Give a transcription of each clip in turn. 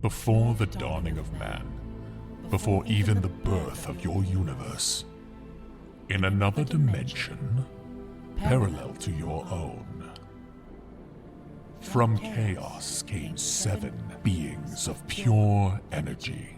Before the dawning of man, before even the birth of your universe, in another dimension, parallel to your own, from chaos came 7 beings of pure energy.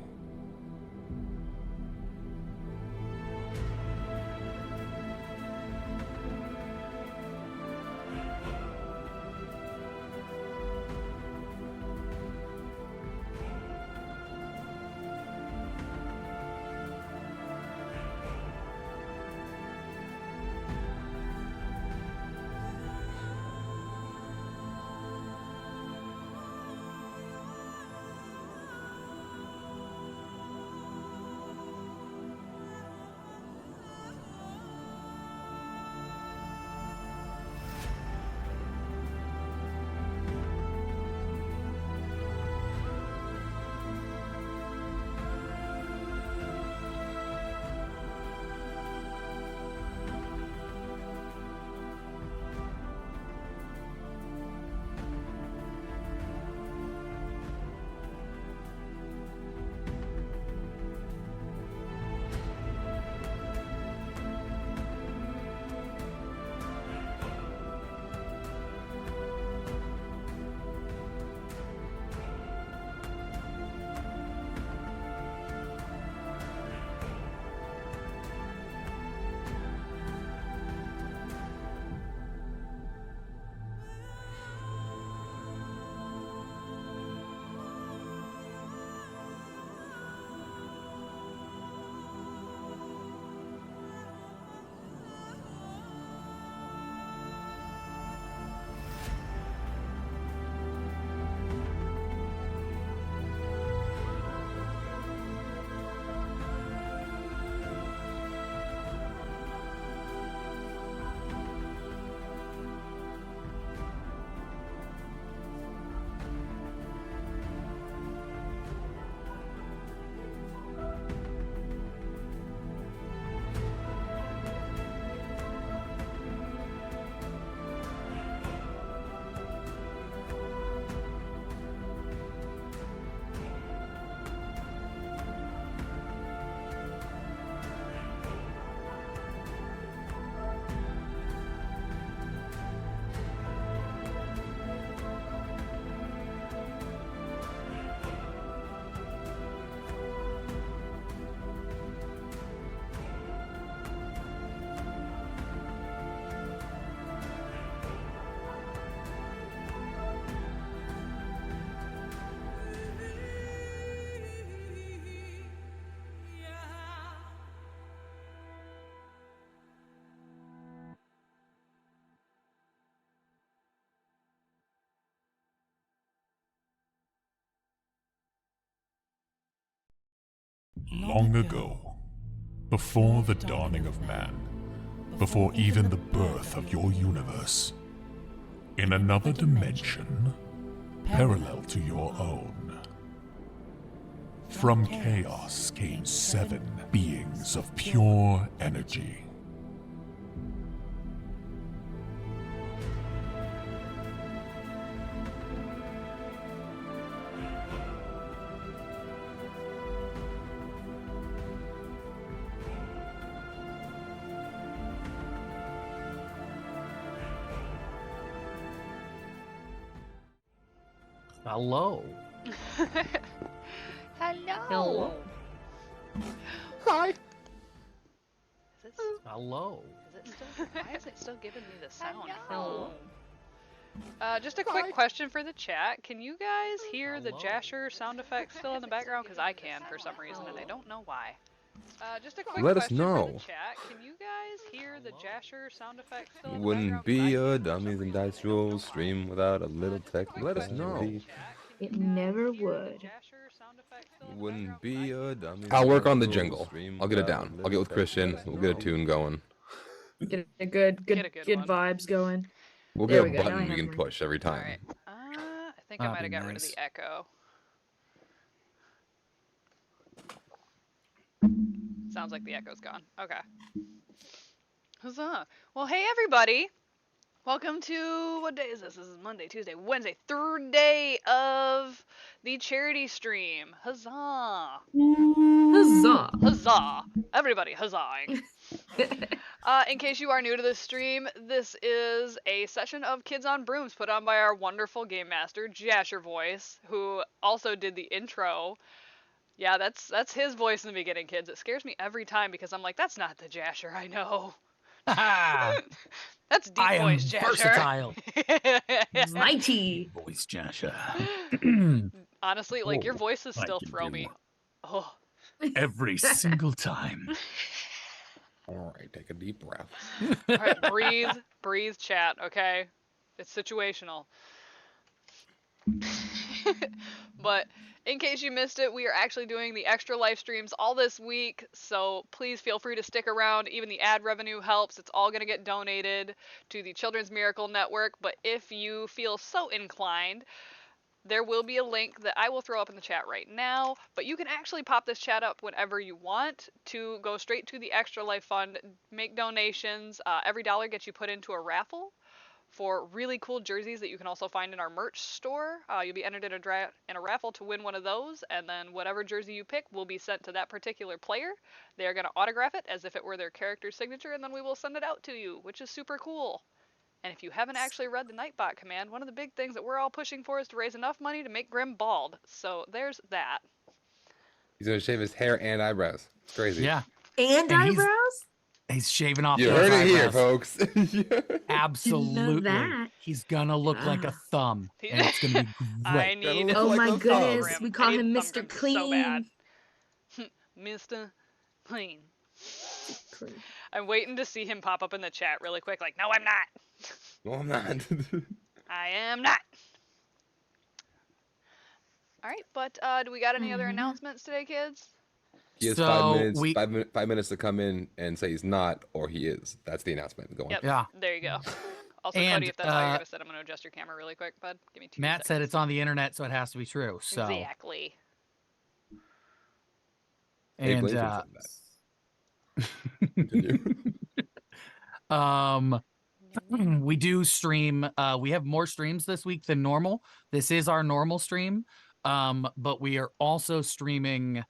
Long ago, before the dawning of man, before even the birth of your universe, in another dimension, parallel to your own, from chaos came 7 beings of pure energy. Hello. Hello. Hi. Is it, Hello. why is it still giving me the sound? Hello. Just a quick question for the chat. Can you guys hear the Jasher sound effect still in the background? Because I can for some reason, and I don't know why. Just a quick Let us question for know. the chat. Can you guys hear the Jasher sound effect still in the Wouldn't background? 'Cause be I a can for some Dummies and reason, Dice I don't know Roll why. stream without a little Just a quick technical question Let us know. for the chat. Can It you guys never hear would. the Jasher sound effect still in the Wouldn't background? 'Cause be I a can for some Dummies reason, and I Dice don't know Roll why. jingle. I'll get it down. I'll get with Christian. We'll get a tune going. Get a good one. vibes going. We'll There get we a go. Now I button we have can mine. push every time. Alright. I think I might have got rid of the echo. Sounds like the echo's gone. Okay. Huzzah. Well, hey everybody. Welcome to, what day is this? This is Monday, Tuesday, Wednesday, third day of the charity stream. Huzzah! Huzzah. Huzzah! Everybody huzzahing. In case you are new to this stream, this is a session of Kids on Brooms put on by our wonderful game master, Jasher Voice, who also did the intro. Yeah, that's his voice in the beginning, kids. It scares me every time because I'm like, that's not the Jasher I know. That's deep I am voice, Jasher. versatile. Mighty. Voice Jasher. Honestly, like, your Oh, voices I still can throw do me. Oh. Every single time. All right, take a deep breath. All right, breathe, chat, okay? It's situational. But in case you missed it, we are actually doing the extra live streams all this week, so please feel free to stick around. Even the ad revenue helps. It's all going to get donated to the Children's Miracle Network, but if you feel so inclined, there will be a link that I will throw up in the chat right now, but you can actually pop this chat up whenever you want to go straight to the Extra Life Fund, make donations. Every dollar gets you put into a raffle for really cool jerseys that you can also find in our merch store. You'll be entered in a raffle to win one of those, and then whatever jersey you pick will be sent to that particular player. They're going to autograph it as if it were their character's signature, and then we will send it out to you, which is super cool. And if you haven't actually read the Nightbot command, one of the big things that we're all pushing for is to raise enough money to make Grim bald. So there's that. He's gonna shave his hair and eyebrows. It's crazy. Yeah. And And eyebrows? He's shaving off You those heard it here, eyebrows. folks. Yeah. Absolutely. that. He's gonna look like a thumb. And it's gonna be I great. need look Oh like my a goodness. Grim. We call I need him thumb Mr. Grim Clean. so bad. Mr. Clean. Clean. I'm waiting to see him pop up in the chat really quick, like, no, I'm not. No, I'm not. I am not. All right, but do we got any other announcements today, kids? He has So 5 minutes. we- 5 minutes to come in and say he's not or he is. That's the announcement. Go on. Yep. Yeah. There you go. Also, And, Cody, if that's how you're gonna sit, I'm gonna adjust your camera really quick, bud. Give me 2 Matt said seconds. it's on the internet, so it has to be true. So Exactly. Hey, and Blake Continue. we do stream we have more streams this week than normal. This is our normal stream. But we are also streaming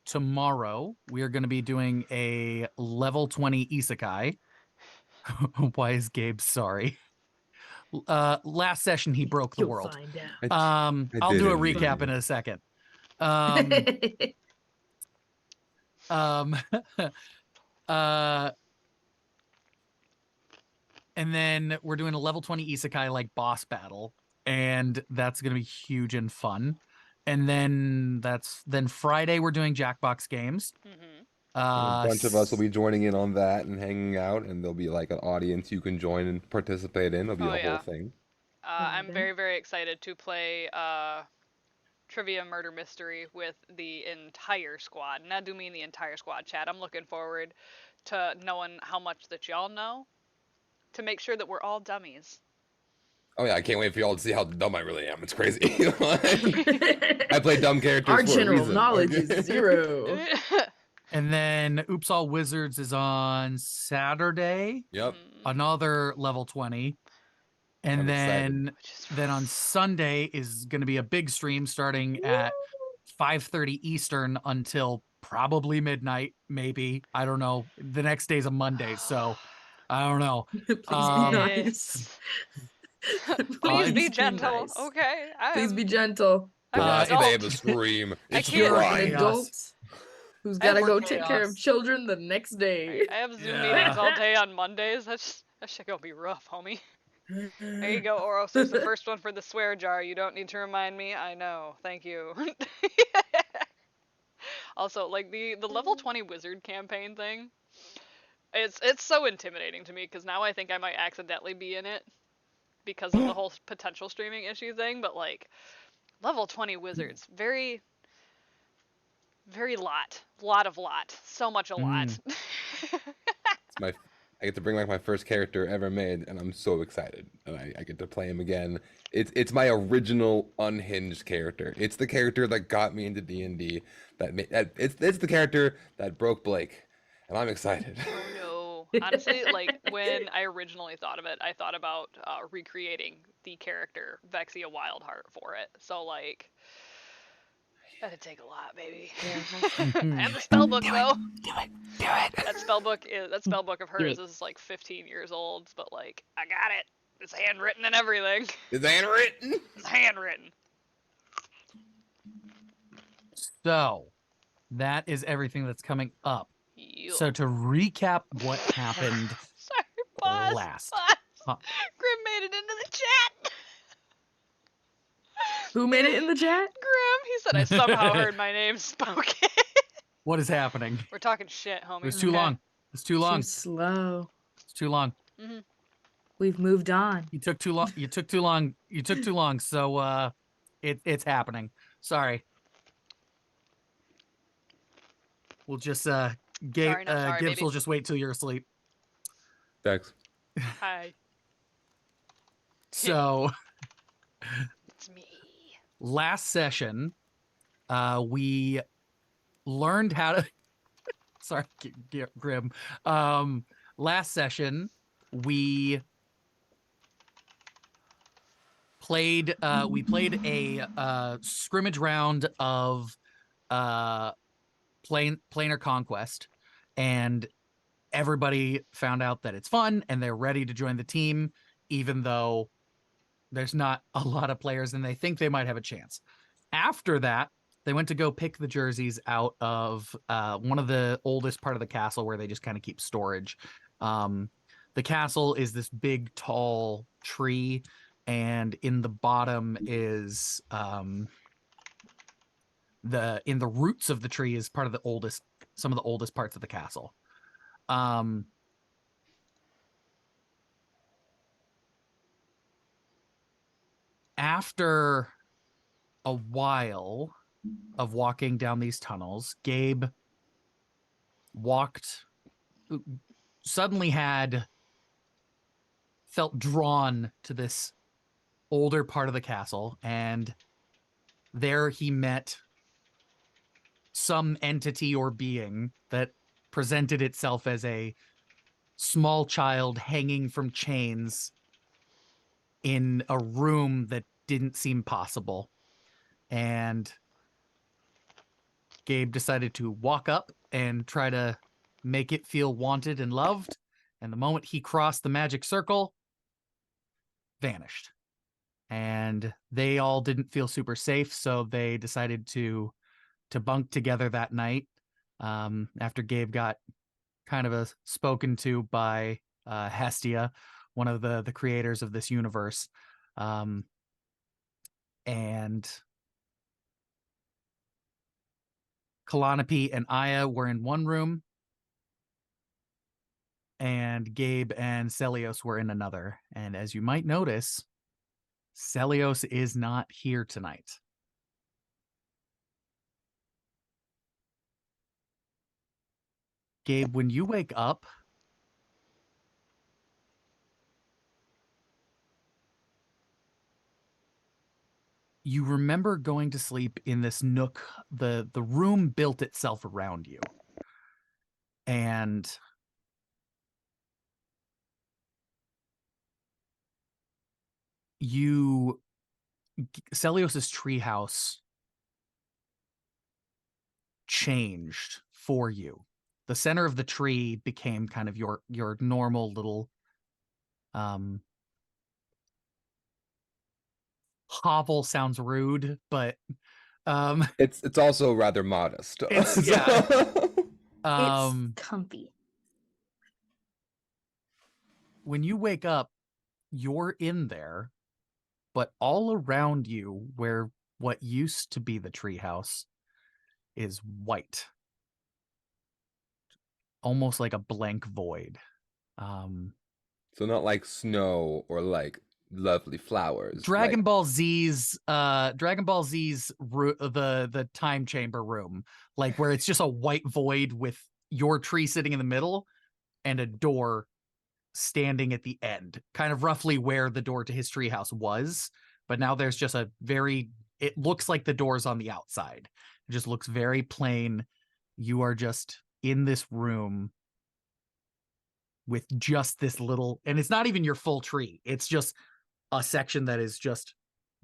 tomorrow. We are going to be doing a level 20 isekai. Why is Gabe sorry? Last session he broke the You'll world. find I I'll do a didn't. recap in a second. And then we're doing a level 20 isekai like boss battle, and that's gonna be huge and fun. And then Friday we're doing Jackbox games. Mm-hmm. A bunch of us will be joining in on that and hanging out, and there'll be like an audience you can join and participate in. It'll be Oh, a yeah. whole thing. I'm very, very excited to play Trivia Murder Mystery with the entire squad. And I do mean the entire squad, chat. I'm looking forward to knowing how much that y'all know to make sure that we're all dummies. Oh yeah, I can't wait for y'all to see how dumb I really am. It's crazy. I play dumb characters. Our for a general reason, knowledge okay? is 0. And then Oops All Wizards is on Saturday. Yep. Another level 20. And I'm then Which is on Sunday is going to be a big stream starting at 5:30 Eastern until probably midnight, maybe. I don't know. The next day's a Monday, so I don't know. Please be Yes. nice. Please be Please be gentle. nice. Okay. Please be gentle. I'm an Uh, If they have adult. a scream, I it's can't- You're right. an Chaos. adult who's I have got to more go take care chaos. of children the next day. I have Zoom Yeah. meetings all day on Mondays. That shit gonna be rough, homie. There you go, Oros. There's the first one for the swear jar. You don't need to remind me. I know. Thank you. Also, like the level 20 wizard campaign thing, it's so intimidating to me because now I think I might accidentally be in it because of the whole potential streaming issue thing. But like level 20 wizards, very lot, so much a lot. It's I get to bring back my first character ever made, and I'm so excited. And I get to play him again. It's my original unhinged character. It's the character that got me into D&D. It's the character that broke Blake, and I'm excited. Oh Honestly, like when I originally thought of it, I thought about recreating the character Vexia Wildheart for it. So like, that'd take a lot, baby. Yeah. And the spell book though. Do it. That spell book of hers it. is like 15 years old, but like I got it. It's handwritten and everything. It's handwritten. It's handwritten. So that is everything that's coming up. Yup. So to recap what happened Sorry, boss. last. Boss. Huh. Grim made it into the chat. Who made it in the chat? Grim, he said I somehow heard my name spoken. What is happening? We're talking shit, homie. It was too okay? long. It's too long. Too slow. It's too long. Mm-hmm. We've moved on. You took too long. You took too long. You took too long. So it's happening. Sorry. We'll just Sorry, not sorry, Gibbs baby. will just wait till you're asleep. Thanks. Hi, So it's me. last session, we learned how to. Sorry, Grim. Last session, we played a scrimmage round of planar conquest, and everybody found out that it's fun and they're ready to join the team, even though there's not a lot of players and they think they might have a chance. After that, they went to go pick the jerseys out of one of the oldest part of the castle where they just kind of keep storage. The castle is this big, tall tree, and in the bottom is in the roots of the tree is some of the oldest parts of the castle. After a while of walking down these tunnels, Gabe suddenly felt drawn to this older part of the castle, and there he met some entity or being that presented itself as a small child hanging from chains in a room that didn't seem possible. And Gabe decided to walk up and try to make it feel wanted and loved. And the moment he crossed the magic circle, vanished. And they all didn't feel super safe, so they decided to bunk together that night. After Gabe got kind of spoken to by Hestia, one of the creators of this universe. And Kalanope and Aya were in one room, and Gabe and Celios were in another. And as you might notice, Celios is not here tonight. Gabe, when you wake up, you remember going to sleep in this nook. The room built itself around you. And Celios's treehouse changed for you. The center of the tree became kind of your normal little hovel. Sounds rude, but It's also rather modest. It's- yeah. It's comfy. When you wake up, you're in there, but all around you, where what used to be the treehouse is white, almost like a blank void. So not like snow or like lovely flowers. Dragon like, Ball Z's the time chamber room, like where it's just a white void with your tree sitting in the middle and a door standing at the end, kind of roughly where the door to his treehouse was, but now there's just it looks like the door's on the outside. It just looks very plain. You are just in this room with just this little, and it's not even your full tree. It's just a section that is just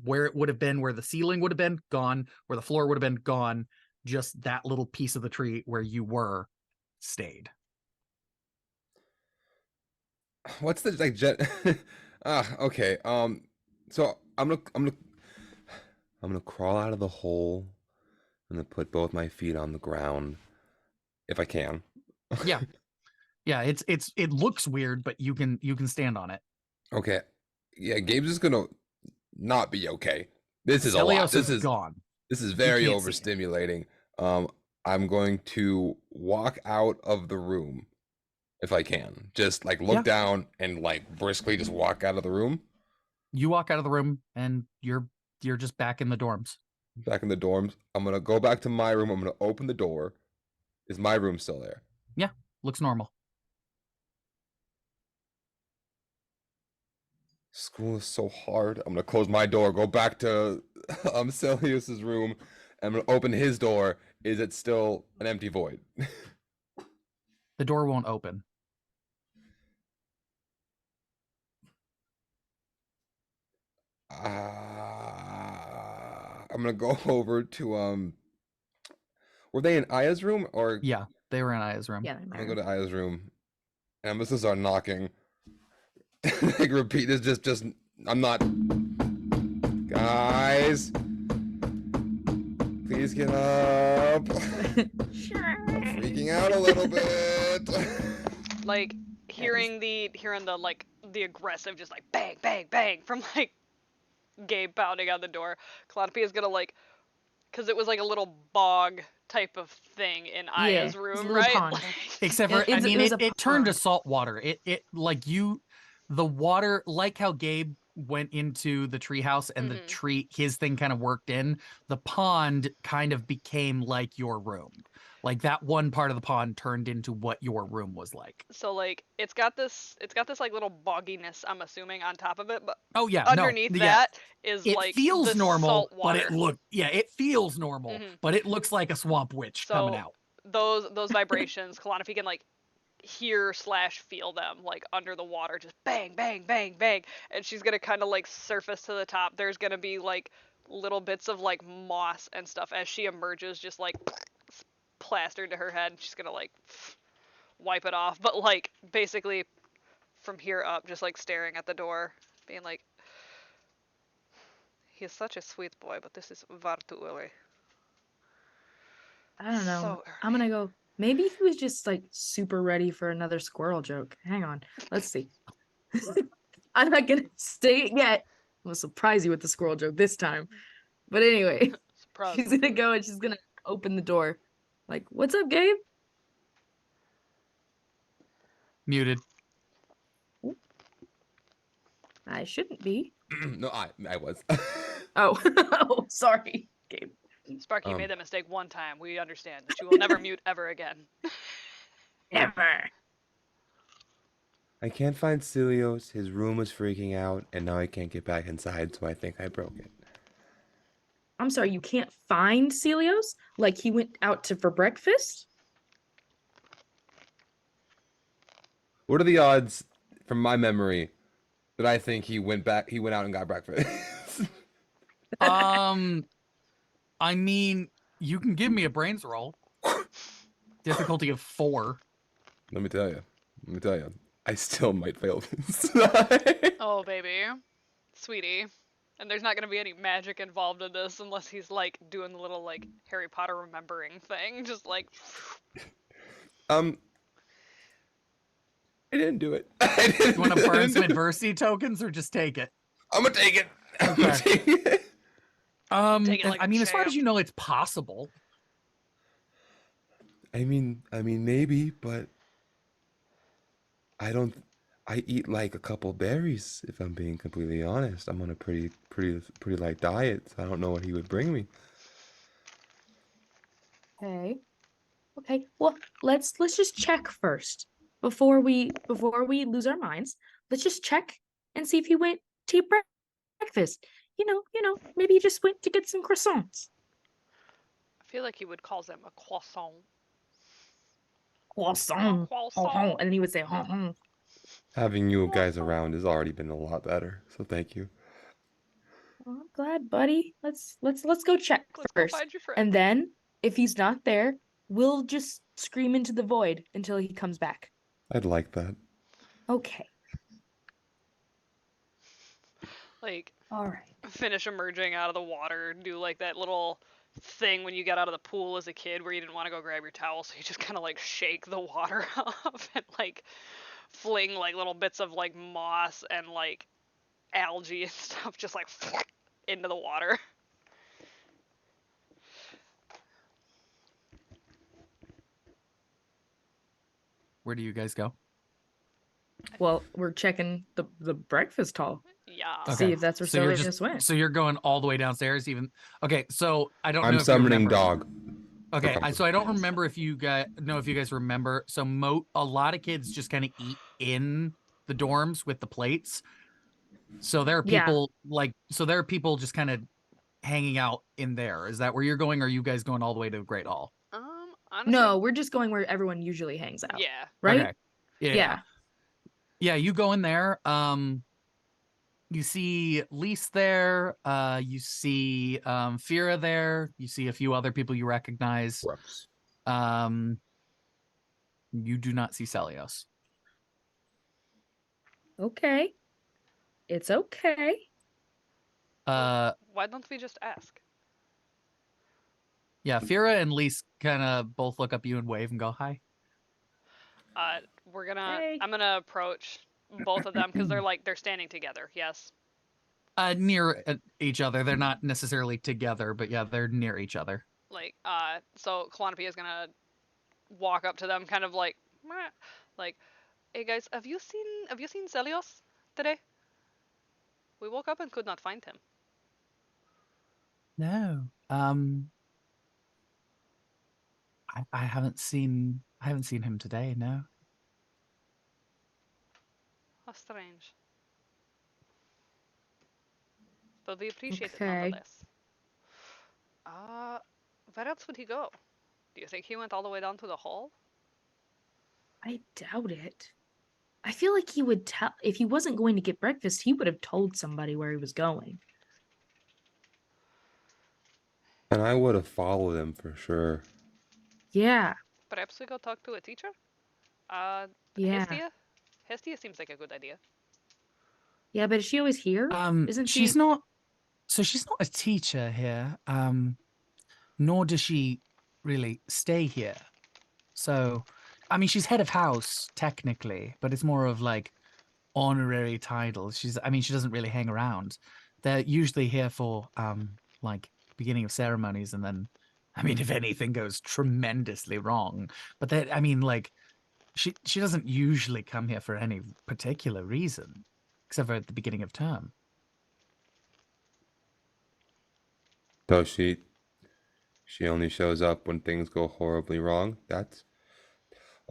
where it would have been, where the ceiling would have been gone, where the floor would have been gone. Just that little piece of the tree where you were stayed. What's the like jet? Okay. So I'm gonna crawl out of the hole. I'm gonna put both my feet on the ground, if I can. Yeah. Yeah, it looks weird, but you can stand on it. Okay. Yeah, Gabe's just gonna not be okay. This is a lot. Celios is gone. This is very can't see it. overstimulating. I'm going to walk out of the room if I can. Just like look down and like briskly just walk out of the room. You walk out of the room and you're just back in the dorms. Back in the dorms. I'm gonna go back to my room. I'm gonna open the door. Is my room still there? Yeah, looks normal. School is so hard. I'm gonna close my door, go back to Celius's room, and I'm gonna open his door. Is it still an empty void? The door won't open. I'm gonna go over to were they in Aya's room or? Yeah, they were in Aya's room. Yeah, I'm gonna go to Aya's room, and I'm just gonna start knocking. Like repeat this, just I'm not. Guys, please get up. I'm freaking out a little bit. Like hearing the like the aggressive, just like bang, bang, bang from like Gabe pounding on the door. Calliope is gonna like, cause it was like a little bog type of thing in Aya's it's a room, little right? pond. Like, Except for, It was a it turned to pond. salt water. It like the water, like how Gabe went into the treehouse and the tree, his thing kind of worked in. The pond kind of became like your room. Like that one part of the pond turned into what your room was like. so like it's got this like little bogginess, I'm assuming, on top of it, but Oh yeah, underneath that is it like feels the normal, salt water. but it feels normal, but it looks like a swamp witch coming out. Those vibrations, Kalanifi can like hear / feel them like under the water, just bang, bang, bang, bang, and she's gonna kind of like surface to the top. There's gonna be like little bits of like moss and stuff as she emerges, just like plastered to her head. She's gonna like wipe it off, but like basically from here up, just like staring at the door, being like, he is such a sweet boy, but this is far too early. I don't know. So I'm gonna go. Maybe he was just like super ready for another squirrel joke. Hang on. Let's see. I'm not gonna say it yet. I'm gonna surprise you with the squirrel joke this time. But anyway, surprise. she's gonna go and she's gonna open the door. Like, what's up, Gabe? Muted. I shouldn't be. No, I was. Oh, oh, sorry, Gabe. Sparky, you made that mistake one time. We understand that you will never mute ever again. Never. I can't find Celios. His room was freaking out, and now I can't get back inside, so I think I broke it. I'm sorry, you can't find Celios? Like he went out for breakfast? What are the odds, from my memory, that I think he went out and got breakfast? I mean, you can give me a brains roll. Difficulty of 4. Let me tell you. I still might fail this. Oh, baby. Sweetie. And there's not going to be any magic involved in this unless he's, like, doing the little, like, Harry Potter remembering thing. Just, like... I didn't do it. You want to burn some adversity tokens or just take it? I'm going to take it. I'm going to take it. Take it like I mean, as far as champ. you know, it's possible. I mean, maybe, but I eat like a couple berries, if I'm being completely honest. I'm on a pretty light diet, so I don't know what he would bring me. Okay. Well, let's just check first before we lose our minds. Let's just check and see if he went to breakfast. You know, maybe he just went to get some croissants. I feel like he would call them a croissant. Croissant. Croissant. And then he would say, "Huh." Having you guys around has already been a lot better, so thank you. Well, I'm glad, buddy. Let's go check Let's go first. find your friend. And then if he's not there, we'll just scream into the void until he comes back. I'd like that. Okay. Like, All right. finish emerging out of the water, do like that little thing when you got out of the pool as a kid where you didn't want to go grab your towel, so you just kind of like shake the water off and like fling like little bits of like moss and like algae and stuff just like into the water. Where do you guys go? Well, we're checking the breakfast hall Yeah. to see if that's where so you're Celius just went. so you're going all the way downstairs even. Okay, so I don't know I'm if you summoning remember. dog. Okay, comfort. so I don't remember if you guys remember. So a lot of kids just kind of eat in the dorms with the plates. So there are Yeah. people just kind of hanging out in there. Is that where you're going? Or are you guys going all the way to Great Hall? Honestly, No, we're just going where everyone usually hangs out. yeah. Right? Okay. Yeah. Yeah. Yeah, you go in there. You see Lise there. You see Fira there. You see a few other people you recognize. Gross. You do not see Celios. Okay. It's okay. Uh, Why don't we just ask? yeah, Fira and Lise kind of both look up you and wave and go hi. Hey. I'm gonna approach both of them because they're standing together. Yes. Near each other. They're not necessarily together, but yeah, they're near each other. So Kalanope is gonna walk up to them, kind of like, "Meh," like, hey guys, have you seen Celios today? We woke up and could not find him. No. I haven't seen him today, no. How strange. But we appreciate it Okay. nonetheless. Where else would he go? Do you think he went all the way down to the hall? I doubt it. I feel like he would tell if he wasn't going to get breakfast, he would have told somebody where he was going. And I would have followed him for sure. Yeah. Perhaps we go talk to a teacher? Yeah. Hestia seems like a good idea. Yeah, but is she always here? Isn't she? She's not a teacher here. Nor does she really stay here. So, I mean, she's head of house technically, but it's more of like honorary titles. She doesn't really hang around. They're usually here for like beginning of ceremonies, and then, I mean, if anything goes tremendously wrong, but that, I mean, like, she doesn't usually come here for any particular reason, except for at the beginning of term. So she only shows up when things go horribly wrong. That's.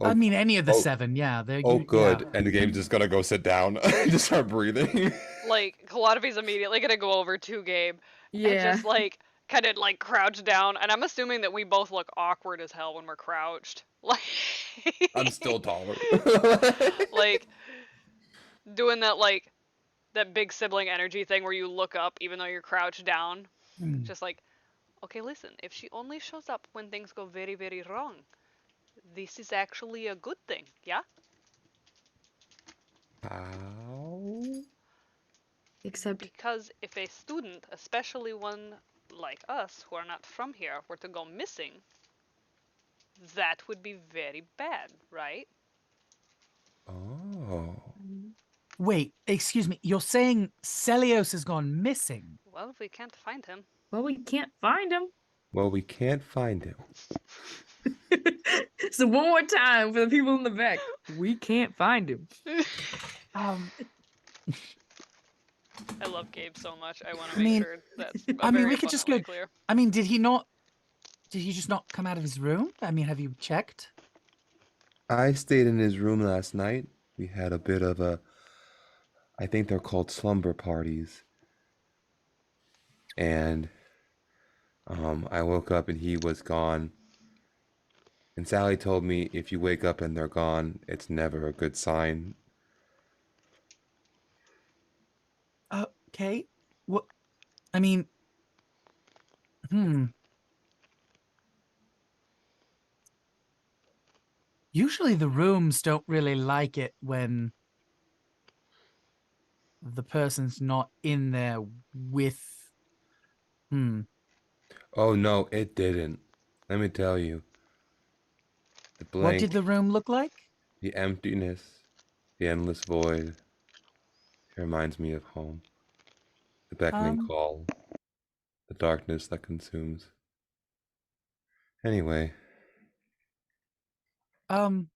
I mean, any of the oh, 7, yeah. Oh, good. Yeah. And the game's just gonna go sit down and just start breathing. Like, Kalanope's immediately gonna go over to Gabe and Yeah. just like kind of like crouch down, and I'm assuming that we both look awkward as hell when we're crouched. Like I'm still taller. like doing that big sibling energy thing where you look up even though you're crouched down. Just like, okay, listen, if she only shows up when things go very, very wrong, this is actually a good thing, yeah? How? Except Because if a student, especially one like us who are not from here, were to go missing, that would be very bad, right? Oh. Wait, excuse me. You're saying Celios has gone missing? Well, if we can't find him. well, we can't find him. Well, we can't find him. So one more time for the people in the back. We can't find him. Um, I love Gabe so much. I want I to make mean- sure that's I mean, very we could just abundantly go- clear. I mean, did he just not come out of his room? I mean, have you checked? I stayed in his room last night. We had a bit of I think they're called slumber parties. And I woke up and he was gone. And Sally told me if you wake up and they're gone, it's never a good sign. Okay. What? I mean, usually the rooms don't really like it when the person's not in there with. Oh no, it didn't. Let me tell you. The What did blank, the room look like? the emptiness, the endless void. It reminds me of home. The beckoning Um, call, the darkness that consumes. Anyway, um,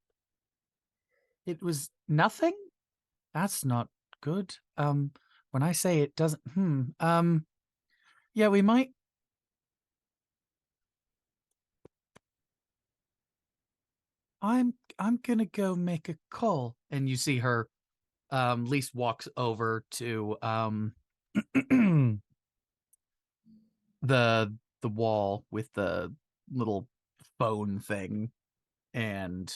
it was nothing. That's not good. When I say it doesn't, yeah, we might. I'm gonna go make a call, and you see her. Lise walks over to the wall with the little phone thing, and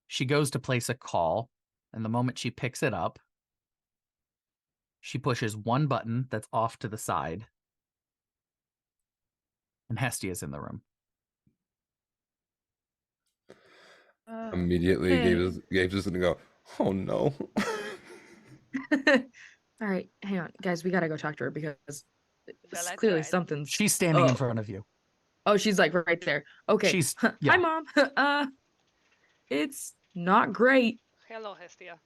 she goes to place a call, and the moment she picks it up, she pushes one button that's off to the side, and Hestia's in the room. immediately Hey. Gabe's just gonna go, oh no. All right, hang on, guys. We gotta go talk to her because Well, I clearly tried. something's She's standing in up. front of you. Oh, she's like right there. Okay. She's Hi, yeah. Mom. It's not great. Hello, Hestia.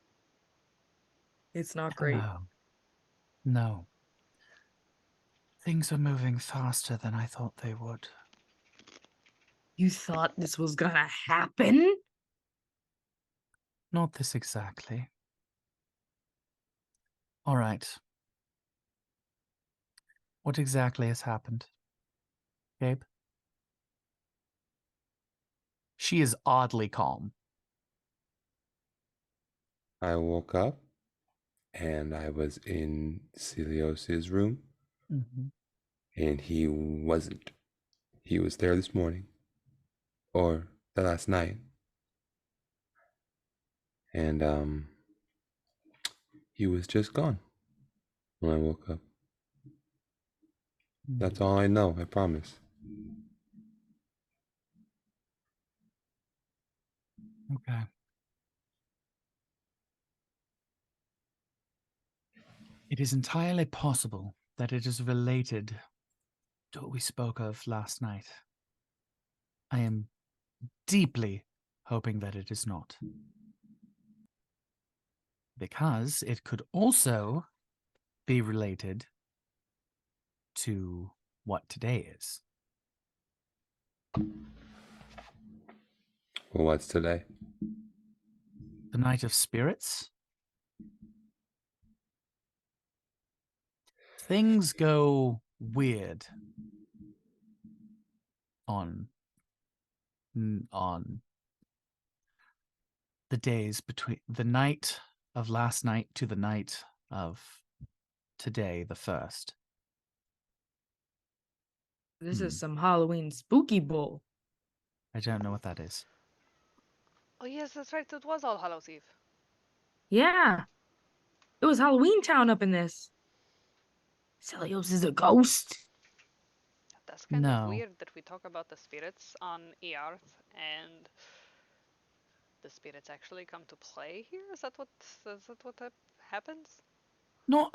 It's not great. Hello. No. Things are moving faster than I thought they would. You thought this was gonna happen? Not this exactly. All right. What exactly has happened? Gabe? She is oddly calm. I woke up and I was in Celios's room Mm-hmm. and he wasn't. He was there this morning or the last night. And he was just gone when I woke up. That's all I know, I promise. Okay. It is entirely possible that it is related to what we spoke of last night. I am deeply hoping that it is not. Because it could also be related to what today is. Well, what's today? The Night of Spirits. Things go weird on the days between the night of last night to the night of today, the 1st. This is some Halloween spooky bull. I don't know what that is. Oh yes, that's right. It was All Hallows Eve. Yeah. It was Halloween Town up in this. Celios is a ghost. That's kind of No. weird that we talk about the spirits on Earth and the spirits actually come to play here. Is that what happens? Not.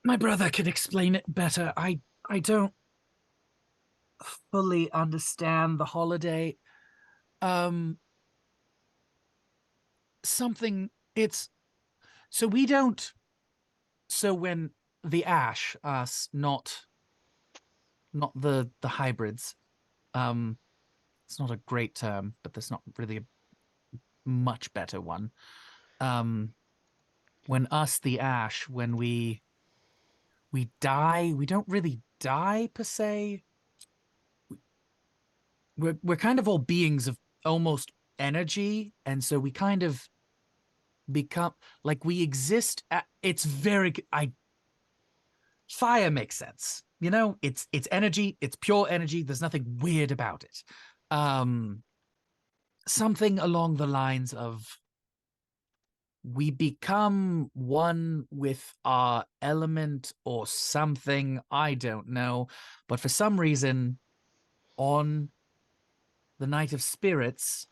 My brother could explain it better. I don't fully understand the holiday. Something it's so we don't so when the ash us not the hybrids, it's not a great term, but there's not really a much better one. When us the ash, when we die, we don't really die per se. We're kind of all beings of almost energy, and so we kind of become like we exist at, it's very fire makes sense, you know. It's energy, it's pure energy, there's nothing weird about it. Something along the lines of we become one with our element or something. I don't know. But for some reason, on the Night of Spirits,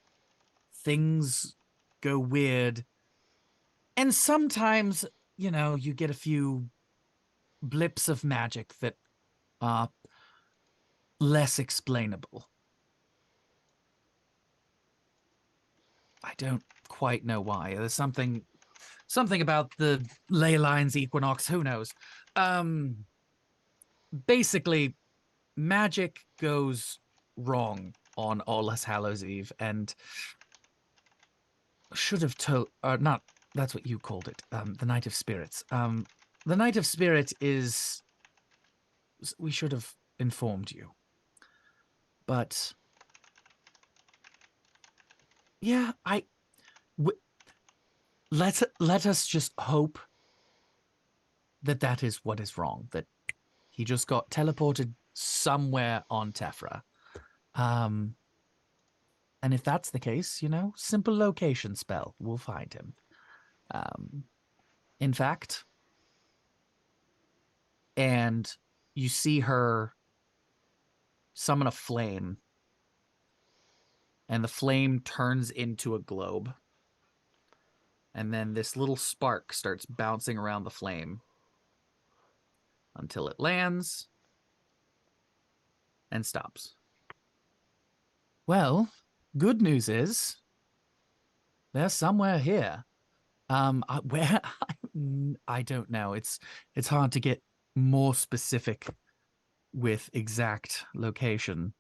things go weird. And sometimes, you get a few blips of magic that are less explainable. I don't quite know why. There's something about the ley lines, equinox, who knows. Basically, magic goes wrong on All Hallows Eve, and should have told, not, that's what you called it, the Night of Spirits. The Night of Spirits is, we should have informed you. But, yeah, let us just hope that is what is wrong, that he just got teleported somewhere on Tephra. And if that's the case, simple location spell will find him. In fact, and you see her summon a flame, and the flame turns into a globe. And then this little spark starts bouncing around the flame until it lands and stops. Well, good news is they're somewhere here. Where? I don't know. It's hard to get more specific with exact location.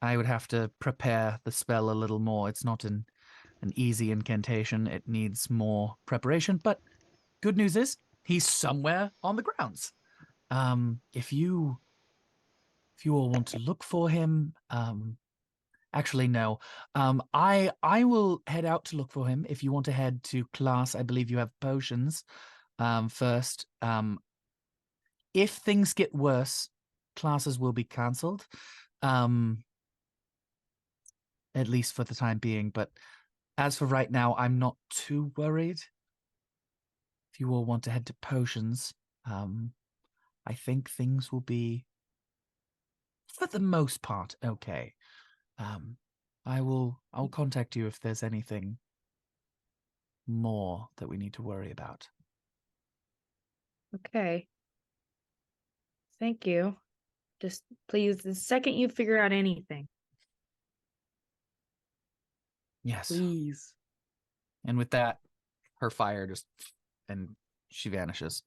I would have to prepare the spell a little more. It's not an easy incantation. It needs more preparation. But good news is he's somewhere on the grounds. If you all want to look for him, actually, no. I will head out to look for him. If you want to head to class, I believe you have potions first. If things get worse, classes will be cancelled, at least for the time being. But as for right now, I'm not too worried. If you all want to head to potions, I think things will be, for the most part, okay. I'll contact you if there's anything more that we need to worry about. Okay. Thank you. Just please, the second you figure out anything, Yes. please. And with that, her fire and she vanishes.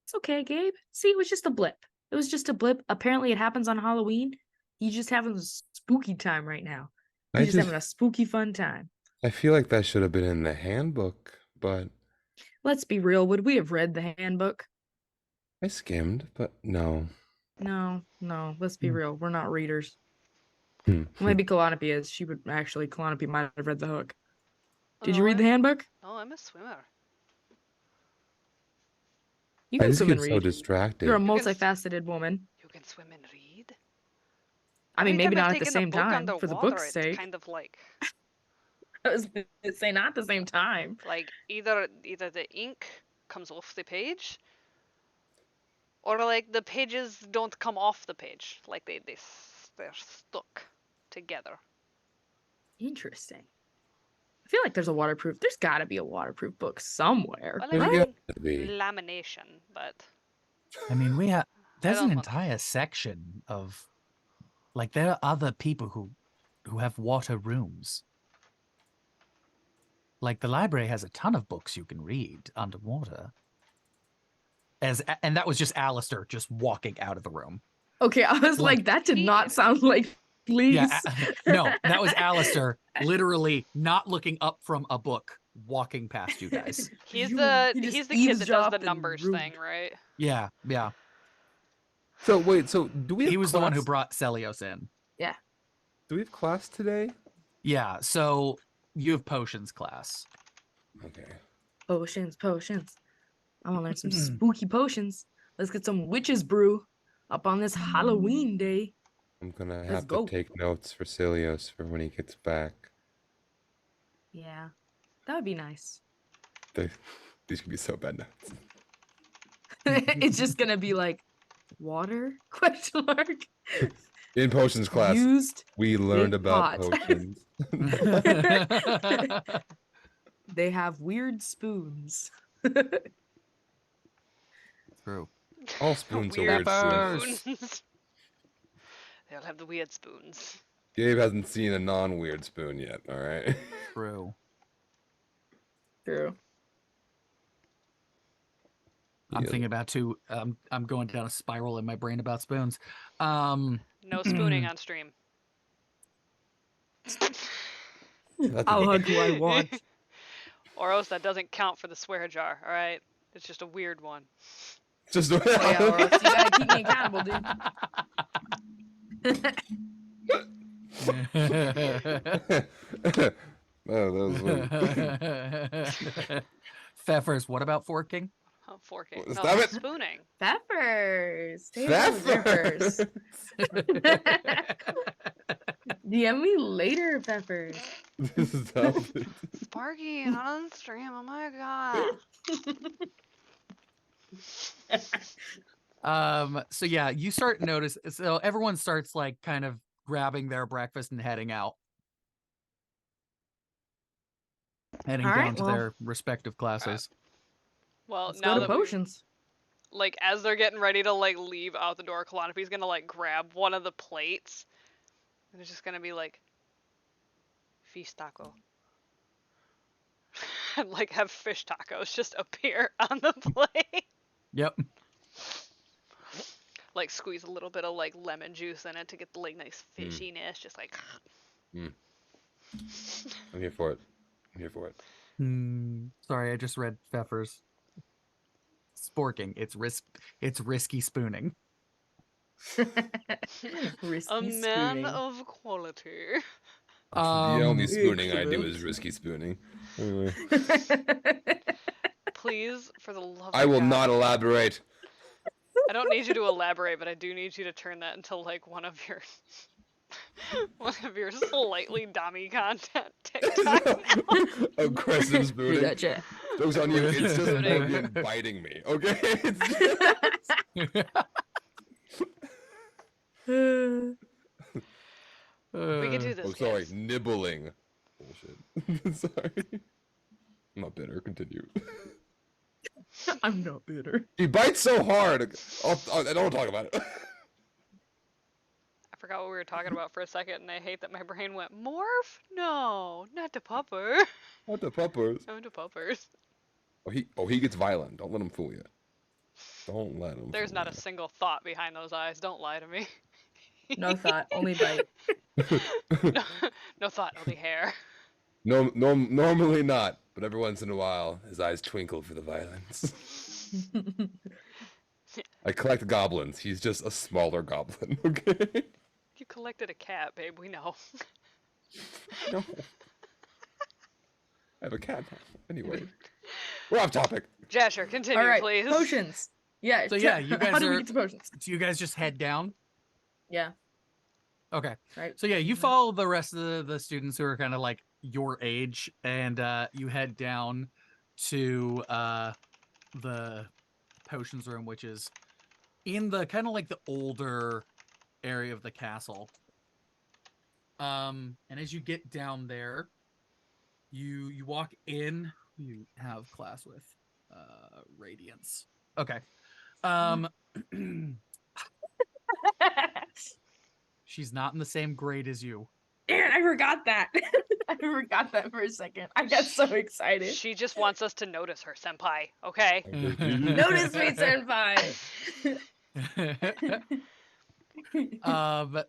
It's okay, Gabe. See, it was just a blip. It was just a blip. Apparently, it happens on Halloween. He's just having a spooky time right now. He's just having a spooky fun time. I feel like that should have been in the handbook, but Let's be real. Would we have read the handbook? I skimmed, but no. No. Let's be real. We're not readers. Hmm. Maybe Kalanope is. She would actually. Kalanope might have read the hook. Did you No, read the handbook? No, I'm a swimmer. You I can just swim get and so read. distracted. You're a You can multifaceted woman. You can swim and read? I mean, maybe Anytime I've not at the taken a same book time for the underwater, book's it's sake. kind of like I was gonna say not at the same time. either the ink comes off the page, or like the pages don't come off the page, like they're stuck together. Interesting. I feel like there's got to be a waterproof book somewhere, Well, There's I right? mean, got to be. lamination, but I mean, there's don't an want- entire section of, like, there are other people who have water rooms. Like, the library has a ton of books you can read underwater. And that was just Alistair just walking out of the room. Okay, I was like, that did not sound like please. Yeah, no, that was Alistair literally not looking up from a book, walking past you guys. he's He the just kid that does eavesdropped the and numbers ruined. thing, right? Yeah. So wait, so do we have He was the one who class- brought Celios in. Yeah. Do we have class today? Yeah, so you have potions class. Okay. Potions. I want to learn some spooky potions. Let's get some witch's brew up on this Halloween day. I'm gonna Let's have go. to take notes for Cilios for when he gets back. Yeah. That would be nice. These could be so bad notes. It's just gonna be like water question mark In potions class, used. we learned big about pot. potions. They have weird spoons. True. All spoons are Weird weird spoons. spoons. They'll have the weird spoons. Gabe hasn't seen a non-weird spoon yet. All right. True. True. I'm Yeah. thinking about two. I'm going down a spiral in my brain about spoons. No spooning on stream. That's How a- hard do I want? Or else that doesn't count for the swear jar, alright? It's just a weird one. Just Oh, yeah, or else you gotta keep me accountable, dude. Oh, that was weird. Pfeffers, what about forking? Oh, forking. Stop No, it. spooning. Peppers. Stay away from Peppers. DM me later, Peppers. Stop it. Sparky, not on stream. Oh my god. So yeah, you start notice. So everyone starts like kind of grabbing their breakfast and heading out, heading All down right, to well. their respective classes. Well, Let's now go to that we potions. like as they're getting ready to like leave out the door, Kalanopi's gonna like grab one of the plates. And it's just gonna be like fish taco. And like have fish tacos just appear on the plate. Yep. Like squeeze a little bit of like lemon juice in it to get the like nice fishiness, just like I'm here for it. I'm here for it. Sorry, I just read Pfeffers. Sporking. It's risky spooning. Risky a man spooning. of quality. The only spooning I do excellent. is risky spooning. Anyway, Please, for the love of I will God. not elaborate. I don't need you to elaborate, but I do need you to turn that into like one of your slightly dummy content TikTok. Aggressive Do spooning. that, chat. Joke's on you. It's just Spooning. Morgan biting me. Okay. We can do this. Oh, sorry. Guys. Nibbling. Bullshit. Sorry. I'm not bitter. Continue. I'm not bitter. He bites so hard. I don't talk about it. I forgot what we were talking about for a second, and I hate that my brain went morph. No, not the pupper. What the puppers? Not the puppers. He gets violent. Don't let him fool you. Don't let him. There's fool not a single thought behind those eyes. Don't lie to me. No thought, only bite. no, no thought, only hair. No, normally not, but every once in a while, his eyes twinkle for the violence. I collect goblins. He's just a smaller goblin, okay? You collected a cat, babe. We know. No. I have a cat now. Anyway, we're off topic. Jasher, continue, All right, please. potions. Yeah. So yeah, you guys how do we are- get to potions? Do you guys just head down? Yeah. Okay. Right. So yeah, you follow the rest of the students who are kind of like your age, and you head down to the potions room, which is in the kind of like the older area of the castle. And as you get down there, you walk in. You have class with Radiance. Okay. She's not in the same grade as you. Aaron, I forgot that. I forgot that for a second. I got so excited. She just wants us to notice her, senpai. Okay. Notice me, senpai.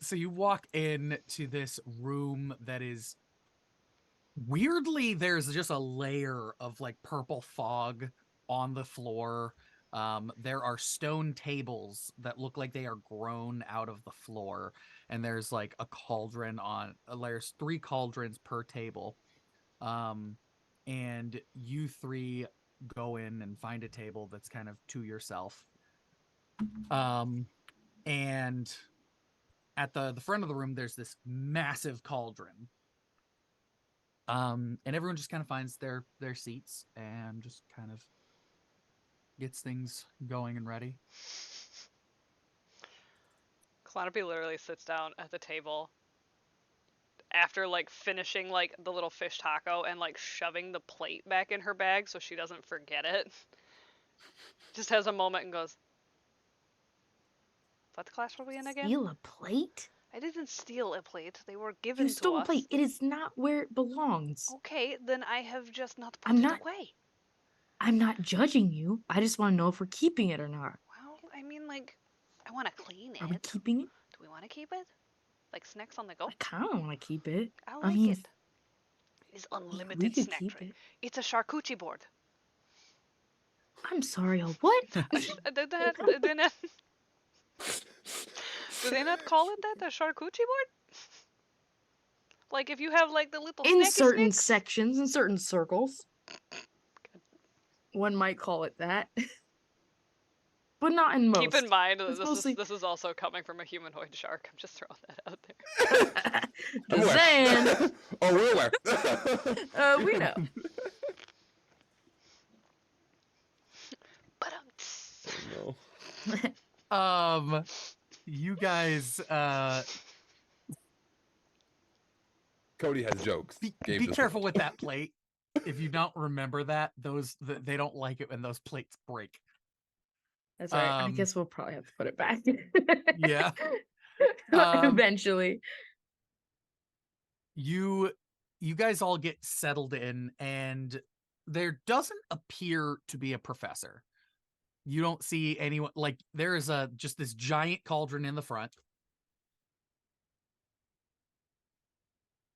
So you walk in to this room that is weirdly, there's just a layer of like purple fog on the floor. There are stone tables that look like they are grown out of the floor, and there's like a cauldron on. There's 3 cauldrons per table, and you 3 go in and find a table that's kind of to yourself. And at the front of the room, there's this massive cauldron. And everyone just kind of finds their seats and just kind of gets things going and ready. Clonope literally sits down at the table after like finishing like the little fish taco and like shoving the plate back in her bag so she doesn't forget it. Just has a moment and goes, "What class were we in again?" Steal a plate? I didn't steal a plate. They were You given to stole a us. plate. It is not where it belongs. Okay, then I have just not put I'm it not- away. I'm not judging you. I just want to know if we're keeping it or not. Well, I mean, like, I want to clean Are we it. keeping it? Do we want to keep it? Like snacks on the go? I kind of want to keep it. I I like mean, it. It's we unlimited could snack keep tray. it. It's a charcuterie board. I'm sorry, a what? Did that? Do they not call it that? A charcuterie board? Like if you have like the little In snacky certain snacks? sections, in certain circles, one might call it that. But not in most. Keep in mind It's that mostly- this is also coming from a humanoid shark. I'm just throwing that out there. I'm Just aware. saying. Oh, we're aware. We know. But No. You guys Cody has jokes. be Gabe does careful not. with that plate. If you don't remember that, they don't like it when those plates break. That's right. I Um, guess we'll probably have to put it back. Yeah. Eventually. You guys all get settled in, and there doesn't appear to be a professor. You don't see anyone. Like, there is just this giant cauldron in the front,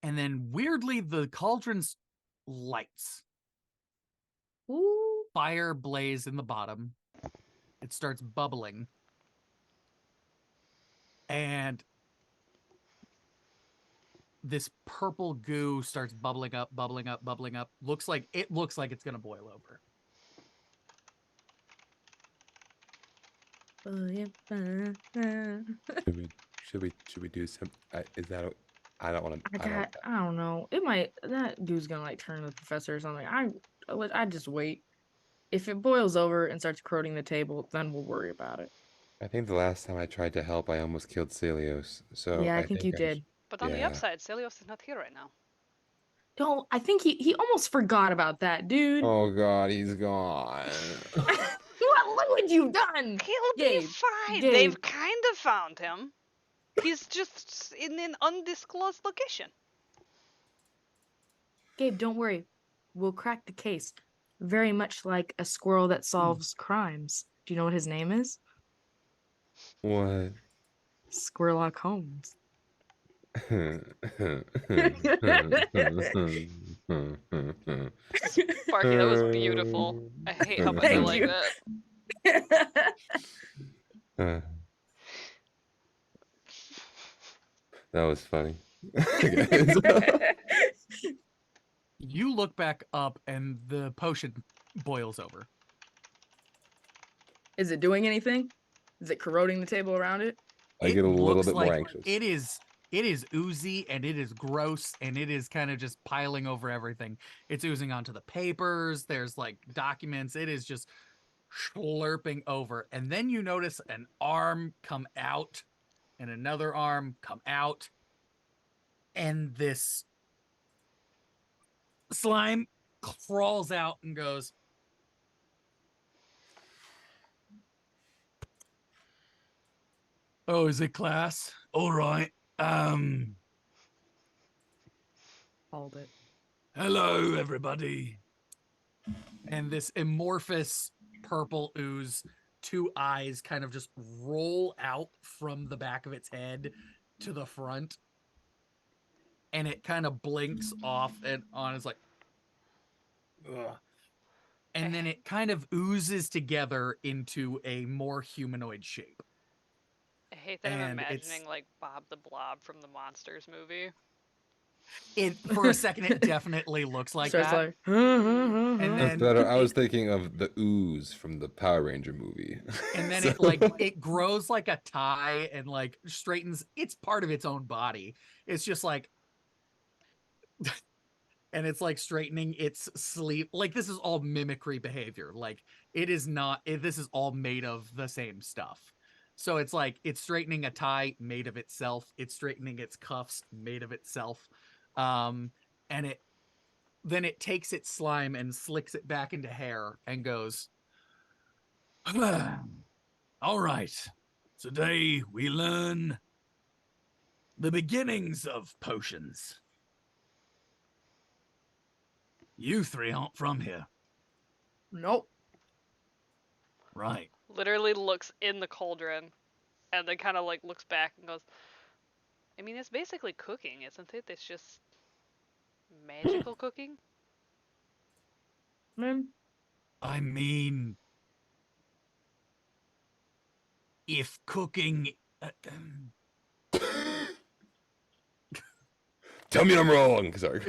and then weirdly the cauldron's lights, Ooh. fire blaze in the bottom. It starts bubbling, and this purple goo starts bubbling up. Looks like it's gonna boil over. Should we do some? Is that? I don't want to. I don't know. That dude's gonna like turn to the professor or something. I just wait. If it boils over and starts corroding the table, then we'll worry about it. I think the last time I tried to help, I almost killed Celios. So Yeah, I think you I did. But on the Yeah. upside, Celios is not here right now. Don't. I think he almost forgot about that, dude. Oh God, he's gone. Look what you've done. He'll Gabe, be fine. Gabe. They've kind of found him. He's just in an undisclosed location. Gabe, don't worry. We'll crack the case. Very much like a squirrel that solves crimes. Do you know what his name is? What? Squirrellock Holmes. Sparky, that was beautiful. I hate how much I Thank like you. that. That was funny. You look back up, and the potion boils over. Is it doing anything? Is it corroding the table around it? I get a little looks bit more like anxious. It is oozy, and it is gross, and it is kind of just piling over everything. It's oozing onto the papers. There's like documents. It is just slurping over. And then you notice an arm come out and another arm come out. And this slime crawls out and goes, "Oh, is it class? All right. Hold it. Hello, everybody." And this amorphous purple ooze, two eyes kind of just roll out from the back of its head to the front. And it kind of blinks off and on. It's like, ugh. And then it kind of oozes together into a more humanoid shape. I hate that I'm And it's- imagining like Bob the Blob from the Monsters movie. It for a second, it definitely looks like Starts that. like, And That's then better. I it- was thinking of the ooze from the Power Ranger movie. and then So- it grows like a tie and like straightens. It's part of its own body. It's just like and it's like straightening its sleeve. Like this is all mimicry behavior. Like it is not. This is all made of the same stuff. So it's like it's straightening a tie made of itself. It's straightening its cuffs made of itself. And it takes its slime and slicks it back into hair and goes, all right. Today we learn the beginnings of potions. You three aren't from here. Nope. Right. Literally looks in the cauldron, and then kind of like looks back and goes, I mean, it's basically cooking, isn't it? It's just magical cooking. I mean, if cooking... Tell me I'm wrong. Sorry.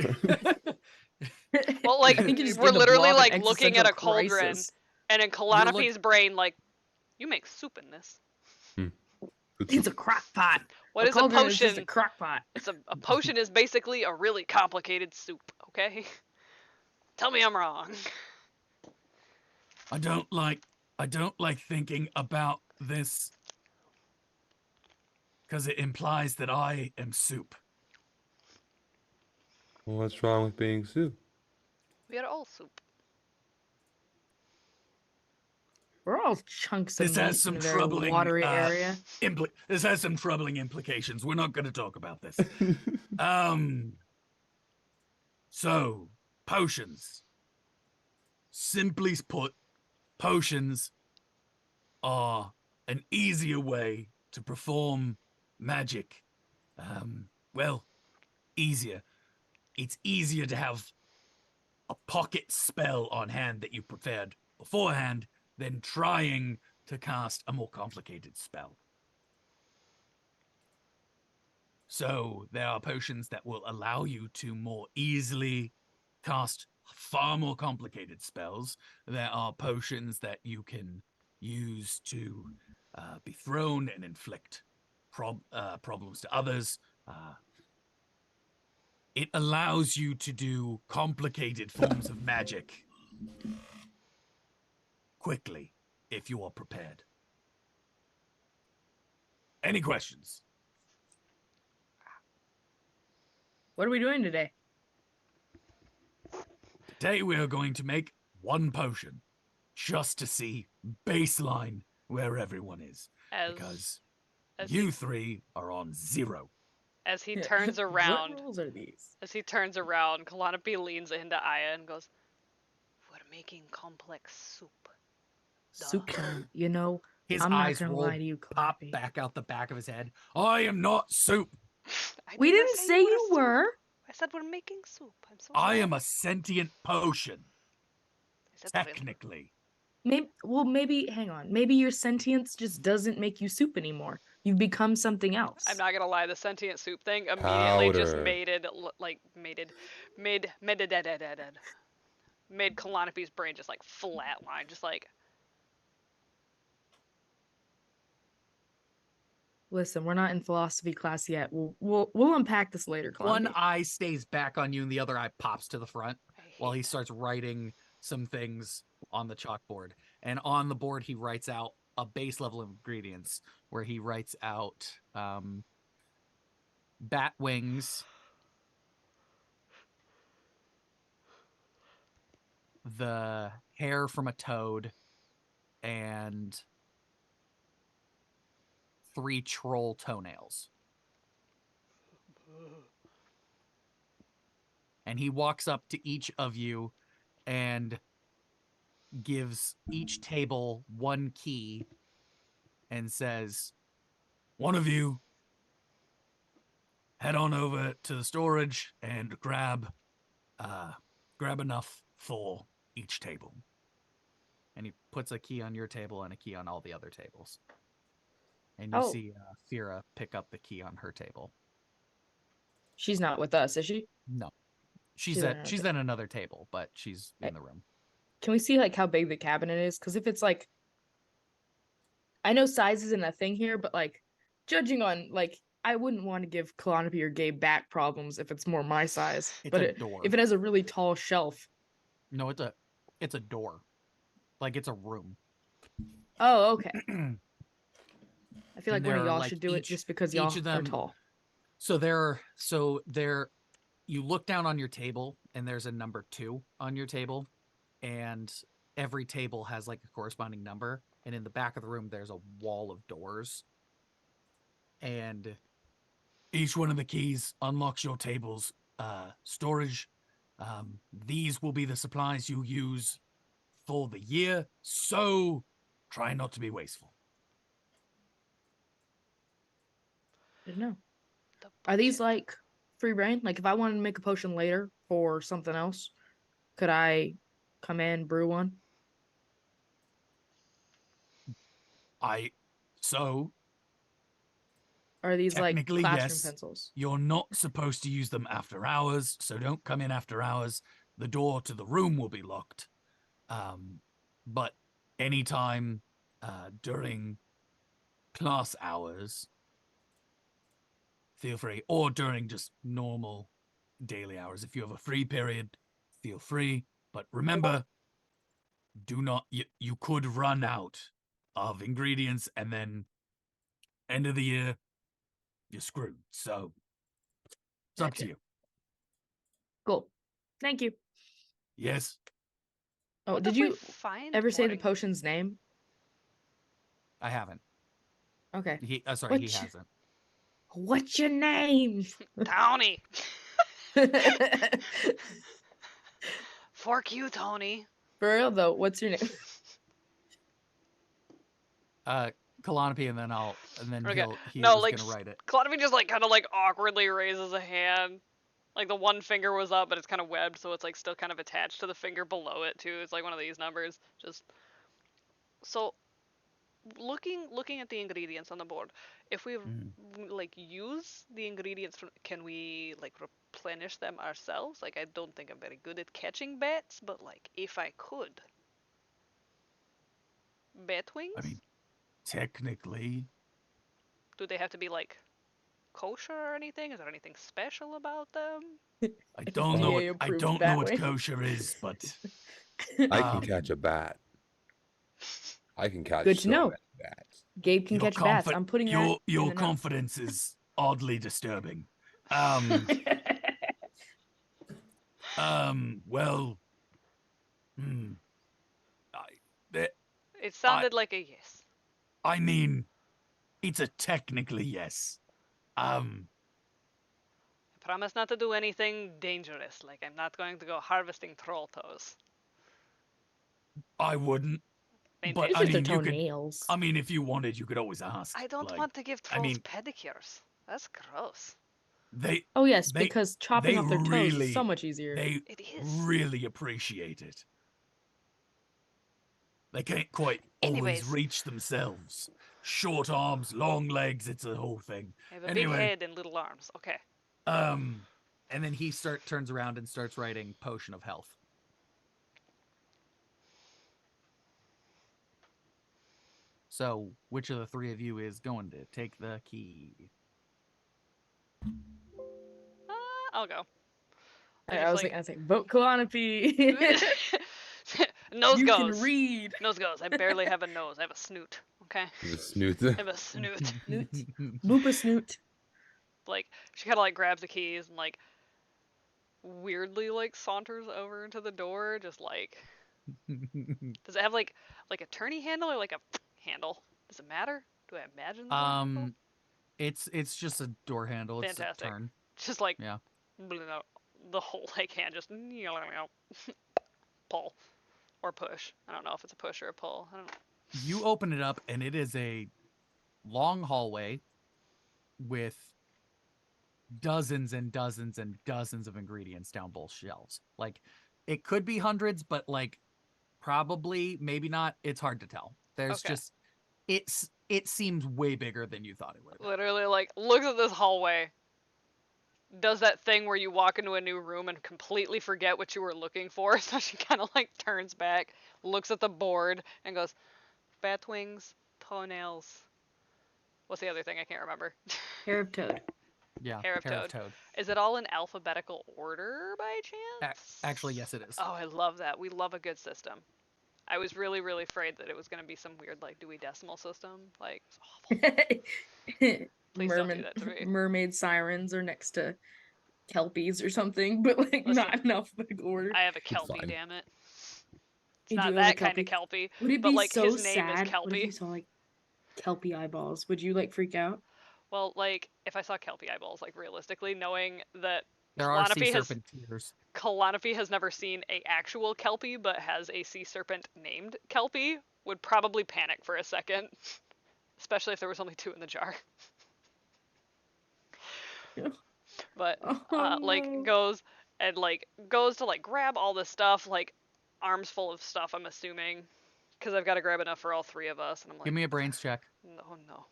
Well, like I think you just we're gave the literally blob an like looking at a existential cauldron, crisis. and in Kalanapi's brain, like, you make soup in this. It's a crock pot. What is a cauldron is just a potion? crock pot. It's a potion is basically a really complicated soup. Okay, tell me I'm wrong. I don't like thinking about this because it implies that I am soup. What's wrong with being soup? We are all soup. We're all chunks of This meat has some in a very troubling watery area. This has some troubling implications. We're not going to talk about this. So potions. Simply put, potions are an easier way to perform magic. Well, easier. It's easier to have a pocket spell on hand that you prepared beforehand than trying to cast a more complicated spell. So there are potions that will allow you to more easily cast far more complicated spells. There are potions that you can use to be thrown and inflict problems to others. It allows you to do complicated forms of magic quickly if you are prepared. Any questions? What are we doing today? Today we are going to make one potion just to see baseline where everyone is. Because you three are on 0. As he turns around, What rules are these? Kalanapi leans into Aya and goes, "We're making complex soup." Soup, you know, His I'm not eyes gonna roll, lie to you, pop Clappy. back out the back of his head. I am not soup. We didn't say you were. I said we're making soup. I'm so I sorry. am a sentient potion. Is that real? Technically. Maybe, hang on. Maybe your sentience just doesn't make you soup anymore. You've become something else. I'm not gonna lie, the sentient soup thing immediately just Powder. made Kalanapi's brain just like flatline, just like. Listen, we're not in philosophy class yet. We'll unpack this later, One Kalanapi. eye stays back on you and the other eye pops to the front I hate while he that. starts writing some things on the chalkboard. And on the board, he writes out a base level of ingredients where he writes out bat wings, the hair from a toad, and 3 troll toenails. And he walks up to each of you and gives each table 1 key and says, one of you head on over to the storage and grab enough for each table. And he puts a key on your table and a key on all the other tables. And you see Fira pick up the key on her table. She's not with us, is she? No. She's at another table, but she's in the room. Can we see like how big the cabinet is? Because if it's like, I know size isn't a thing here, but like, judging on like, I wouldn't want to give Calliope or Gabe back problems if it's more my size. It's but a door. if it has a really tall shelf. No, it's a door. Like it's a room. Oh, okay. I feel like And one of there are, y'all like, should do it each- just because each y'all of are them- tall. So you look down on your table and there's a number 2 on your table, and every table has like a corresponding number, and in the back of the room there's a wall of doors, and each one of the keys unlocks your table's storage. These will be the supplies you use for the year, so try not to be wasteful. Didn't know. The Are these budget. like free reign? Like if I wanted to make a potion later for something else, could I come in, brew one? So Are these like technically, classroom yes. pencils? You're not supposed to use them after hours, so don't come in after hours. The door to the room will be locked. But anytime during class hours, feel free, or during just normal daily hours. If you have a free period, feel free. But remember, do not, you could run out of ingredients, and then end of the year, you're screwed. So it's up to Gotcha. you. Cool. Thank you. Yes, Oh, What did if we you find ever say the more potion's name? I haven't. Okay. He he What's your- hasn't. What's your name? Tony. Fork you, Tony. For real though, what's your name? Calliope, and then Okay. he No, was like gonna write it. Clonopy just like kind of like awkwardly raises a hand. Like the one finger was up, but it's kind of webbed, so it's like still kind of attached to the finger below it too. It's like one of these numbers. Just so looking at the ingredients on the board, if we like use the ingredients from, can we like replenish them ourselves? Like I don't think I'm very good at catching bats, but like if I could. Bat wings? I mean, technically, Do they have to be like kosher or anything? Is there anything special about them? I don't know FDA what I approved don't know bat what wing. kosher is, but I can Um, catch a bat. I can catch Good to so know. many bats. Gabe can your catch bats. confi- I'm putting that your in your the notes. confidence is oddly disturbing. Well, I, It sounded like a yes. I mean, it's a technically yes. I promise not to do anything dangerous. Like I'm not going to go harvesting troll toes. I wouldn't. But It's I just their mean, you could. toenails. I mean, if you wanted, you could always ask. I don't like, want to give I trolls mean, pedicures. That's gross. they Oh yes, they because chopping they off their toes is so really much easier. they It is. really appreciate it. They can't quite always Anyways. reach themselves. Short arms, long legs, it's a whole thing. I have a Anyway. big head and little arms. Okay. And then he turns around and starts writing Potion of Health. So, which of the three of you is going to take the key? I'll go. I was gonna say vote Calliope. Nose You goes. can read. Nose goes. I barely have a nose. I have a snoot. Okay. The snoot. I have a snoot. Snoot. Boop a snoot. Like she kind of like grabs the keys and like weirdly like saunters over into the door. Just like, does it have like a turny handle or like a handle? Does it matter? Do I imagine the door handle? It's just a door handle. Fantastic. It's a turn. Just like Yeah. the whole like hand just pull or push. I don't know if it's a push or a pull. I don't know. You open it up and it is a long hallway with dozens and dozens and dozens of ingredients down both shelves. Like it could be hundreds, but like probably maybe not. It's hard to tell. There's Okay. just it seems way bigger than you thought it would. Literally like looks at this hallway, does that thing where you walk into a new room and completely forget what you were looking for. So she kind of like turns back, looks at the board, and goes, bat wings, toenails. What's the other thing? I can't remember. Hair of toad. Yeah, Hair of toad. toad. Is it all in alphabetical order by chance? Actually, yes, it is. Oh, I love that. We love a good system. I was really, really afraid that it was going to be some weird, like, Dewey Decimal System. Like, it's awful. Please don't do that to me. Mermaid sirens are next to kelpies or something, but like Listen, not in alphabetical order. I have a Kelpie, fine. damn it. It's You not do have a that kind of Kelpie? Kelpie, Would it but be like so his name is sad? What if Kelpie. you saw like kelpie eyeballs? Would you like freak out? Well, like if I saw Kelpie eyeballs, like realistically, knowing that There are sea Calliope has serpent tears. Calliope has never seen a actual Kelpie, but has a sea serpent named Kelpie, would probably panic for a second, especially if there was only 2 in the jar. But Oh like no. goes to like grab all this stuff, like arms full of stuff. I'm assuming, because I've got to grab enough for all 3 of us, and I'm like, Give me a brains check. no.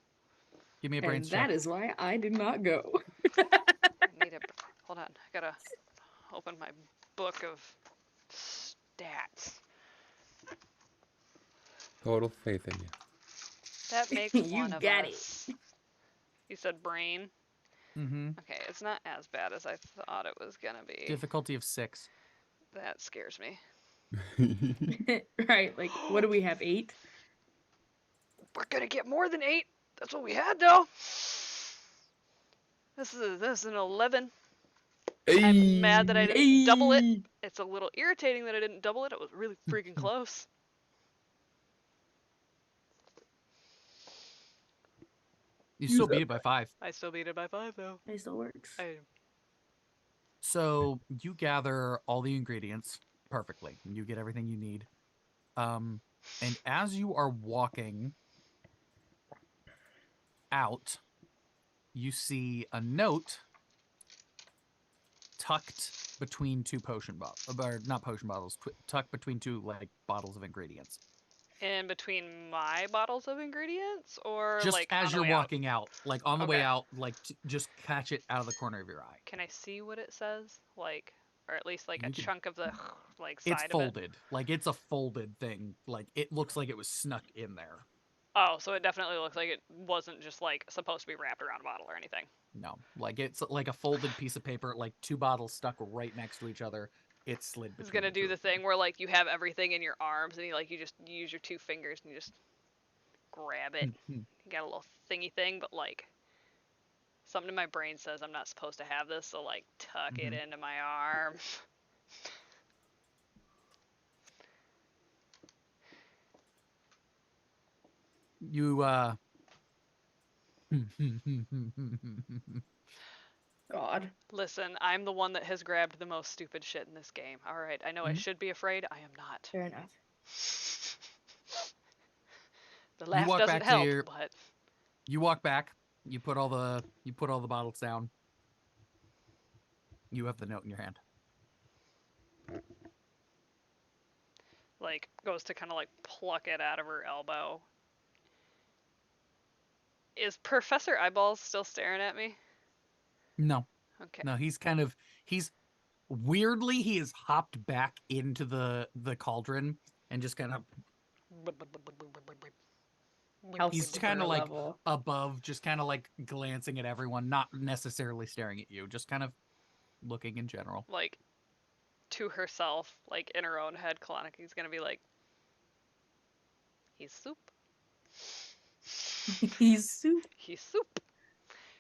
Give me a And brains that check. is why I did not go. I need a hold on. I gotta open my book of stats. Total faith in you. That makes You one of got it. us. You said brain. Mm-hmm. Okay, it's not as bad as I thought it was gonna be. Difficulty of 6. That scares me. Right, like what do we have? 8? We're gonna get more than 8. That's what we had though. This is an 11. I'm mad that I didn't double it. It's a little irritating that I didn't double it. It was really freaking close. You still beat it by 5. I still beat it by 5 though. It still works. So you gather all the ingredients perfectly. You get everything you need. And as you are walking out, you see a note tucked between 2 potion bottles, or not potion bottles, tucked between 2 like bottles of ingredients. In between my bottles of ingredients, or Just like as on the you're way out? walking out, like on the way Okay. out, like just catch it out of the corner of your eye. Can I see what it says? Like, or at least like a You can- chunk of the like It's side of it. folded. Like it's a folded thing. Like it looks like it was snuck in there. Oh, so it definitely looks like it wasn't just like supposed to be wrapped around a bottle or anything. No, like it's like a folded piece of paper, like 2 bottles stuck right next to each other. It slid between. It's gonna the 2 do the of them. thing where like you have everything in your arms and you just use your 2 fingers and you just grab it. You got a little thingy thing, but like something in my brain says I'm not supposed to have this, so like tuck it into my arm. You God. Listen, I'm the one that has grabbed the most stupid shit in this game. All right, I know I should be afraid. I am not. Fair enough. The laugh walk doesn't back to help, your- but You walk back. You put all the bottles down. You have the note in your hand. like goes to kind of like pluck it out of her elbow. Is Professor Eyeballs still staring at me? No, Okay. no, he's weirdly he has hopped back into the cauldron and just kind of he's Super kind of like level. above, just kind of like glancing at everyone, not necessarily staring at you, just kind of looking in general. Like to herself, like in her own head, Kalaniki's gonna be like, he's soup. He's soup. He's soup.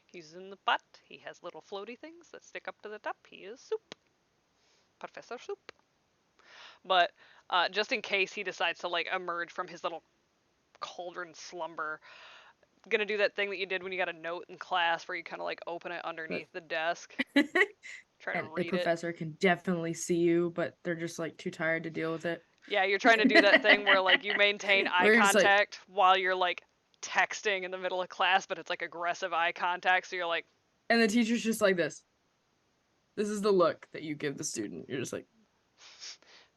He's in the pot. He has little floaty things that stick up to the top. He is soup. Professor Soup. But just in case he decides to like emerge from his little cauldron slumber, gonna do that thing that you did when you got a note in class where you kind of like open it underneath the desk. Try to And the read it. professor can definitely see you, but they're just like too tired to deal with it. Yeah, you're trying to do that thing where like you maintain eye Where it's like- contact while you're like texting in the middle of class, but it's like aggressive eye contact, so you're like, And the teacher's just like this. This is the look that you give the student. You're just like,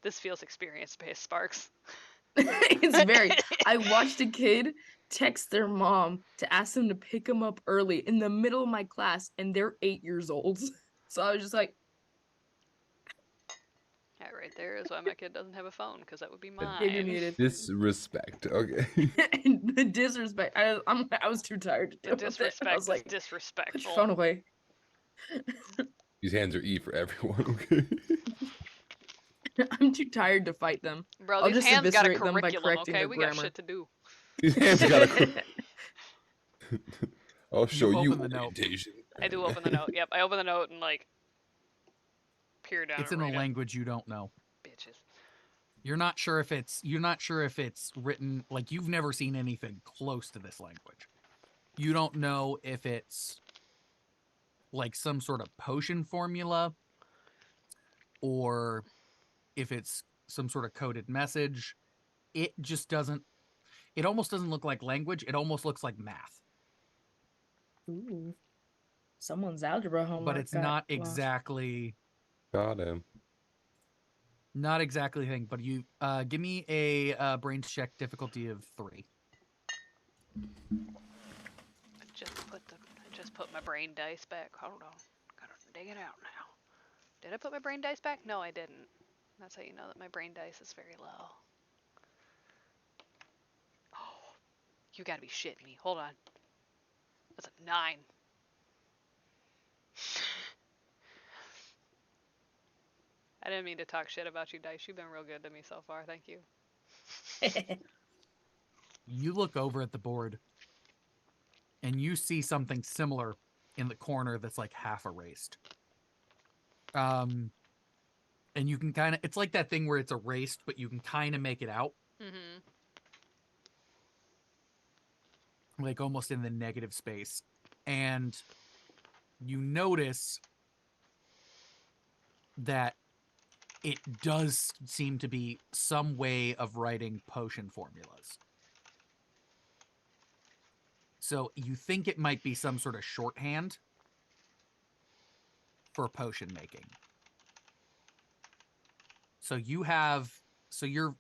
this feels experience-based, Sparks. it's very. I watched a kid text their mom to ask them to pick them up early in the middle of my class, and they're 8 years old. So I was just like, Yeah, right. There is why my kid doesn't have a phone, because that would be Gabe, you're mine. muted. Disrespect. Okay. The disrespect. I was too tired to The deal with it. I disrespect was like, is put your disrespectful. phone away. These hands are E for everyone. Okay. I'm too tired to fight them. Bro, I'll these just hands got a eviscerate them by curriculum, correcting okay? their We grammar. got shit to do. These hands gotta. I'll show you open the note. orientation. I do open the note. Yep, I open the note and like peer down. It's and in a read it. language you don't know. Bitches. You're not sure if it's written, like, you've never seen anything close to this language. You don't know if it's like some sort of potion formula or if it's some sort of coded message. It just doesn't, it almost doesn't look like language. It almost looks like math, Ooh. Someone's algebra homework. but it's got not lost. exactly Got him. the thing. But you give me a brains check difficulty of 3. I just put my brain dice back. Hold on. Gotta dig it out now. Did I put my brain dice back? No, I didn't. That's how you know that my brain dice is very low. Oh, you gotta be shitting me. Hold on. That's a 9. I didn't mean to talk shit about you, Dice. You've been real good to me so far. Thank you. You look over at the board and you see something similar in the corner that's like half erased. And you can kind of, it's like that thing where it's erased, but you can kind of make it out, Mm-hmm. like almost in the negative space. And you notice that it does seem to be some way of writing potion formulas. So you think it might be some sort of shorthand for potion making. So you're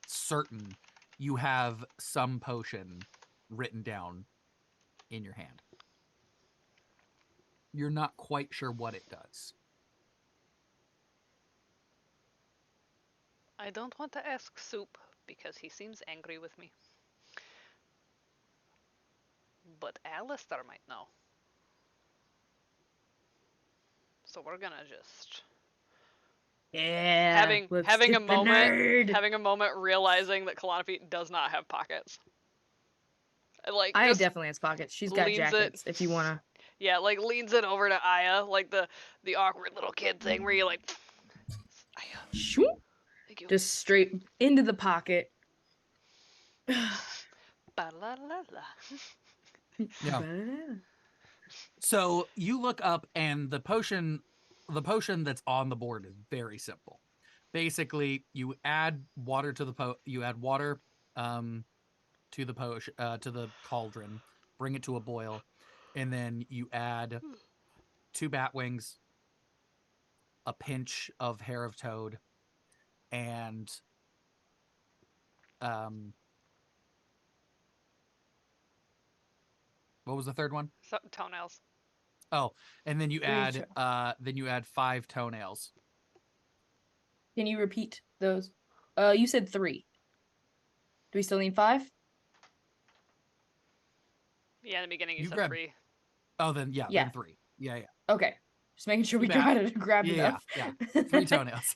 certain you have some potion written down in your hand. You're not quite sure what it does. I don't want to ask Soup because he seems angry with me. But Alistair might know. So we're gonna just Yeah. having let's having get a the nerd. moment realizing that Kalanife does not have pockets. Like Aya just definitely has pockets. She's got leans it- jackets if you wanna. yeah, like leans it over to Aya, like the awkward little kid thing where you like Aya, Shoo! thank you. Just straight into the pocket. Ba-la-la-la. Yeah. So you look up and the potion that's on the board is very simple. Basically, you add water to the to the potion to the cauldron, bring it to a boil, and then you add 2 bat wings, a pinch of hair of toad, and what was the third one? Toenails. Oh, and then you Three add 5 toenails. Can you repeat those? You said 3. Do we still need 5? Yeah, in the beginning you You said grabbed- 3. Oh, then Yeah. then 3. Yeah. Okay. Just making sure we Too got bad. it. Grabbed Yeah, enough. 3 toenails.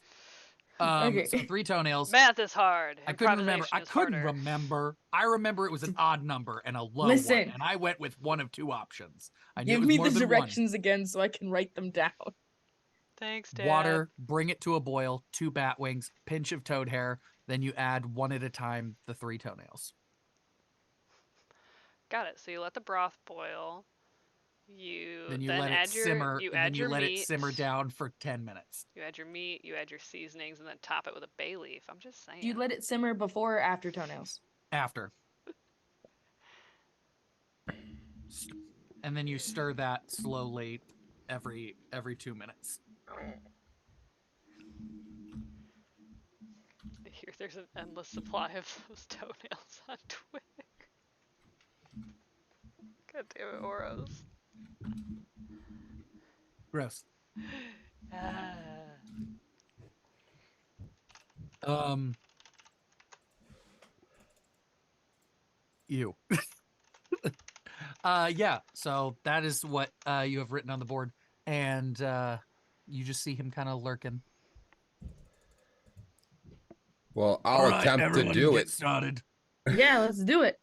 Okay. So 3 toenails. Math is hard. I couldn't remember. Improvisation I is couldn't harder. remember. I remember it was an odd number and a low Listen. one, and I went with one of 2 options. I knew it Give was me more the than directions again so I can write them down. Thanks, one. Dad. Water, bring it to a boil, 2 bat wings, pinch of toad hair, then you add one at a time the 3 toenails. Got it. So you let the broth boil. You Then you then let it add your simmer. you and add then you your let meat. it simmer down for 10 minutes. You add your meat, you add your seasonings, and then top it with a bay leaf. I'm just saying. Do you let it simmer before or after toenails? After. And then you stir that slowly every 2 minutes. Here, there's an endless supply of those toenails on Twig. God damn it, Oros. Gross. Ah. You. Yeah, so that is what you have written on the board, and you just see him kind of lurking. Well, I'll attempt to do it. started. Yeah, let's do it.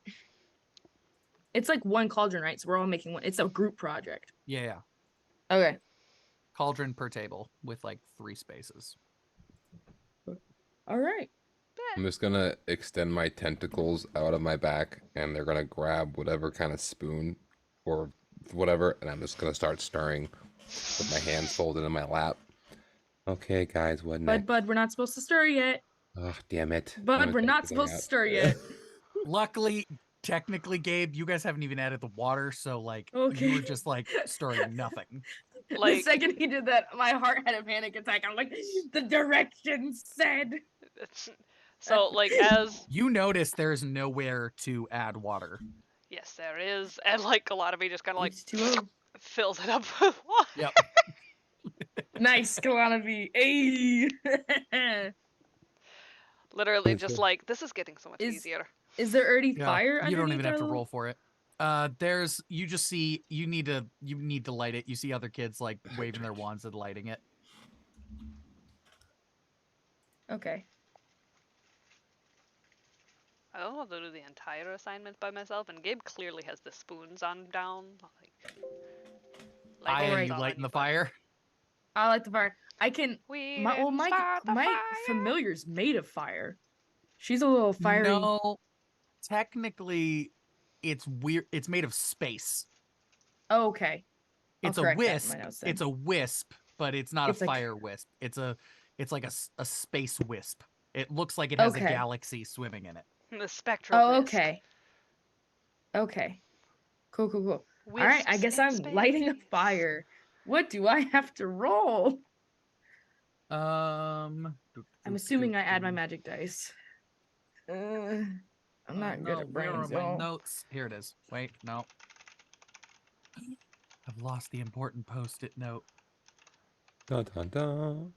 It's like one cauldron, right? So we're all making one. It's a group project. Yeah, Okay. cauldron per table with like 3 spaces. All right. I'm just gonna extend my tentacles out of my back, and they're gonna grab whatever kind of spoon or whatever, and I'm just gonna start stirring with my hands folded in my lap. Okay, guys, what next? Bud, we're not supposed to stir yet. Oh, damn it. Bud, we're not supposed to stir yet. Luckily, technically, Gabe, you guys haven't even added the water, so like you Okay. were just like stirring nothing. The Like- second he did that, my heart had a panic attack. I'm like, the directions said. So, like, as You notice there's nowhere to add water. yes, there is, and like a lot of me just kind of like H2O. fills it up with water. Yep. Nice, Kalanavi. Hey. Literally, Is just there- like this is getting so much Is- easier. Is there already Yeah, fire? you don't underneath even have our to little- roll for it. There's you just see you need to light it. You see other kids like waving their wands and lighting it. Okay. I don't want to do the entire assignment by myself, and Gabe clearly has the spoons on down. Like, I Alright. you all lighting on the you, bud. fire. I like the fire. I can. We My didn't start the my fire. familiar's made of fire. She's a little fiery. No, technically, it's weird. It's made of space. Oh, okay. I'll It's a correct that in wisp. my notes then. It's a wisp, but it's not It's a like- fire wisp. It's like a space wisp. It looks like it has a Okay. galaxy swimming in it. The spectral. Oh, wisp. okay. Okay. Cool. All right. I Wisps guess in I'm lighting a space. fire. What do I have to roll? I'm assuming I add my magic dice. I'm not good at Where are brains, my y'all. notes? Here it is. Wait, no. I've lost the important post-it note. Dun, dun, dun.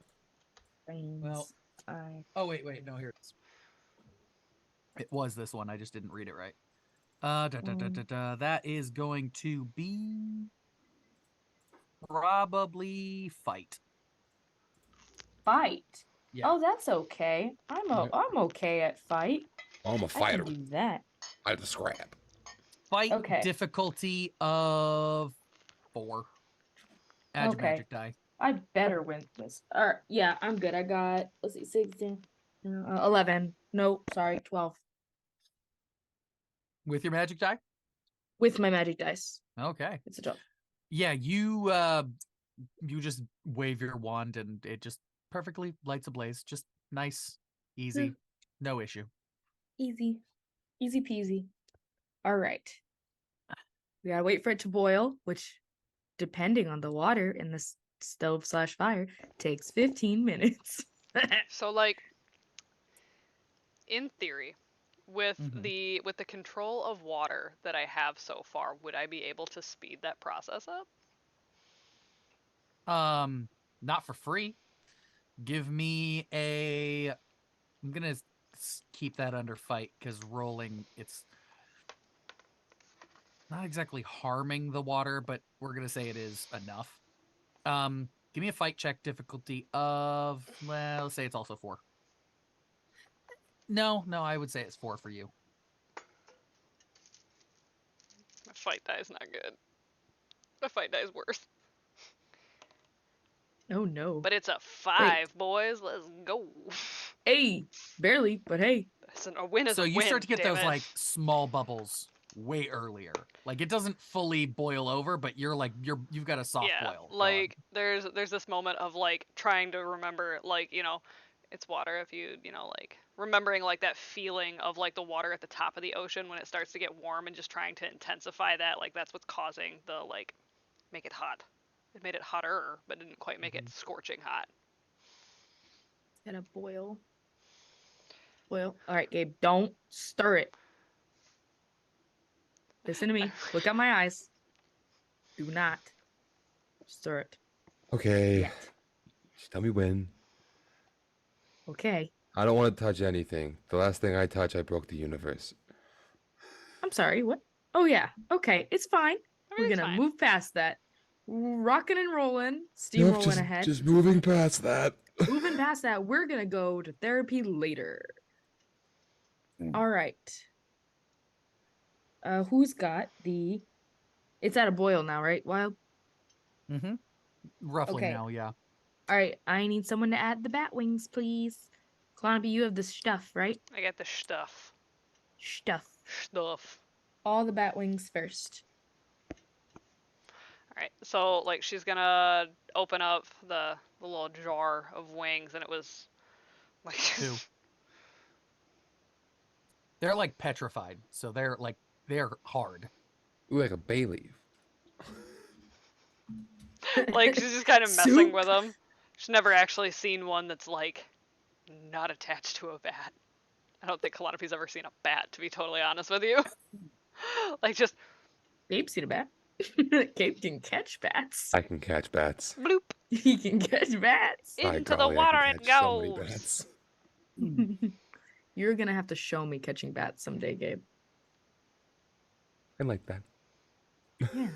Brains. Well, oh wait, no, here it is. It was this one. I just didn't read it right. That is going to be probably fight. Fight. Yeah. Oh, that's okay. I'm okay at fight. I'm a I fighter. can do that. I have to scrap. Fight Okay. difficulty of 4. Add your Okay. magic die. I better win this. Yeah, I'm good. I got, let's see, 16, 11. No, sorry, 12. With your magic die? With my magic dice. Okay. It's a 12. Yeah, you just wave your wand and it just perfectly lights ablaze. Just nice, easy, no issue. Easy. Easy peasy. All right. We gotta wait for it to boil, which, depending on the water in the stove/fire, takes 15 minutes. So, like, in theory, with Mhm. the control of water that I have so far, would I be able to speed that process up? Not for free. Give me a. I'm gonna keep that under fight because rolling it's not exactly harming the water, but we're gonna say it is enough. Give me a fight check difficulty of, well, let's say it's also 4. No, I would say it's 4 for you. My fight die is not good. My fight die is worse. Oh no. But it's a 5, boys. Let's go. Hey, barely, but hey. A win is So a you win, start to get damn those it. like small bubbles way earlier. Like it doesn't fully boil over, but you've got a soft boil. going. Like there's this moment of like trying to remember, like, it's water. If like remembering like that feeling of like the water at the top of the ocean when it starts to get warm, and just trying to intensify that, like that's what's causing the like make it hot. It made it hotter, but didn't quite make it scorching hot. Gotta boil. Boil. All right, Gabe, don't stir it. Listen to me. Look at my eyes. Do not stir it Okay. yet. Just tell me when. Okay. I don't want to touch anything. The last thing I touch, I broke the universe. I'm sorry, what? Oh yeah, okay, it's fine. We're Everything's gonna fine. move past that. Rocking and rolling, steamrolling ahead. Just moving past that. Moving past that, we're gonna go to therapy later. All right. Who's got the? It's at a boil now, right? Wild. Mm-hmm. Roughly Okay. now, yeah. All right. I need someone to add the bat wings, please. Clonby, you have the stuff, right? I got the stuff. Stuff. Stuff. All the bat wings first. Alright, so like she's gonna open up the little jar of wings and it was like Two. They're like petrified, so they're hard. Ooh, like a bay leaf. like she's just kind of messing Soup. with them. She's never actually seen one that's like not attached to a bat. I don't think Calliope's ever seen a bat, to be totally honest with you. like just Gabe's seen a bat. Gabe can catch bats. I can catch bats. bloop He can catch bats. By into the golly, I water can it catch so many goes. bats. You're gonna have to show me catching bats someday, Gabe. I like that. Yeah.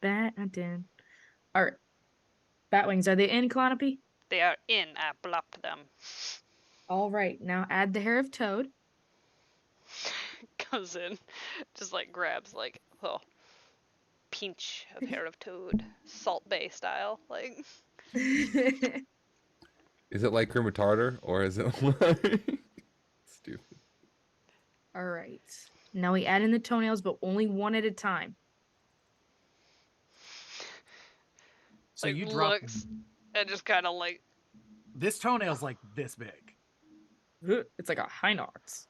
Bat hunting. All right. Bat wings, are they in, Clonopy? They are in. I blopped them. All right. Now add the hair of Toad. Goes in, just like grabs like oh pinch of hair of toad, Salt Bay style. Like Is it like cream tartar or is it like stupid? All right. Now we add in the toenails, but only one at a time. So like you drop looks and just kind of like this toenail's like this big. It's like a Hinox.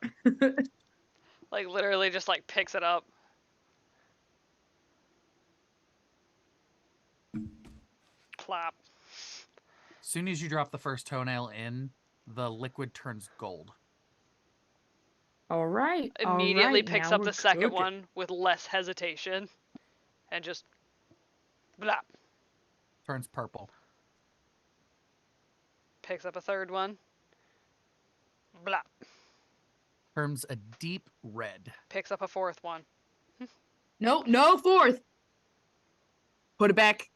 like literally just like picks it up. Plop. As soon as you drop the first toenail in, the liquid turns gold. All right. all Immediately right, picks now up we're the second cooking. one with less hesitation, and just blop. Turns purple. Picks up a third one. Blop. Turns a deep red. Picks up a fourth one. No, no fourth. Put it back.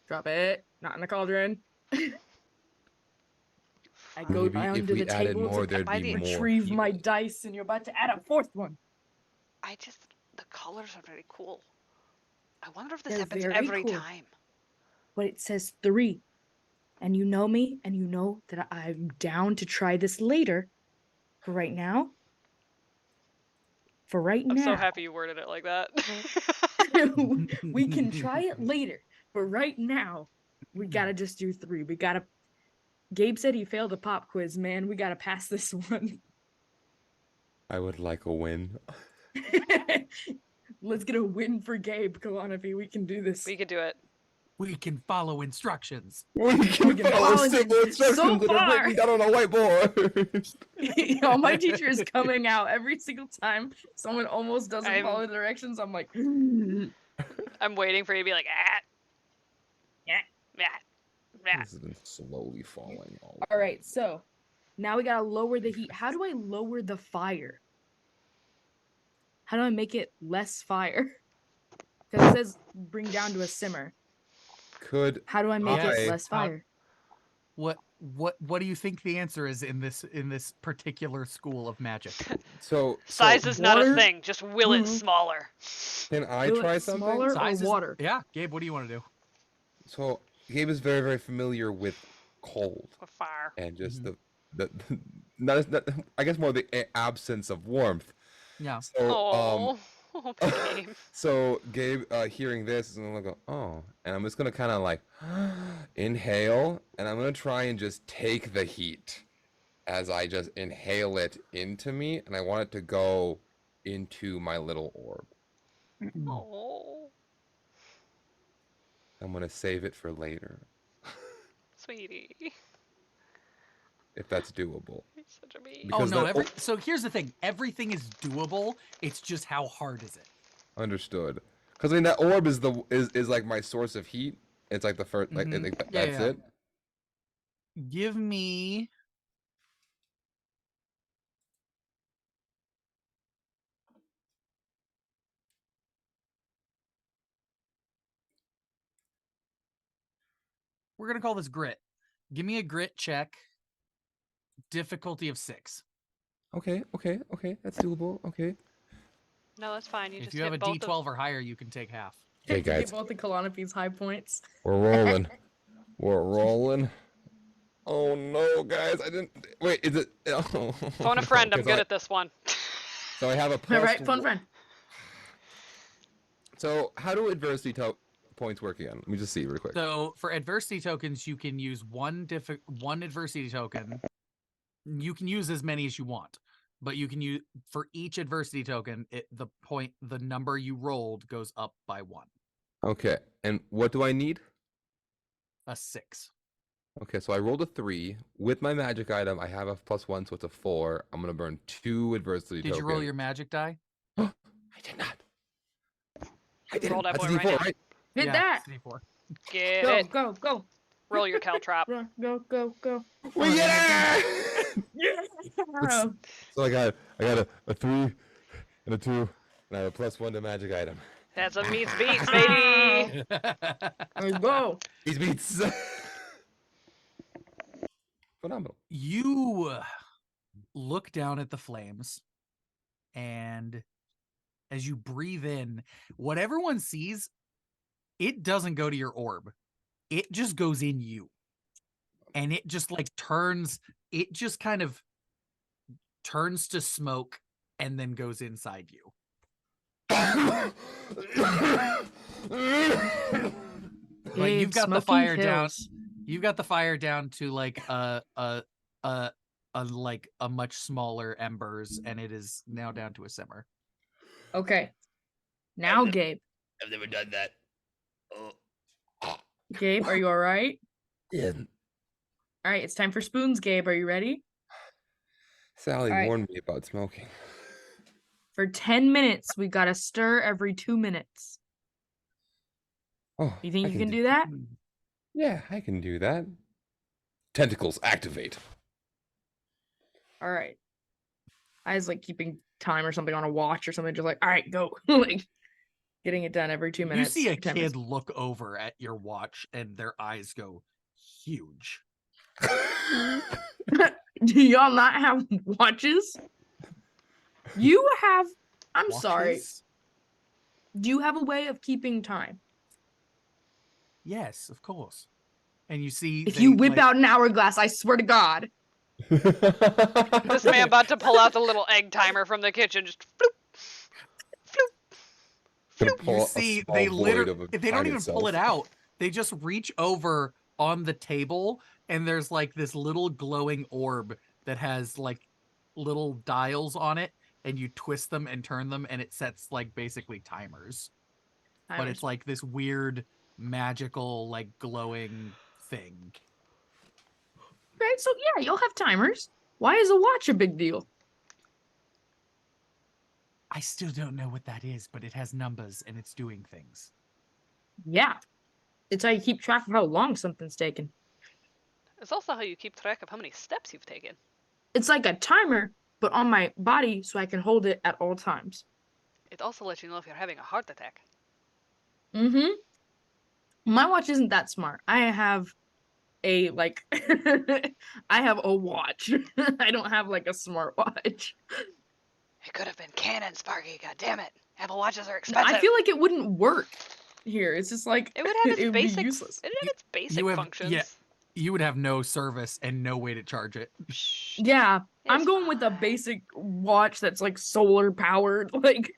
Drop it. Not in the cauldron. I go Maybe down if to we the added table more, to there'd be more retrieve my people. dice, and you're about to add a fourth one. I just the colors are very cool. I wonder if this They're happens very every cool. time. But it says 3. And you know me, and you know that I'm down to try this later. For right now. I'm so happy you worded it like that. we can try it later. But right now, we gotta just do 3. We gotta. Gabe said he failed a pop quiz, man. We gotta pass this one. I would like a win. Let's get a win for Gabe. Come on, Effie. We can do this. We could do it. We can follow instructions. We can can follow follow simple so instructions that are far. written down on a whiteboard. My teacher is coming out every single time someone almost doesn't follow the directions. I'm like, I'm waiting for you to be like, ah. Yeah. Yeah. Yeah. This has been slowly falling. All right, so now we gotta lower the heat. How do I lower the fire? How do I make it less fire? Because it says bring down to a simmer. Could How do I make I- it less fire? What do you think the answer is in this particular school of magic? Size is not a water- thing. Just will it Mhm. smaller. Can I Do it try something? smaller? Or Size is- water? Yeah, Gabe, what do you want to do? So Gabe is very, very familiar with cold With fire. and just Mhm. the not, I guess more the absence of warmth. Yeah. So Oh. Oh, Gabe. so Gabe hearing this is gonna go, oh, and I'm just gonna kind of like inhale, and I'm gonna try and just take the heat as I just inhale it into me, and I want it to go into my little orb. Oh, I'm gonna save it for later, sweetie. You're if that's doable. such a bee. Oh Because no, that- so here's the thing. Everything is doable. It's just how hard is it? Understood. Because I mean that orb is like my source of heat. It's like the first, like, Mhm. like Yeah, that's yeah. it. give me. We're gonna call this grit. Give me a grit check. Difficulty of 6. Okay, that's doable. Okay. No, that's fine. You If just you have a hit both D12 or higher, you can take half. Okay, You get guys, both the Kalanapi's high points. we're rolling. We're rolling. Oh no, guys! I didn't. Wait, is it? Oh, Phone a no, friend. I'm 'cause good I- at this one. So I have a All plus. right, fun friend. So how do adversity points work again? Let me just see real quick. So for adversity tokens, you can use one adversity token. You can use as many as you want, but you can use for each adversity token. The number you rolled goes up by 1. Okay, and what do I need? A 6. Okay, so I rolled a 3 with my magic item. I have a +1, so it's a 4. I'm gonna burn 2 adversity Did tokens. you roll your magic die? I did not. I didn't. Roll that That's a boy right D4, now. right? Hit Yeah, that. it's a D4. Get Go, it. go, go. Roll your caltrop. Run, go, go, go. We Oh, get it! Yeah. So I got a 3 and a 2, and I have a +1 to magic item. That's a meets beats, baby. Let's go. These beats. Phenomenal. You look down at the flames, and as you breathe in, what everyone sees, it doesn't go to your orb. It just goes in you. And it just it just kind of turns to smoke and then goes inside you. But you've got the fire down. You've got the fire down to like a much smaller embers, and it is now down to a simmer. Okay. Now, Gabe. I've never done that. Oh. Gabe, are you all right? Yeah. All right, it's time for spoons, Gabe. Are you ready? Sally All right. warned me about smoking. For 10 minutes, we got to stir every 2 minutes. Oh, You think I you can do that? Yeah, I can do that. Tentacles activate. All right. I was like keeping time or something on a watch or something, just like, all right, go. Like getting it done every 2 minutes. You see a for 10 kid minutes. look over at your watch, and their eyes go huge. Do y'all not have watches? You have. I'm sorry. Watches? Do you have a way of keeping time? Yes, of course. And you see, If you whip out an hourglass, I swear to God. This man about to pull out the little egg timer from the kitchen. Just floop, floop. you see, they literally, they don't even pull it out. They just reach over on the table, and there's like this little glowing orb that has like little dials on it, and you twist them and turn them, and it sets like basically timers. But it's like this weird magical like glowing thing. Right, so yeah, you'll have timers. Why is a watch a big deal? I still don't know what that is, but it has numbers and it's doing things. Yeah. It's how you keep track of how long something's taken. It's also how you keep track of how many steps you've taken. It's like a timer, but on my body so I can hold it at all times. It also lets you know if you're having a heart attack. Mm-hmm. My watch isn't that smart. I have a like I have a watch. I don't have like a smartwatch. It could have been Canon, Sparky. God damn it! Apple watches are expensive. I feel like it wouldn't work here. It's just like it would have its it would be basic. useless. It had its basic functions. Yeah, you would have no service and no way to charge it. Yeah, I'm It's going with a fine. basic watch that's like solar powered. Like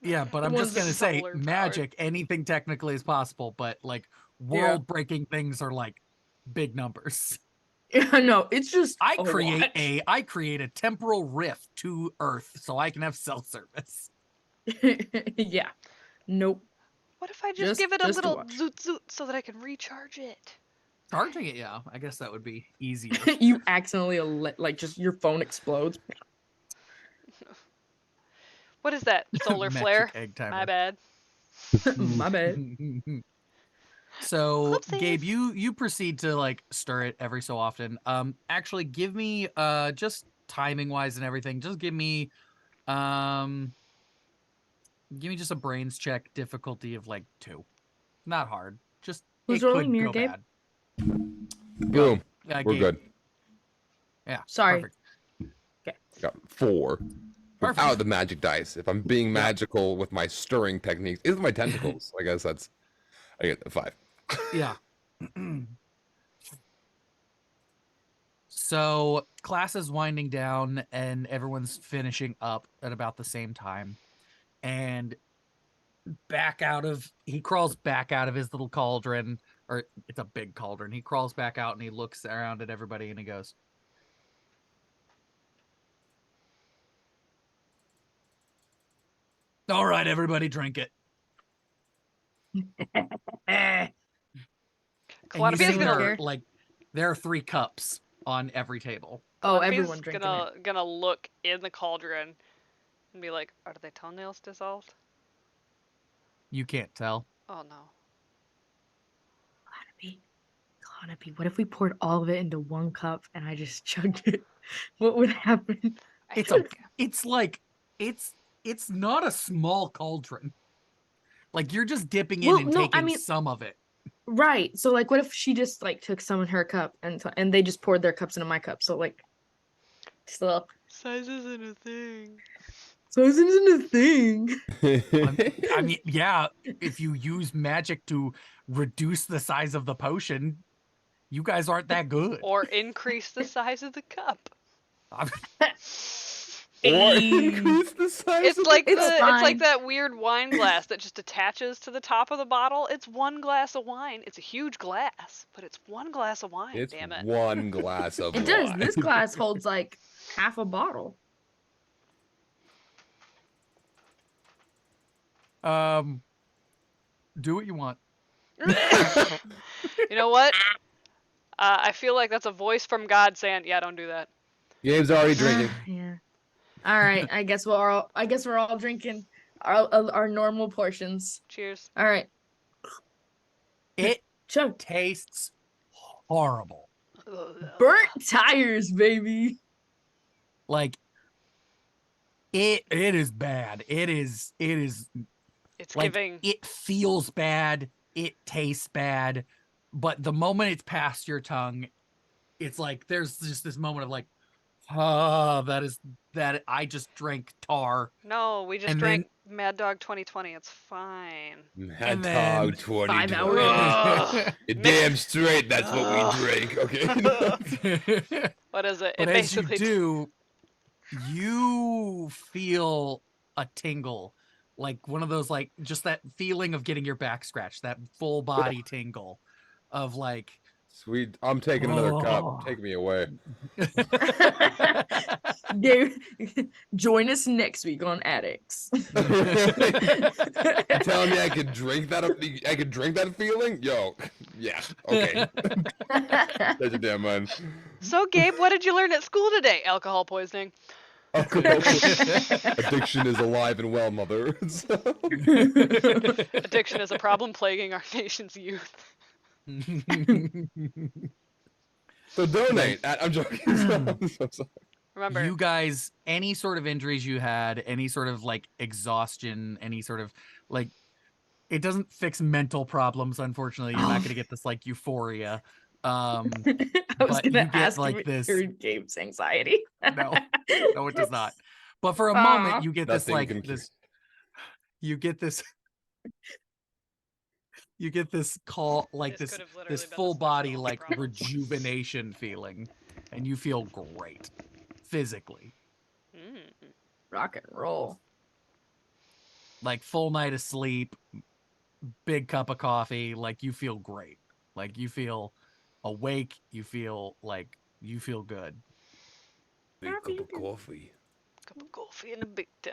Yeah, but I'm The just ones gonna say, solar powered. magic, anything technically is possible, but like world-breaking things are like big numbers. yeah, no, it's just I a create a temporal rift to Earth so I can have cell service. watch. Yeah. Nope. What if I just give it a just little watch. zoot zoot so that I can recharge it? Charging it, yeah, I guess that would be easier. You accidentally like just your phone explodes. What is that? Solar Magic flare? egg timer. My bad. My bad. So Whoopsies. Gabe, you proceed to like stir it every so often. Actually, give me just timing wise and everything. Just give me just a brains check difficulty of like 2. Not hard. Just Who's it rolling, could me or go Gabe? bad. Boom. We're Gabe. good. Yeah. Sorry. Perfect. Got 4. Perfect. Without the magic dice. If I'm being Yeah. magical with my stirring techniques, it's my tentacles. I guess I get the 5. Yeah. So class is winding down and everyone's finishing up at about the same time. And he crawls back out of his little cauldron, or it's a big cauldron. He crawls back out and he looks around at everybody and he goes, "All right, everybody, drink it." And you Calliope's see Anyone gonna there, care? like, there are 3 cups on every table. Oh, Calliope's everyone drinking it. gonna look in the cauldron and be like, "Are the toenails dissolved?" You can't tell. Oh no. Clonopy, what if we poured all of it into one cup and I just chugged it? What would happen? I It's think it's not a small cauldron. Like, you're just dipping in Well, and no, I taking mean- some of it. Right. So like what if she just like took some in her cup and they just poured their cups into my cup? So like still size isn't a thing. so isn't a thing. I mean, yeah, if you use magic to reduce the size of the potion, you guys aren't that good. Or increase the size of the cup. Or increase the size It's of like It's it's fine. like that weird wine glass that just attaches to the top of the bottle. It's one glass of wine. It's a huge glass, but it's one glass of wine. It's Damn it. one glass of It does. wine. This glass holds like half a bottle. Do what you want. You know what? I feel like that's a voice from God saying, "Yeah, don't do that." Gabe's already drinking. Yeah. All right. I guess we're all drinking our normal portions. Cheers. All right. It Chug. tastes horrible. Burnt tires, baby. Like, it is bad. It is It's like, giving. it feels bad, it tastes bad, but the moment it's past your tongue, it's like there's just this moment of like, that I just drank tar. No, we just and drank Mad Dog 2020. It's fine. Mad And Dog then 5 2020. hours. Ugh. You're damn straight that's what we drink, okay? What is it? But It as you basically. do, you feel a tingle, like one of those, like, just that feeling of getting your back scratched, that full body tingle of like, Sweet. I'm taking another Oh. cup. Take me away. Gabe, join us next week on Addicts. You telling me I could drink that? I could drink that feeling? Yo, yeah. Okay. That's your damn mind. So, Gabe, what did you learn at school today? Alcohol poisoning. Addiction is alive and well, mother. Addiction is a problem plaguing our nation's youth. So donate. I'm joking. I'm so sorry. Remember, You guys, any sort of injuries you had, any sort of like exhaustion, any sort of like, it doesn't fix mental problems, unfortunately. You're not going to get this like euphoria. I was But you gonna get, ask like, if it this- cured Gabe's anxiety. No, no, it does not. But for a moment, Aw. you get this Nothing like can cure- this. You get this. You get this call, like This this could have literally this been the full solution body to all like problems. rejuvenation feeling, and you feel great physically, Rock and roll. like full night of sleep, big cup of coffee, like you feel great, like you feel awake, you feel good. Big cup of coffee. cup of coffee in the big time.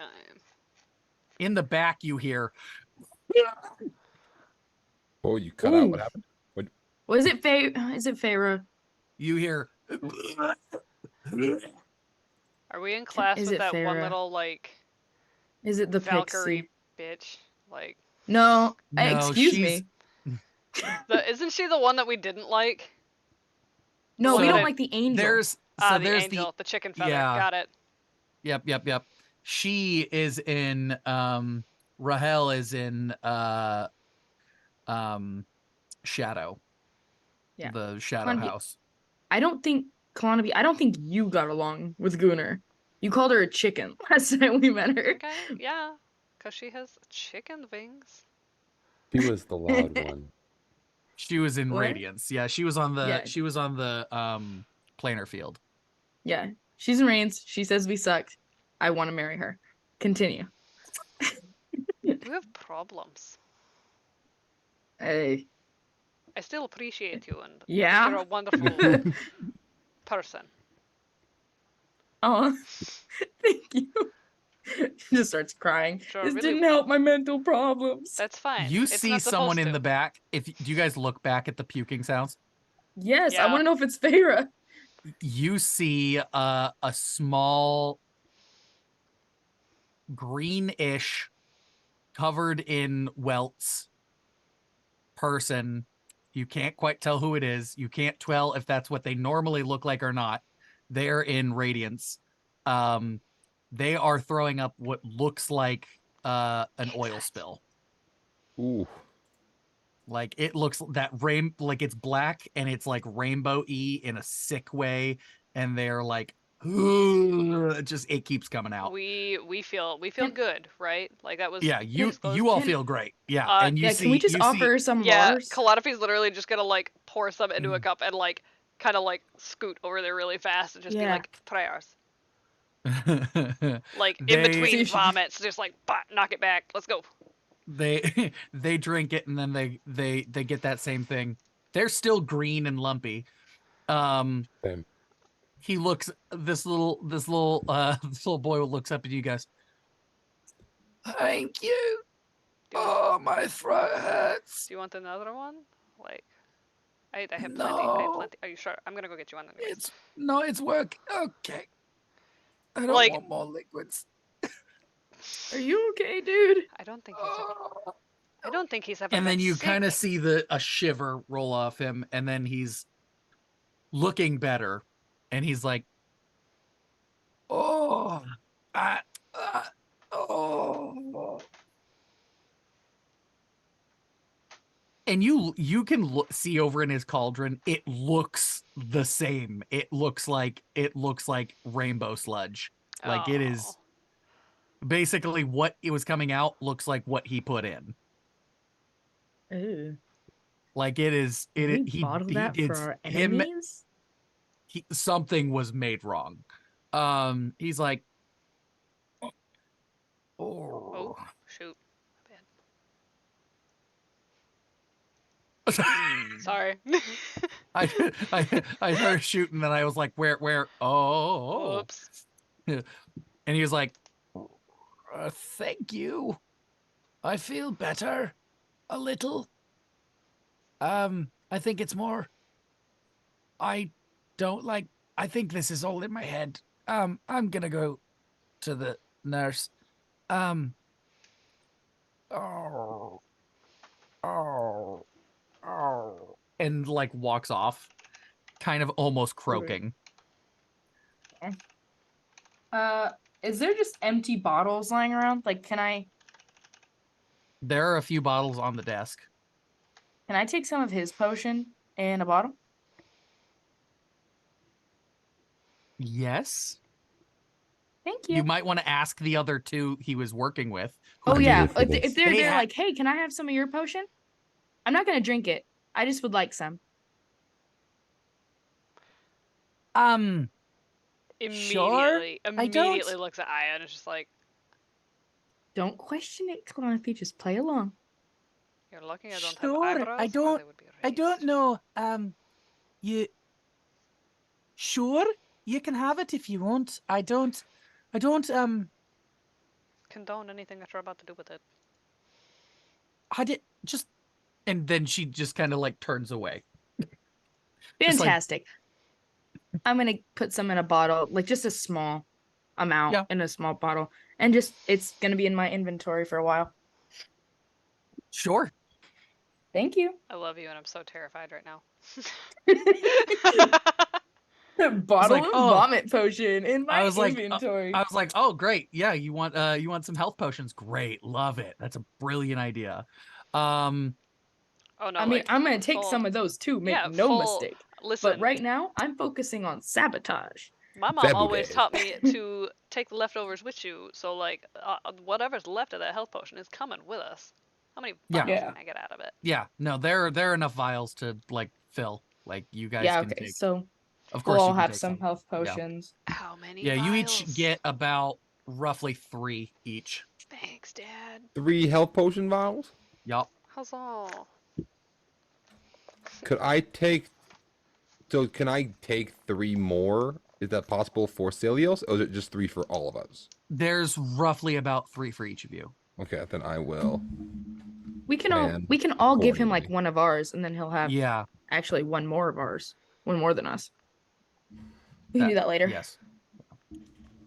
In the back, you hear, Oh, you cut out. Ooh. What happened? Was it Is it Feyre? you hear. Are we in class Is with it that one Farrah? little like Is it the Valkyrie Pixie? bitch? Like, No. No, Excuse she's- me. Isn't she the one that we didn't like? No, one we that don't I- like the angel. There's The there's angel, the chicken feather. yeah. Got it. Yep. She is in Rahel is in Shadow. Yeah. The Shadow Con- House. I don't think Kalanabi, I don't think you got along with Gunnar. You called her a chicken last time we met her. Okay, yeah, because she has chicken wings. She was the loud one. She was in What? Radiance. Yeah, she was on the Yeah. planar field. Yeah. She's in Reigns. She says we suck. I want to marry her. Continue. We have problems. Hey. I still appreciate you, and Yeah. you're a wonderful person. Oh, thank you. She just starts crying. Sure, This really- didn't help my mental problems. That's fine. You It's see not someone supposed in to. the back. Do you guys look back at the puking sounds? Yes, I Yeah. want to know if it's Feyre. You see a small greenish covered in welts person. You can't quite tell who it is. You can't tell if that's what they normally look like or not. They're in Radiance. They are throwing up what looks like an oil spill. Ooh. Like it looks like it's black and it's like rainbow-y in a sick way, and they're like, it keeps coming out. We feel Can- good, right? Like that was Yeah, you disclosed. all Can- feel great. Yeah, Uh, and you Yeah, see, can we just you offer see, her some Yeah, Lars? Calliope's literally just gonna like pour some into a Mm. cup and like kind of like scoot over there really fast and just be Yeah. like prayers. Like in They- between See, vomits, just like knock it back. Let's go. they they drink it and then they get that same thing. They're still green and lumpy. Same. He looks this little this little boy looks up at you guys. Thank you. Do you, Oh, my throat hurts. do you want another one? Like, I have plenty. I have No. plenty. Are you sure? I'm gonna go get you one anyways. It's work. Okay. I don't Like- want more liquids. Are you okay, dude? I don't think he's. I don't think he's ever. And then been you kind of sick. see a shiver roll off him, and then he's looking better, and he's like, "Oh, oh." And you can see over in his cauldron. It looks the same. It looks like rainbow sludge. Like it is Oh. basically what it was coming out looks like what he put in. Ooh. Like it is. Can It we bottle that for our him. enemies? Something was made wrong. He's like, Oh shoot. Sorry. I heard shooting, and then I was like, where? Oh, Whoops. and he was like, thank you. I feel better, a little. I think it's more. I think this is all in my head. I'm gonna go to the nurse. And like walks off, kind of almost croaking. Is there just empty bottles lying around? Like, can I There are a few bottles on the desk. take some of his potion in a bottle? Yes. Thank you. You might want to ask the other two he was working with. Oh I'm yeah, here for if this. they're They there, ha- like, hey, can I have some of your potion? I'm not gonna drink it. I just would like some. Immediately don't- looks at Aya and is just like, Don't question it, Calliope. Just play along. "You're lucky I don't Sure, have I eyebrows." or don't- they would be I don't raised." know. You sure you can have it if you want. I don't. Condone anything that you're about to do with it. I did just. And then she just kind of like turns away. Just like- Fantastic. I'm gonna put some in a bottle, like just a small amount Yeah. in a small bottle, and just it's gonna be in my inventory for a while. Sure. Thank you. I love you, and I'm so terrified right now. Bottle like, of oh, vomit potion in my I was like, inventory. oh, great. Yeah, you want some health potions? Great, love it. That's a brilliant idea. Oh no, I mean, like I'm gonna take full, some of those too, make yeah, no full. mistake. But Listen, right now, I'm focusing on sabotage. my mom always Sabotage. taught me to take the leftovers with you. So like, whatever's left of that health potion is coming with us. How many Yeah. vials Yeah. can I get out of it? Yeah, no, there are enough vials to like fill. Like you guys Yeah, can okay, take. so Of we'll course, you all can have take some health Yeah. potions. How many Yeah, you vials? each get about roughly 3 each. Thanks, Dad. 3 health potion vials? Yup. Huzzah. Could I take... So can I take 3 more? Is that possible for Celios, or is it just 3 for all of us? There's roughly about 3 for each of you. Okay, then I will. We can Plan all give him like accordingly. one of ours, and then he'll have Yeah. actually one more of ours. One more than us. We can that- do that later. Yes.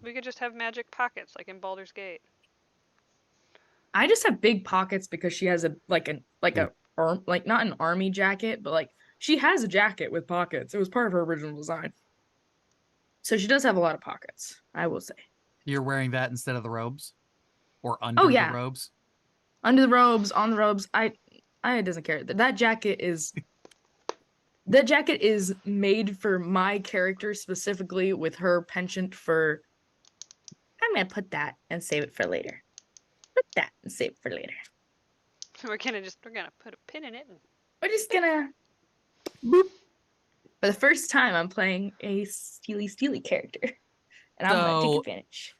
We could just have magic pockets like in Baldur's Gate. I just have big pockets because she has like not an army jacket, but like she has a jacket with pockets. It was part of her original design. So she does have a lot of pockets, I will say. You're wearing that instead of the robes? Or under Oh, yeah. the robes? Under the robes, on the robes, I doesn't care. That jacket is made for my character specifically with her penchant for I'm gonna put that and save it for later. Put that and save it for later. We're gonna put a pin in it and We're just gonna boop. For the first time, I'm playing a steely character, and I'm gonna take So- advantage.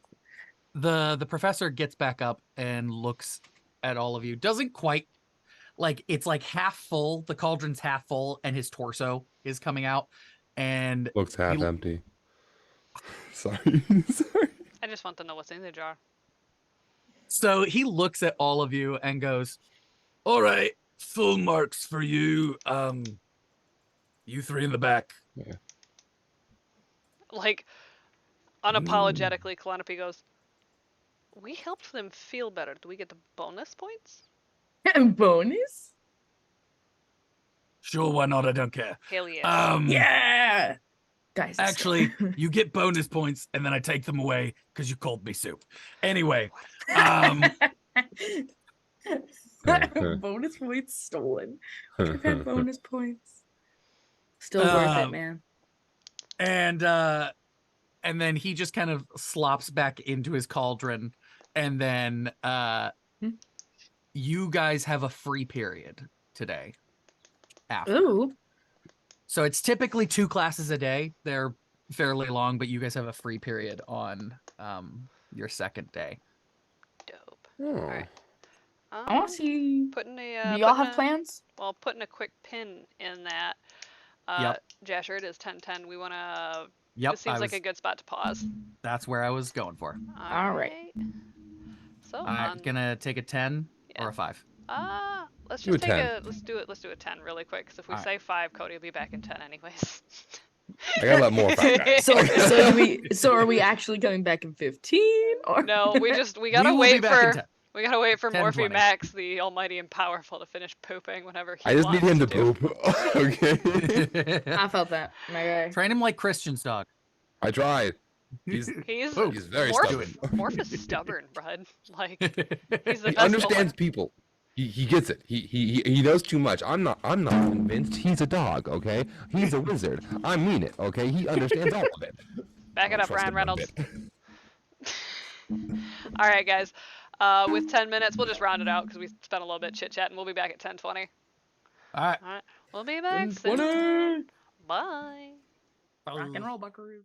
The professor gets back up and looks at all of you. Doesn't quite like it's like half full. The cauldron's half full, and his torso is coming out. And Looks half He- empty. Sorry. Sorry. I just want to know what's in the jar. so he looks at all of you and goes, "All right, full marks for you. You 3 in the back." Like, unapologetically, Calliope goes, we helped them feel better. Do we get the bonus points? And bonus? Sure, why not? I don't care. Hell yeah. Yeah, guys. let's go. Actually, you get bonus points, and then I take them away because you called me soup. Anyway, um, bonus points stolen. I've had bonus points. Still worth it, man. and then he just kind of slops back into his cauldron, and then you guys have a free period today. After. Ooh. So it's typically 2 classes a day. They're fairly long, but you guys have a free period on your second day. Dope. Oh. Alright. I want to see. Putting a. Do y'all putting have a- plans? Well, putting a quick pin in that. Yep. Jasher, it is 10:10. We wanna. Yep, This seems like a good spot to pause. that's where I was going for. All right. So I'm gonna take a 10 or Yeah. a 5. Let's Do just a take 10. a let's do a 10 really quick, because if we Alright. say 5, Cody will be back in 10 anyways. I got a lot more five guys. So are we actually coming back in 15 or No, we gotta will be wait back in for 10. we gotta wait for 10, Morphe 20. Max, the almighty and powerful, to finish pooping whenever he I just need wants him to do. poop. Okay. I felt that. My guy. Train him like Christian's dog. I tried. He's He's he's very Morph, stubborn. Morph is stubborn, bud. Like he's the He best understands bullet. people. He gets it. He knows too much. I'm not convinced. He's a dog, okay? He's a wizard. I mean it, okay? He understands all of it. Back it I up, trust Ryan him one Reynolds. bit. All right, guys. With 10 minutes, we'll just round it out because we spent a little bit chit-chatting. We'll be back at 10:20. All right. All right. We'll be back soon. 20. Bye. Rock and roll, buckaroos.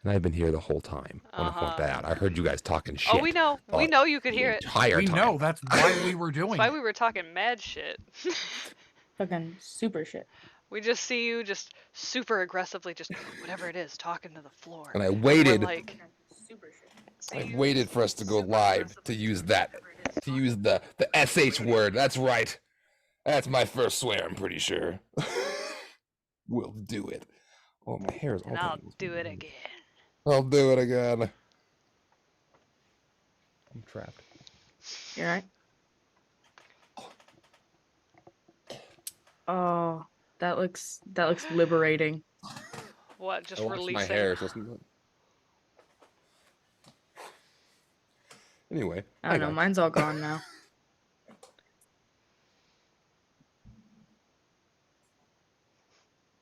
And I've been here the whole time. I want to point that out. I heard you guys talking shit. Oh, we know. We know you could hear it. Entire We time. know that's why we were That's doing why it. we were talking mad shit. Fucking super shit. We just see you just super aggressively, just whatever it is, talking to the floor. And I And waited. we're like, Super shit. I waited for us to go live to use that. To use the SH word. That's right. That's my first swear, I'm pretty sure. We'll do it. Oh, my hair is all and I'll tangled. do it again. I'll do it again. I'm trapped. You alright? Oh, that looks liberating. What? Just I washed releasing. my hair. So anyway. I don't know, mine's all gone now.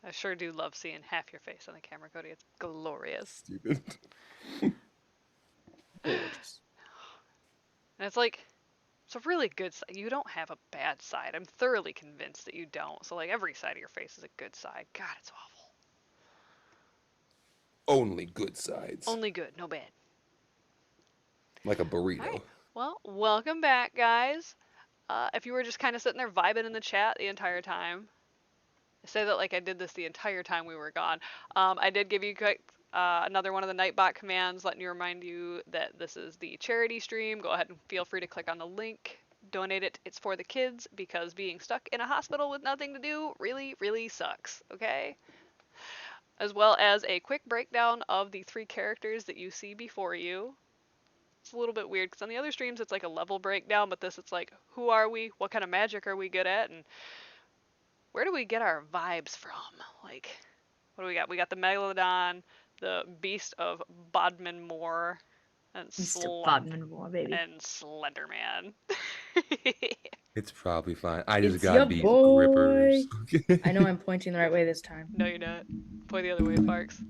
I sure do love seeing half your face on the camera, Cody. It's glorious. Stupid. Gorgeous. And it's like, it's a really good side. You don't have a bad side. I'm thoroughly convinced that you don't. So, like, every side of your face is a good side. God, it's awful. Only good sides. Only good, no bad. Like a burrito. Alright. Well, welcome back, guys. If you were just kind of sitting there vibing in the chat the entire time, I say that like I did this the entire time we were gone. I did give you another one of the Nightbot commands, letting you remind you that this is the charity stream. Go ahead and feel free to click on the link, donate it. It's for the kids because being stuck in a hospital with nothing to do really, really sucks, okay? As well as a quick breakdown of the 3 characters that you see before you. It's a little bit weird because on the other streams it's like a level breakdown, but this it's like, who are we? What kind of magic are we good at? And where do we get our vibes from? Like, what do we got? We got the Megalodon, the Beast of Bodmin Moor, and Bodmin Moor, baby. and Slenderman. It's probably fine. I just It's got your these boy. grippers. I know I'm pointing the right way this time. No, you're not. Point the other way, Parks.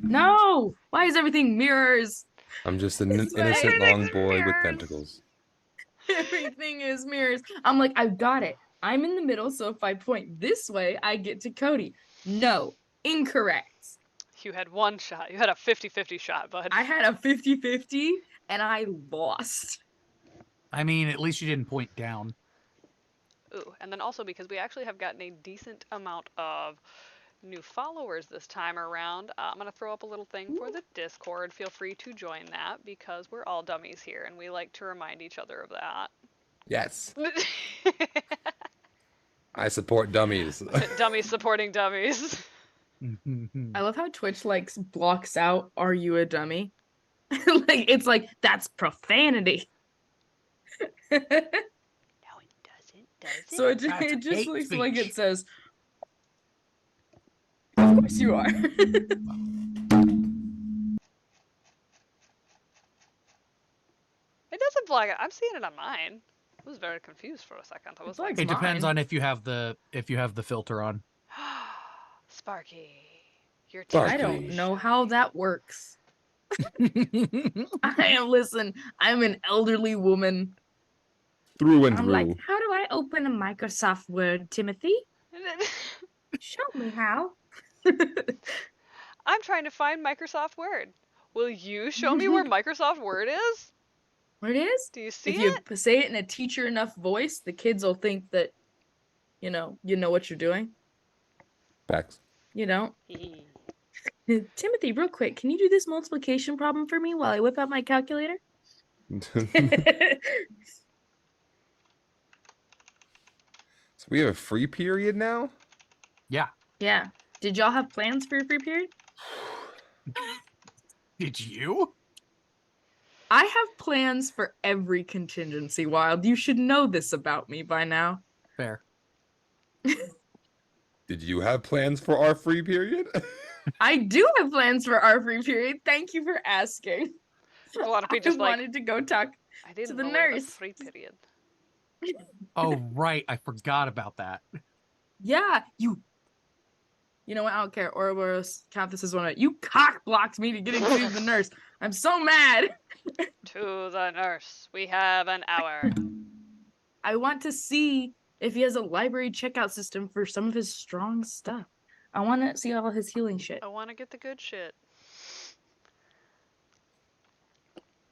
No! Why is everything mirrors? I'm just an It's innocent fine. long boy with Mirrors. tentacles. Everything is mirrors. I'm like, I've got it. I'm in the middle, so if I point this way, I get to Cody. No, incorrect. You had one shot. You had a 50-50 shot, bud. I had a 50-50 and I lost. I mean, at least you didn't point down. Ooh, and then also because we actually have gotten a decent amount of new followers this time around, I'm going to throw up a little thing for the Discord. Feel free to join that because we're all dummies here and we like to remind each other of that. Yes. I support dummies. Dummies supporting dummies. I love how Twitch blocks out "Are you a dummy?" Like it's like that's profanity. No, it doesn't, does it? So it That's just hate looks like speech. it says, "Of course you are." It doesn't block it. I'm seeing it on mine. I was very confused for a second. I was like, It depends mine. on if you have the filter on. Sparky, you're Sparky. I don't know how that works. I'm an elderly woman. Through and I'm through. like, how do I open a Microsoft Word, Timothy? Show me how. I'm trying to find Microsoft Word. Will you show me where Microsoft Word is? What it is? Do you see If you it? say it in a teacher enough voice, the kids will think that, you know what you're doing. Facts. You don't. Timothy, real quick, can you do this multiplication problem for me while I whip out my calculator? So we have a free period now? Yeah. Yeah. Did y'all have plans for your free period? Did you? I have plans for every contingency, Wild. You should know this about me by now. Fair. Did you have plans for our free period? I do have plans for our free period. Thank you for asking. Calliope I just like, wanted to go talk. I didn't the know we had a nurse. free period. Oh, right. I forgot about that. Yeah, you know what? I don't care. Ouroboros, count this as one of it. You cock blocked me to get into the nurse. I'm so mad. To the nurse. We have an hour. I want to see if he has a library checkout system for some of his strong stuff. I want to see all his healing shit. I want to get the good shit.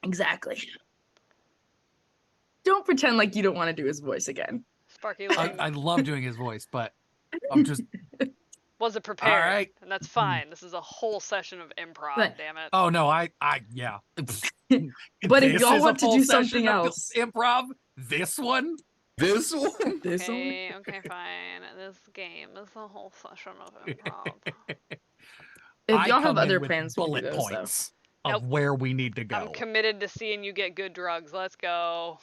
Exactly. Don't pretend like you don't want to do his voice again. Sparky I love doing his voice, but I'm just. wasn't prepared, right. and that's fine. This is a whole session of improv. But- damn it. Oh no, yeah. But if This y'all is a want to full do session something of else, improv. This one. This one? this one. Okay, fine. This game is a whole session of improv. If I y'all have come in other with plans, we can do bullet those, though. points of Nope. where we need to go. I'm committed to seeing you get good drugs. Let's go.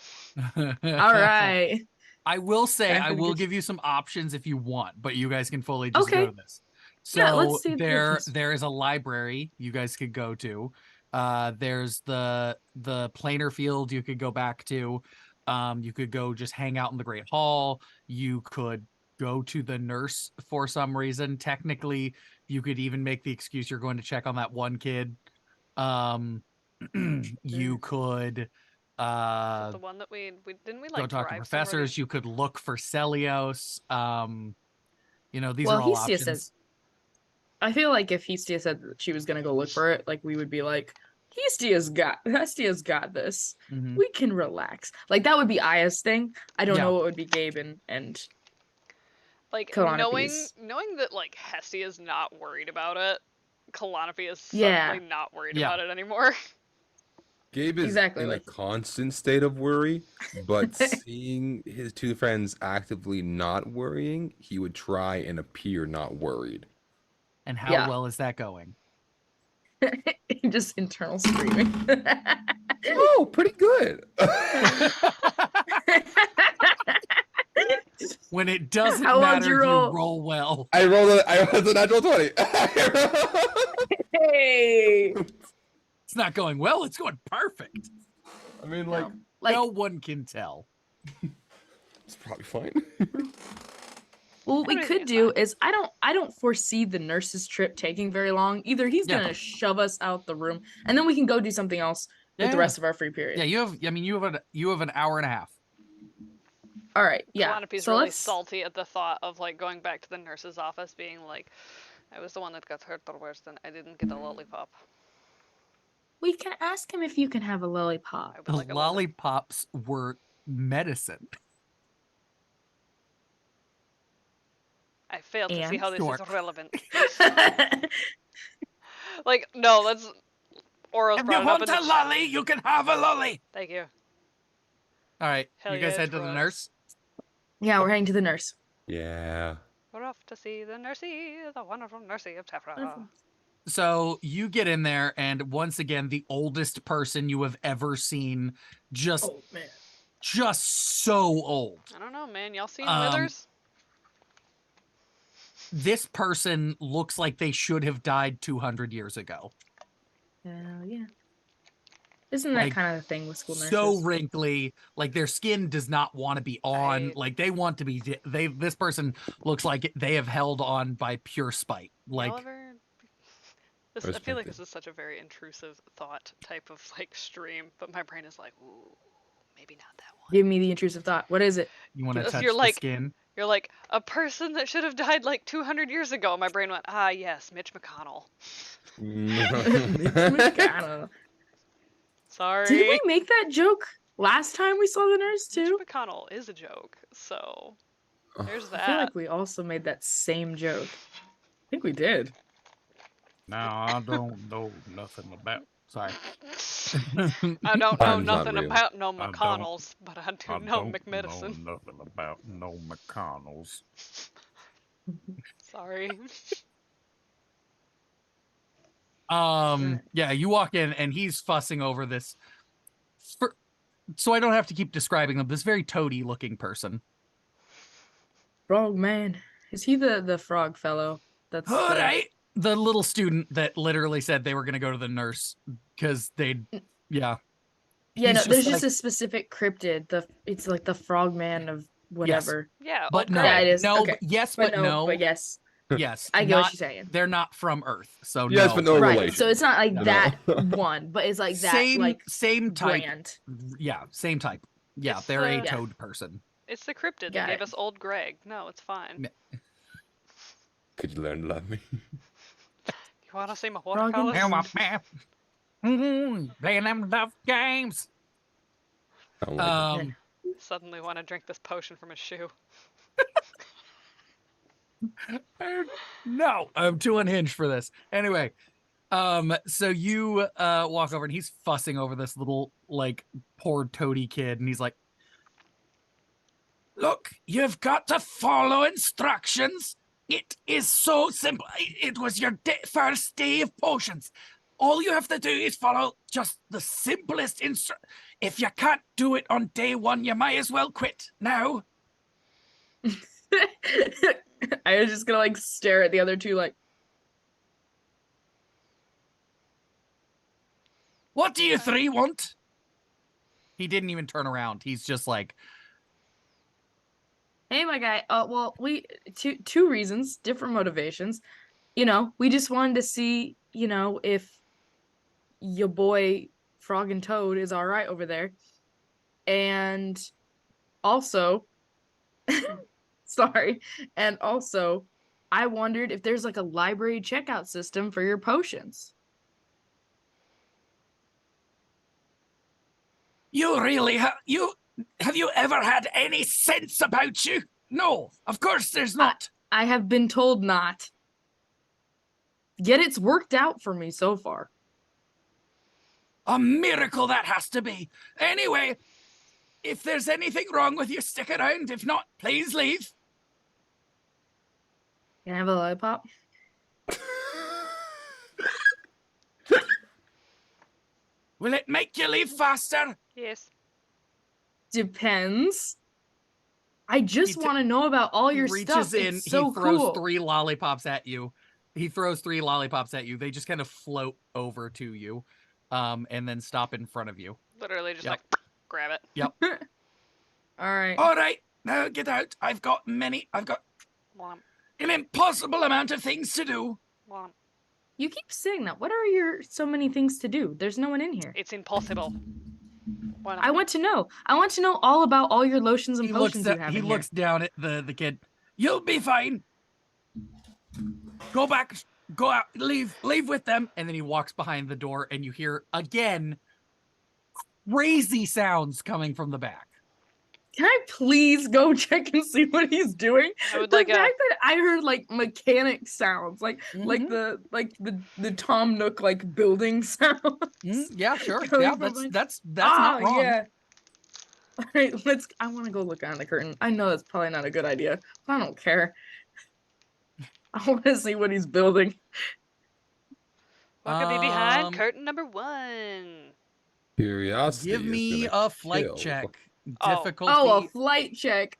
All right. I will say Time I for the will good give you some options if you want, but you guys can fully just Okay. go to this. So Yeah, let's see the options. there is a library you guys could go to. There's the planar field you could go back to. You could go just hang out in the Great Hall. You could go to the nurse for some reason. Technically, you could even make the excuse you're going to check on that one kid. You could the one that we didn't we like go talk to drive professors. You could look for Celios. These are all Hestia options. says, I feel like if Hestia said that she was gonna go look for it, like we would be like, Hestia's got this. Mhm. We can relax. Like that would be Aya's thing. I don't Yeah. know what would be Gabe and like Kalanope's. knowing that like Hestia is not worried about it. Kalanope is Yeah. suddenly not worried Yeah. about it anymore. Gabe is Exactly, in a like- constant state of worry, but seeing his two friends actively not worrying, he would try and appear not worried. And how Yeah. well is that going? Just internal screaming. Oh, pretty good. When it doesn't How would matter, you you roll? roll well. I rolled a natural 20. Hey. It's not going well. It's going perfect. I mean, like, Like, No one can tell. it's probably fine. well, what we Everything could is do fine. is I don't foresee the nurse's trip taking very long. Either he's Yeah. gonna shove us out the room, and then we can go do something else with the Yeah. rest of our free period. Yeah, you have an hour and a half. All right. Yeah. Kalanope's So really let's. salty at the thought of like going back to the nurse's office being like, I was the one that got hurt the worst and I didn't get a lollipop. We can ask him if you can have a lollipop. I would The like a lollipop. lollipops were medicine. I failed to see And? how this Sure. is relevant. Like, no, that's Oro's If brought you it up want in the a chat. lolly, you can have a lolly. Thank you. All right, Hell you guys yeah, head to the Troy. nurse. Yeah, we're heading to the nurse. Yeah. We're off to see the nursey, the wonderful nursey of Tephra. So you get in there, and once again, the oldest person you have ever seen, just Oh man. just so old. I don't know, man. Y'all seen Um, Withers? This person looks like they should have died 200 years ago. Hell yeah. Isn't that Like, kind of the thing with school nurses? So wrinkly, like their skin does not want to be on. Right. Like they want to be. This person looks like they have held on by pure spite. Like Y'all ever... This, I feel like this is such a very intrusive thought type of like stream, but my brain is like, ooh, maybe not that one. Give me the intrusive thought. What is it? you want to Because touch you're the like- skin. You're like, a person that should have died like 200 years ago. My brain went, ah, yes, Mitch McConnell. McConnell. Sorry. Did we make that joke last time we saw the nurse too? Mitch McConnell is a joke, so there's I feel that. like we also made that same joke. I think we did. No, I don't know nothing about. Sorry. I don't know Time's not nothing real. about no don't- McConnells, but I do know McMedicine. nothing about no McConnells. Sorry. Yeah, you walk in and he's fussing over this. So I don't have to keep describing them. This very toady looking person. Strong man. Is he the frog fellow? That's All the... right. The little student that literally said they were going to go to the nurse because they'd, yeah. Yeah, He's no, there's like, just a specific cryptid. It's like the frogman of whatever. Yeah, but old no, Yeah, Greg. it is. no, Okay. yes, But but no, no, but yes. yes. I get what not, you're saying. They're not from Earth, so Yes, no. but no Right. relation. So it's not like You know? that one, but it's like that same type. brand. Yeah, same type. Yeah, It's they're a the- toad person. It's the cryptid that Got gave it. us old Greg. No, it's fine. Could you learn to love me? You want to see my Frog and watercolors? Playing them love games. I don't like it. Suddenly want to drink this potion from a shoe. No, I'm too unhinged for this. Anyway, so you walk over and he's fussing over this little like poor toady kid, and he's like, "Look, you've got to follow instructions. It is so simple. It was your first day of potions. All you have to do is follow just the simplest If you can't do it on day one, you might as well quit now." I was just gonna like stare at the other two like, What do you three want? He didn't even turn around. He's just like, hey my guy, well we two reasons, different motivations. You know, we just wanted to see, you know, if your boy Frog and Toad is all right over there. And also sorry, and also I wondered if there's like a library checkout system for your potions. "You really have you ever had any sense about you? No, of course there's not." I have been told not. Yet it's worked out for me so far. A miracle that has to be. Anyway, if there's anything wrong with you, stick around. If not, please leave. Can I have a lollipop? Will it make you leave faster? Yes. Depends. I just He want to know about all He your reaches stuff. in, It's so he throws cool. 3 lollipops at you. They just kind of float over to you, and then stop in front of you. Literally just Yep. like grab it. Yep. All right. All right, now get out. I've got Womp, an impossible amount of things to do. womp. You keep saying that. What are your so many things to do? There's no one in here. It's impossible. Why not? I want to know. I want to know all about all your lotions and potions you have He in looks down at the kid. You'll be fine. Go back. Go out. Leave with them. And then he walks behind the door, and you hear again crazy sounds coming from the back. Can I please go check and see what he's doing? I would The like fact a. that I heard like mechanic sounds, like Mhm. the Tom Nook like building sounds. Yeah, sure. Coming Yeah, from that's not wrong. Yeah. All right, I want to go look behind the curtain. I know that's probably not a good idea, but I don't care. I want to see what he's building. What could be behind Um, curtain number 1? Curiosity. Give is me gonna a flight kill. check. Oh. Difficulty. Oh, a flight check.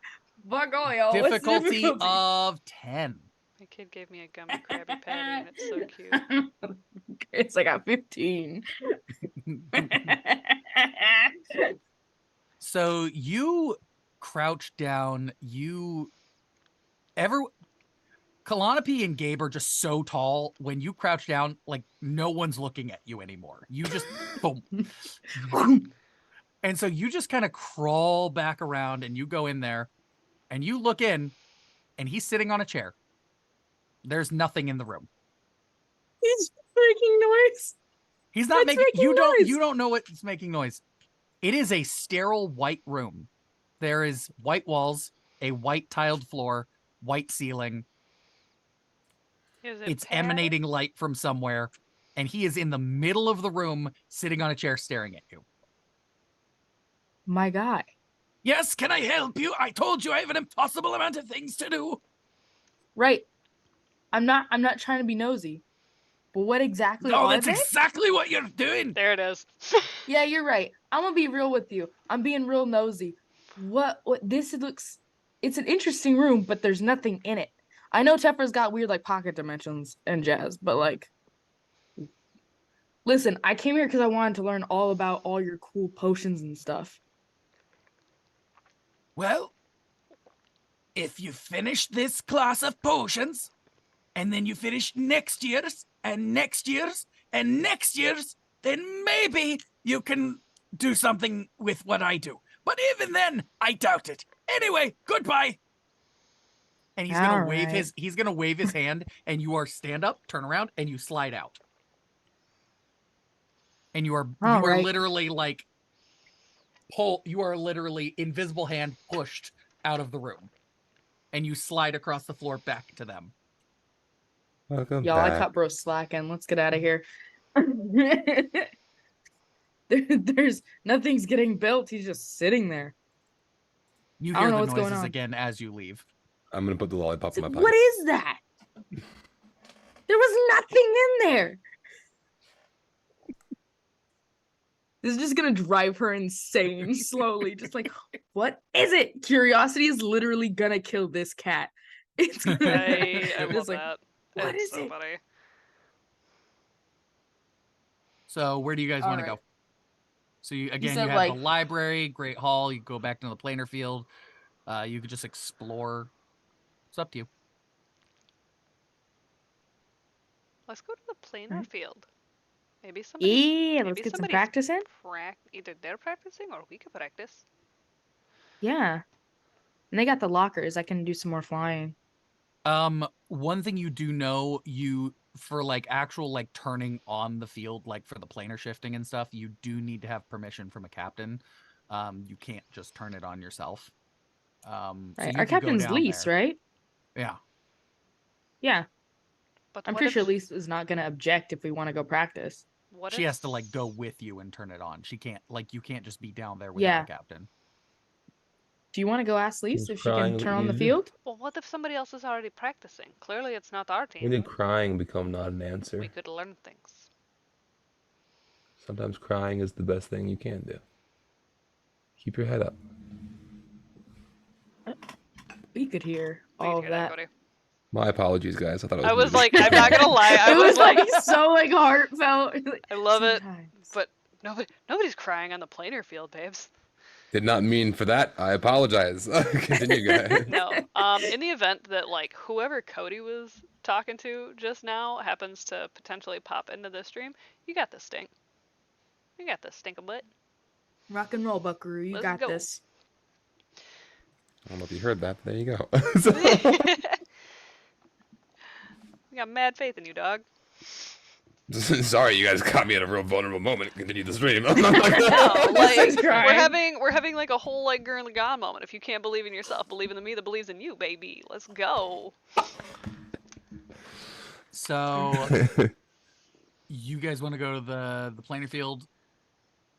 Fuck all y'all. What's the difficulty difficulty? of 10. My kid gave me a gummy Krabby Patty, and it's so cute. It's like a 15. So you crouch down. Kalanope and Gabe are just so tall. When you crouch down, like no one's looking at you anymore. You just boom. And so you just kind of crawl back around, and you go in there, and you look in, and he's sitting on a chair. There's nothing in the room. He's making noise. He's not What's making making noise? You don't know what's making noise. It is a sterile white room. There is white walls, a white tiled floor, white ceiling. Is It's pet? emanating light from somewhere, and he is in the middle of the room, sitting on a chair, staring at you. My guy. Yes, can I help you? I told you I have an impossible amount of things to do. Right. I'm not trying to be nosy. But what exactly No, are that's they? exactly what you're doing. There it is. Yeah, you're right. I'm gonna be real with you. I'm being real nosy. What this looks, it's an interesting room, but there's nothing in it. I know Tephra's got weird like pocket dimensions and jazz, but like, listen, I came here because I wanted to learn all about all your cool potions and stuff. Well, if you finish this class of potions, and then you finish next year's, and next year's, and next year's, then maybe you can do something with what I do. But even then, I doubt it. Anyway, goodbye. And he's gonna wave his hand, and you are stand up, turn around, and you slide out. And you are literally like you are literally invisible hand pushed out of the room. And you slide across the floor back to them. Welcome Y'all, I back. caught bro slacking. Let's get out of here. There's nothing's getting built. He's just sitting there. You I hear don't know the what's going noises on. again as you leave. I'm gonna put the lollipop in my pocket. What is that? There was nothing in there. This is just gonna drive her insane slowly. Just like, what is it? Curiosity is literally gonna kill this cat. It's I just love like, that. what It's is so it? funny. So where do you guys want to Alright. go? So you have said, the like- library, Great Hall. You go back to the planar field. You could just explore. It's up to you. Let's go to the planar Alright. field. Maybe somebody. Yeah, maybe let's get some somebody's practice in. Either they're practicing or we could practice. Yeah. And they got the lockers. I can do some more flying. One thing you do know, for like actual like turning on the field, like for the planar shifting and stuff, you do need to have permission from a captain. You can't just turn it on yourself. So Right. you Our could go captain's down Lise, there. right? Yeah. Yeah. But I'm what pretty if, sure Lise is not gonna object if we want to go practice. What She if has to like go with you and turn it on. She can't you can't just be down there without Yeah. a captain. Do you want to go ask Lise Who's if she can crying, turn on the Lise? field? Well, what if somebody else is already practicing? Clearly, it's not our When team. did crying become not an answer? We could learn things. Sometimes crying is the best thing you can do. Keep your head up. We could hear We all could of hear that, that. Cody. My apologies, guys. I thought it was I was muted. like, I'm not gonna lie. I It was like, so like heartfelt. I love it, Sometimes. but nobody's crying on the planar field, babes. Did not mean for that. I apologize. Continue, guys. No. In the event that like whoever Cody was talking to just now happens to potentially pop into the stream, you got this, Stink. You got this, Stink a butt. Rock and roll, Buckaroo. You Let's got go. this. I don't know if you heard that, but there you go. We got mad faith in you, dog. Sorry, you guys caught me at a real vulnerable moment. Continue the stream. No, This like is crying. we're having like a whole like Gurren Lagann moment. If you can't believe in yourself, believe in the me that believes in you, baby. Let's go. So you guys want to go to the planar field?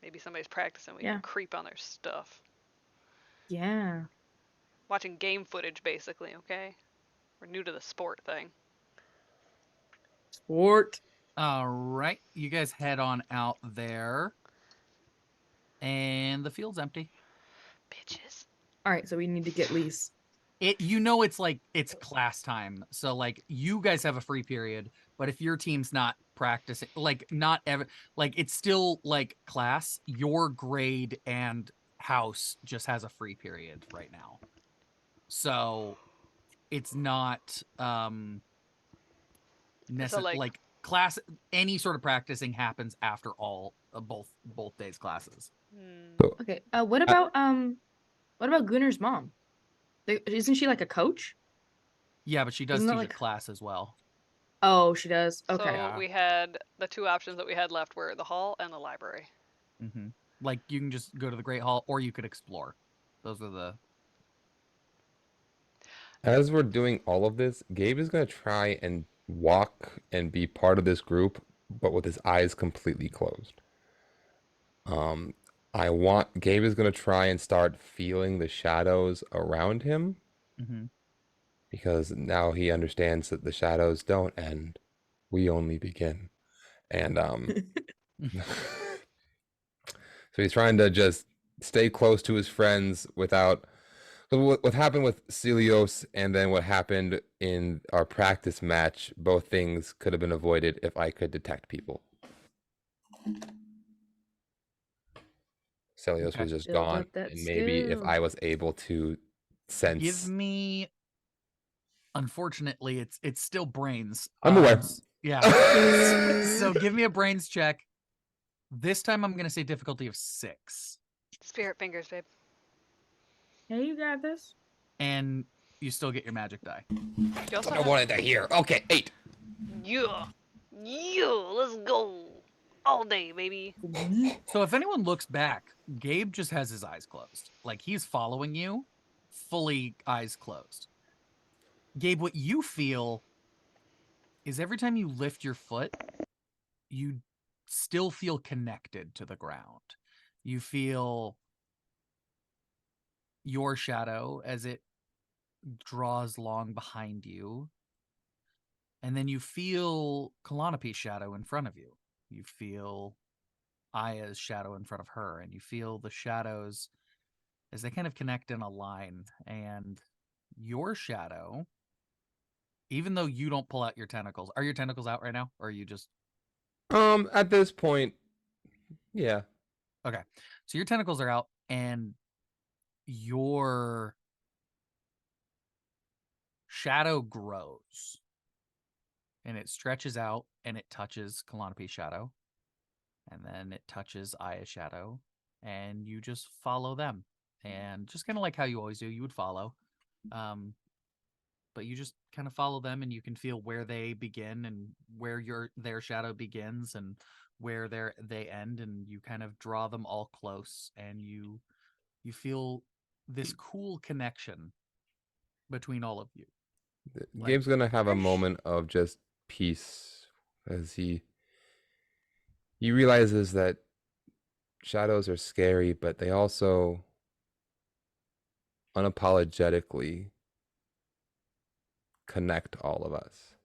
Maybe somebody's practicing. We Yeah. can creep on their stuff. Yeah. Watching game footage, basically. Okay. We're new to the sport thing. Sport. All right, you guys head on out there, and the field's empty. Bitches. All right, so we need to get Lise. It's like it's class time, so like you guys have a free period, but if your team's not practicing, like not ever, like it's still like class. Your grade and house just has a free period right now, so it's not necessarily like class. Any sort of practicing happens after all both days classes. Okay. What about Gunnar's mom? Isn't she like a coach? Yeah, but she does Isn't that teach like- a class as well. Oh, she does. Okay. So Yeah. we had the two options that we had left were the hall and the library. Mm-hmm. Like you can just go to the Great Hall, or you could explore. Those are the. As we're doing all of this, Gabe is going to try and walk and be part of this group, but with his eyes completely closed. Gabe is going to try and start feeling the shadows around him, Mm-hmm. because now he understands that the shadows don't end, we only begin. And so he's trying to just stay close to his friends without So what happened with Celios and then what happened in our practice match, both things could have been avoided if I could detect people. Celios Okay. was just Build gone, up that and maybe if skill. I was able to Give sense. me. Unfortunately, it's still brains. I'm aware. Yeah. So give me a brains check. This time I'm gonna say difficulty of 6, Spirit fingers, babe. Hey, you got this. and you still get your magic die. You also I have... wanted to hear. Okay, 8. Yeah. Yeah, let's go. All day, baby. So if anyone looks back, Gabe just has his eyes closed. Like he's following you, fully eyes closed. Gabe, what you feel is every time you lift your foot, you still feel connected to the ground. You feel your shadow as it draws long behind you. And then you feel Kalanope's shadow in front of you. You feel Aya's shadow in front of her, and you feel the shadows as they kind of connect in a line. And your shadow, even though you don't pull out your tentacles, are your tentacles out right now? Or are you just At this point, yeah. okay? So your tentacles are out, and your shadow grows. And it stretches out and it touches Kalanope's shadow. And then it touches Aya's shadow. And you just follow them. And just kind of like how you always do, you would follow. But you just kind of follow them, and you can feel where they begin and where their shadow begins and where they end, and you kind of draw them all close, and you feel this cool connection between all of you. Like, Gabe's gonna have a moment of just peace as he realizes that shadows are scary, but they also unapologetically connect all of us.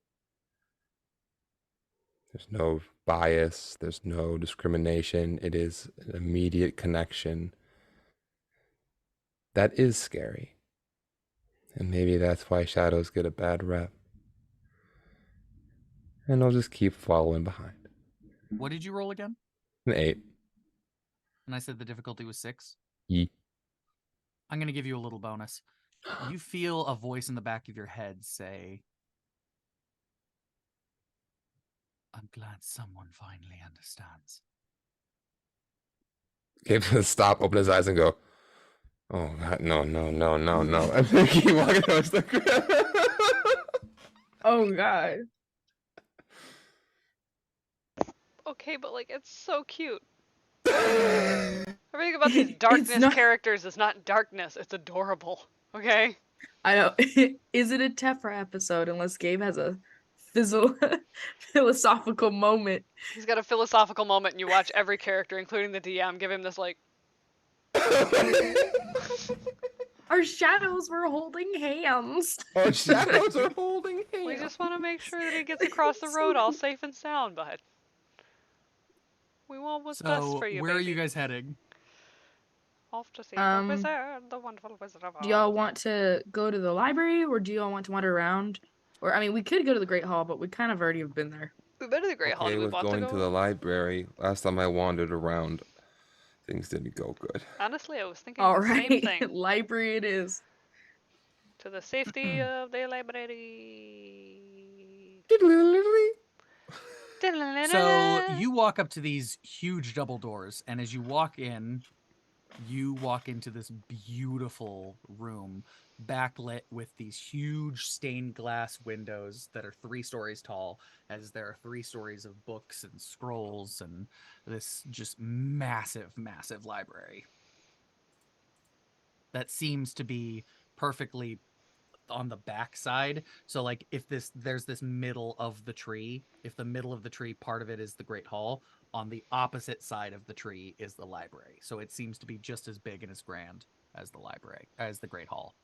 There's no bias, there's no discrimination. It is an immediate connection. That is scary. And maybe that's why shadows get a bad rep. And I'll just keep following behind. what did you roll again? An 8. And I said the difficulty was 6. Ye. I'm going to give you a little bonus. You feel a voice in the back of your head say, I'm glad someone finally understands. Gabe's gonna stop, open his eyes, and go, oh God, no. And then keep walking towards the ground. Oh God. Okay, but like, it's so cute. Everything about these darkness not- characters is not darkness, it's adorable. Okay? I know. Is it a Tephra episode unless Gabe has a philosophical moment? He's got a philosophical moment, and you watch every character, including the DM, give him this, like, Our shadows were holding hands. Our shadows are holding hands. we just want to make sure that he gets across the road all safe and sound, bud. We want what's best So for you, where are baby. you guys heading? Off to see the Um, wizard, the wonderful Wizard of Oz. Do y'all want to go to the library, or do y'all want to wander around? Or I mean, we could go to the Great Hall, but we kind of already have been there. We've been to the Great Hall. Okay, Do we with want going to go? to the library, last time I wandered around, things didn't go good. Honestly, I was thinking All the same right, thing. library it is. To the safety of the library. So you walk up to these huge double doors, and as you walk into this beautiful room backlit with these huge stained glass windows that are 3 stories tall, as there are 3 stories of books and scrolls and this just massive library that seems to be perfectly on the back side. So like if there's this middle of the tree, if the middle of the tree, part of it is the Great Hall, on the opposite side of the tree is the library. So it seems to be just as big and as grand as the library, as the Great Hall.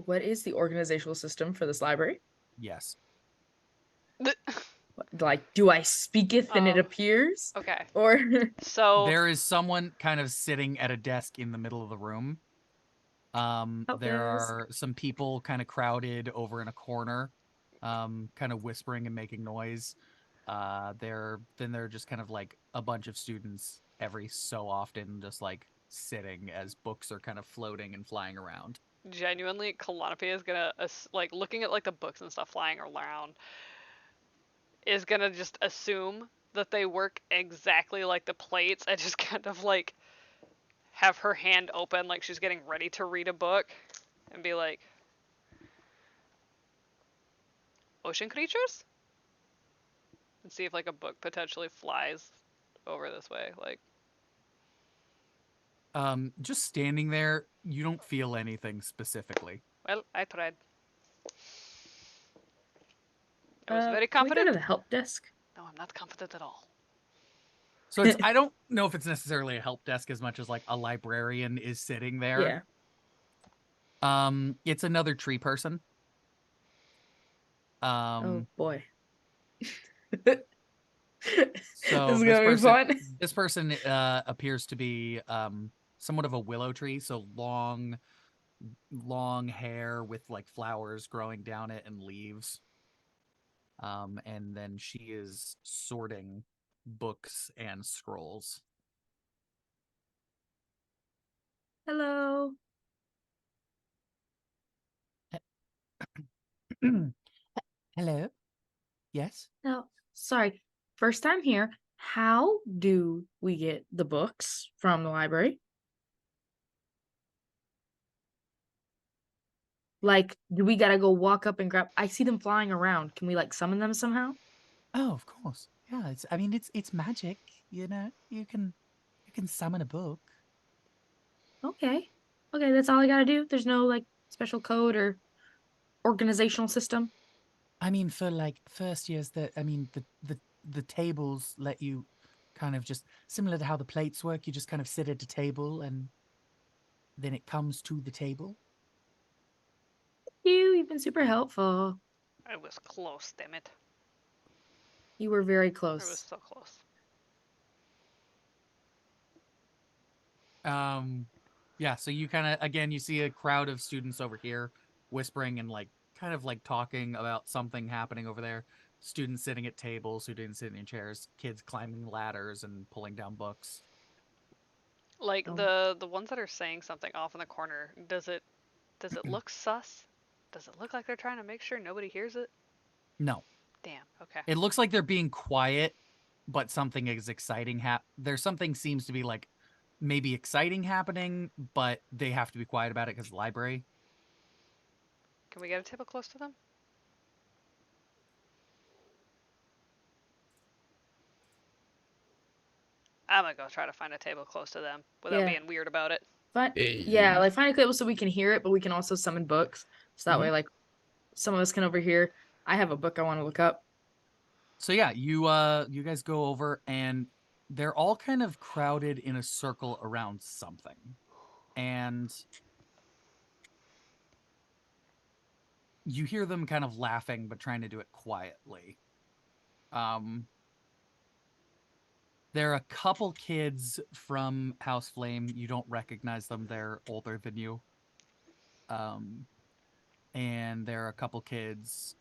What is the organizational system for this library? Yes. like, do I speaketh and it Oh, appears? okay. Or So There is someone kind of sitting at a desk in the middle of the room. Help There desk. are some people kind of crowded over in a corner, kind of whispering and making noise. There are just kind of like a bunch of students every so often just like sitting as books are kind of floating and flying around. genuinely, Calliope is gonna like looking at like the books and stuff flying around is gonna just assume that they work exactly like the plates and just kind of like have her hand open like she's getting ready to read a book and be like, ocean creatures? And see if like a book potentially flies over this way. Like, Just standing there, you don't feel anything specifically. well, I tried. I was very Can we go to confident. the help desk? No, I'm not confident at all. So it's I don't know if it's necessarily a help desk as much as like a librarian is sitting there. Yeah. It's another tree person. Oh boy. So This is gonna be fun. this person appears to be somewhat of a willow tree, so long hair with like flowers growing down it and leaves. And then she is sorting books and scrolls. Hello. Hello. Yes. Now, sorry. First time here. How do we get the books from the library? Like, do we gotta go walk up and grab? I see them flying around. Can we like summon them somehow? Oh, of course. Yeah, it's magic, you know. You can summon a book. Okay. Okay, that's all I gotta do. There's no like special code or organizational system. I mean, for like first years, the tables let you kind of just similar to how the plates work. You just kind of sit at a table, and then it comes to the table. You've been super helpful. I was close, damn it. You were very I was close. so close. Yeah. So you kind of again, you see a crowd of students over here whispering and like kind of like talking about something happening over there. Students sitting at tables, students sitting in chairs, kids climbing ladders and pulling down books. Like Oh. the ones that are saying something off in the corner, does it look sus? Does it look like they're trying to make sure nobody hears it? No, Damn. Okay. it looks like they're being quiet, but something is exciting. There's something seems to be like maybe exciting happening, but they have to be quiet about it because the library. Can we get a table close to them? I'm gonna go try to find a table close to them without Yeah. being weird about it. But Hey. yeah, like find a clip so we can hear it, but we can also summon books. So that way, like some of us can overhear. I have a book I want to look up. So yeah, you guys go over and they're all kind of crowded in a circle around something. And you hear them kind of laughing but trying to do it quietly. There are a couple kids from House Flame. You don't recognize them. They're older than you. And there are a couple kids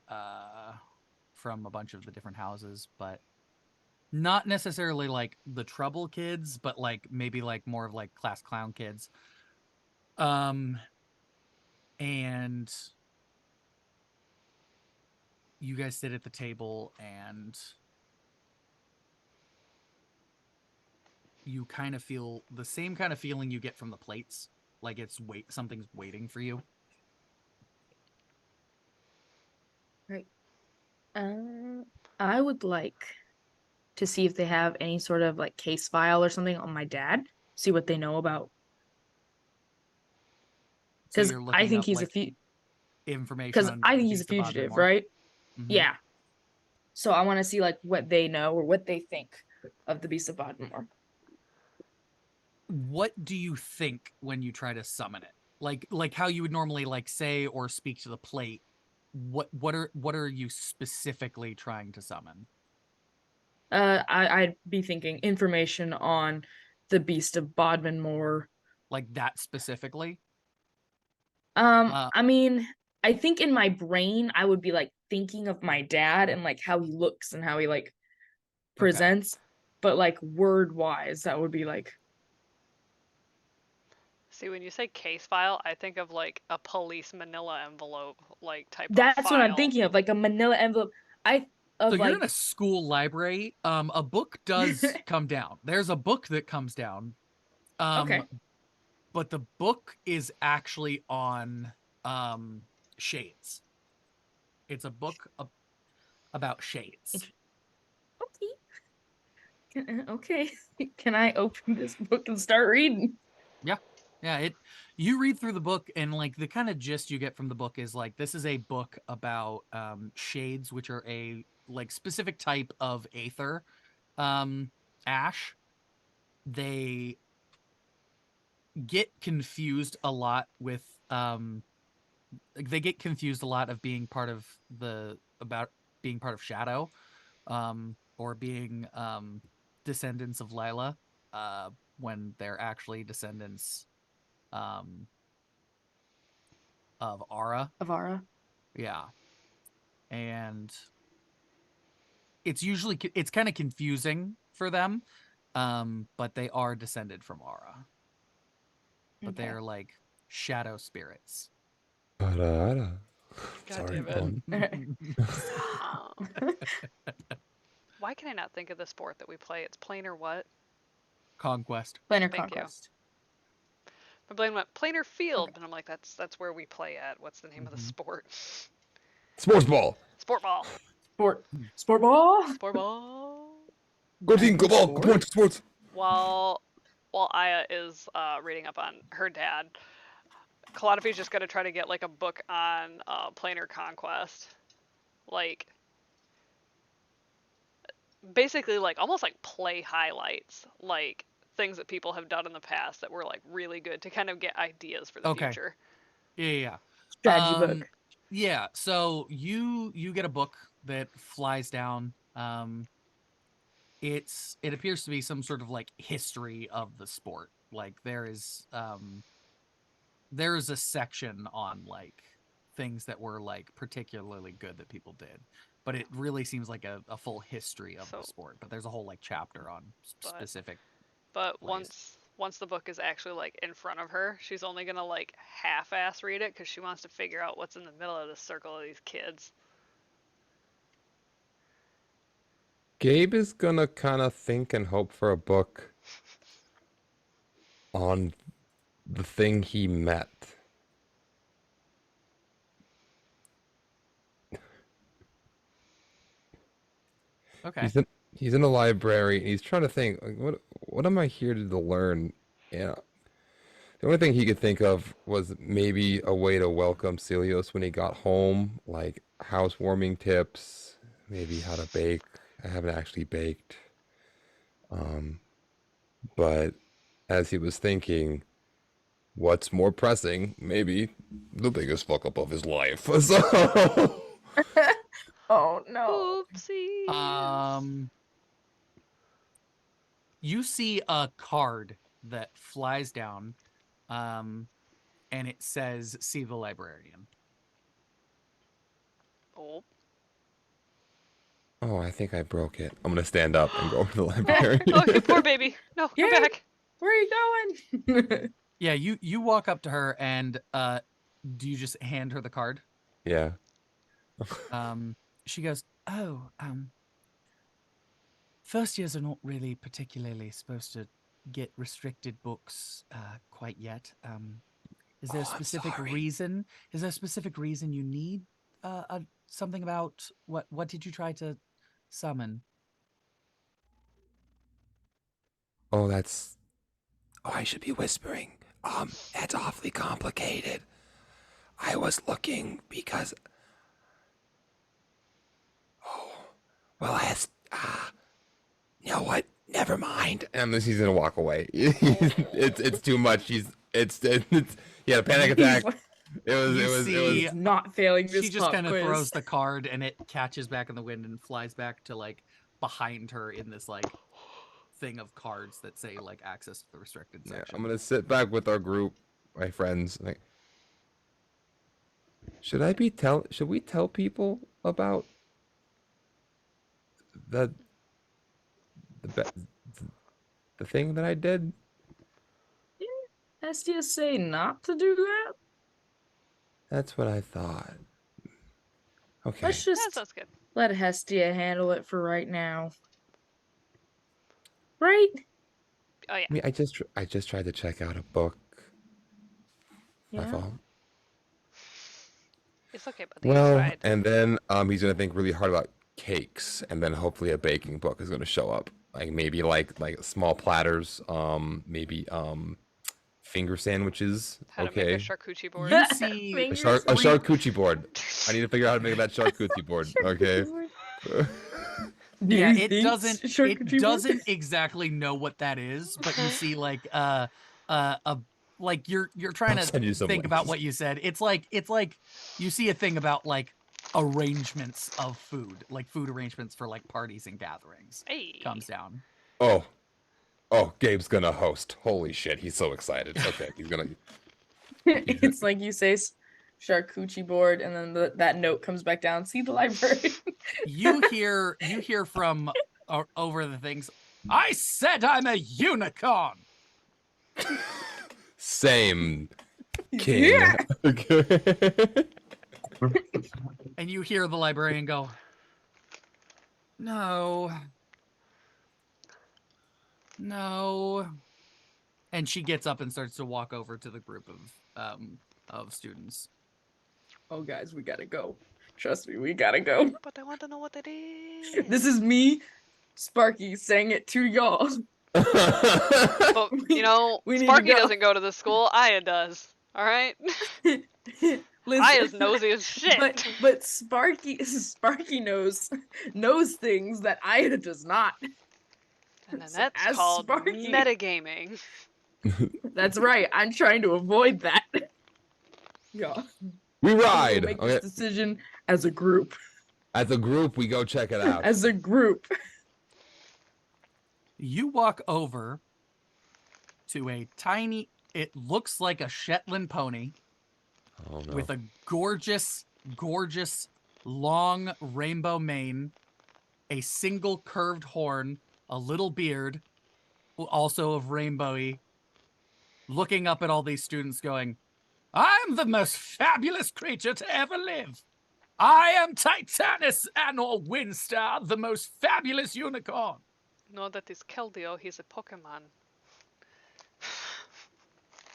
from a bunch of the different houses, but not necessarily like the trouble kids, but like maybe like more of like class clown kids. And you guys sit at the table and you kind of feel the same kind of feeling you get from the plates, like something's waiting for you. Right. I would like to see if they have any sort of like case file or something on my dad. See what they know about. So Because you're I looking think up he's like information because on I think he's a Beast of fugitive, Bodmore. right? Mm-hmm. Yeah. So I want to see like what they know or what they think of the Beast of Bodmore. What do you think when you try to summon it? Like how you would normally like say or speak to the plate. What are you specifically trying to summon? I'd be thinking information on the Beast of Bodmin Moor. Like that specifically? I mean, I think in my brain I would be like thinking of my dad and like how he looks and how he like presents, but like word wise, that would be like See, when you say case file, I think of like a police manila envelope like type of that's what I'm file. thinking of, like a manila envelope. So you're in Like a school library. A book does come down. There's a book that comes down. okay. But the book is actually on shades. It's a book about shades. Okay. Can I open this book and start reading? Yeah, you read through the book and like the kind of gist you get from the book is like this is a book about shades, which are a like specific type of aether ash. They get confused a lot with they get confused a lot of being part of being part of Shadow, or being descendants of Lila, when they're actually descendants um of Ara. Avara. Yeah. And it's kind of confusing for them. But they are descended from Ara. But Okay. they're like shadow spirits. God damn it. fun. Why can I not think of the sport that we play? It's planar what? Conquest. Planar Thank you. Conquest. My brain went planar field, Okay. and I'm like, that's where we play at. What's the name of the sport? Sports ball. Sport ball. Sport ball. Sport ball. Go team, go ball, go point, sports. While Aya is reading up on her dad, Kalatofi's just gonna try to get like a book on planar conquest, like basically like almost like play highlights, like things that people have done in the past that were like really good to kind of get ideas for the future. Yeah. Strategy book. Yeah. So you get a book that flies down. It appears to be some sort of like history of the sport. Like there is a section on like things that were like particularly good that people did, but it really seems like a full history of the sport. But there's a whole like chapter on specific. But plays. once the book is actually like in front of her, she's only gonna like half-ass read it because she wants to figure out what's in the middle of the circle of these kids. Gabe is gonna kind of think and hope for a book on the thing he met. Okay. He's in a library and he's trying to think like, what am I here to learn? Yeah. The only thing he could think of was maybe a way to welcome Celios when he got home, like housewarming tips, maybe how to bake. I haven't actually baked. But as he was thinking, what's more pressing? Maybe the biggest fuck up of his life. So Oh no. Oopsie. You see a card that flies down, and it says, "See the librarian." Oh. Oh, I think I broke it. I'm gonna stand up and go over to the library. Oh, you poor baby. No, come Yay. back. Where are you going? Yeah, you walk up to her and do you just hand her the card? Yeah. She goes, "Oh, first years are not really particularly supposed to get restricted books quite yet. Is there a specific reason? Is there a specific reason you need something about what did you try to summon?" Oh, that's. Oh, I should be whispering. That's awfully complicated. I was looking because. Oh, well, you know what? Never mind. And then she's gonna walk away. It's too much. He had a panic attack. He's not failing this She just pop kind of quiz. throws the card and it catches back in the wind and flies back to like behind her in this like thing of cards that say like access to the restricted Yeah, section. I'm gonna sit back with our group, my friends. Like, should we tell people about the the be- the thing that I did? Hestia say not to do that? That's what I thought. Okay. Let's That just sounds good. let Hestia handle it for right now. Right? Oh yeah. I mean, I just tried to check out a book. My Yeah. fault. It's okay, buddy. You Well, tried. and then he's gonna think really hard about cakes, and then hopefully a baking book is gonna show up. Like maybe like small platters, maybe finger sandwiches. How to make a charcuterie board. You see A Fingers. charcuterie board. I need to figure out how to make that charcuterie board. Okay. yeah, You it think doesn't charcuterie it board? doesn't exactly know what that is, but you see like like you're trying I'll send you to some think about links. what you said. It's like you see a thing about like arrangements of food, like food arrangements for like parties and gatherings. Hey. Comes down. Oh, Gabe's gonna host. Holy shit, he's so excited. Okay, he's gonna. It's like you say charcuterie board, and then that note comes back down. See the library. You hear from over the things. I said I'm a unicorn. Same, king. Yeah. Okay. And you hear the librarian go, no. And she gets up and starts to walk over to the group of students. Oh, guys, we gotta go. Trust me, we gotta go. But I want to know what it is. This is me, Sparky, saying it to y'all. But you know, We need to Sparky go. doesn't go to the school. Aya does. All right. Listen, Aya's nosy as shit. but Sparky knows things that Aya does not. And then So that's as called Sparky- metagaming. That's right. I'm trying to avoid that. Yeah. We We'll ride. make Okay. this decision as a group. As a group, we go check it out. As a group. You walk over to a tiny, it looks like a Shetland pony Oh no. with a gorgeous, long rainbow mane, a single curved horn, a little beard, also of rainbowy, looking up at all these students going, I'm the most fabulous creature to ever live. I am Titanus Anor Windstar, the most fabulous unicorn. No, that is Keldeo. He's a Pokemon.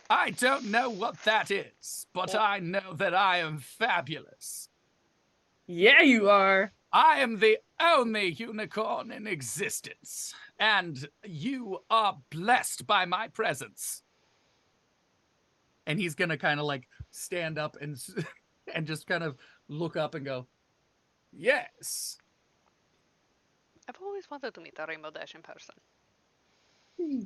I don't know what that is, but I know that I am fabulous. Yeah, you are. I am the only unicorn in existence, and you are blessed by my presence. And he's gonna kind of like stand up and and just kind of look up and go, yes. I've always wanted to meet a Rainbow Dash in person.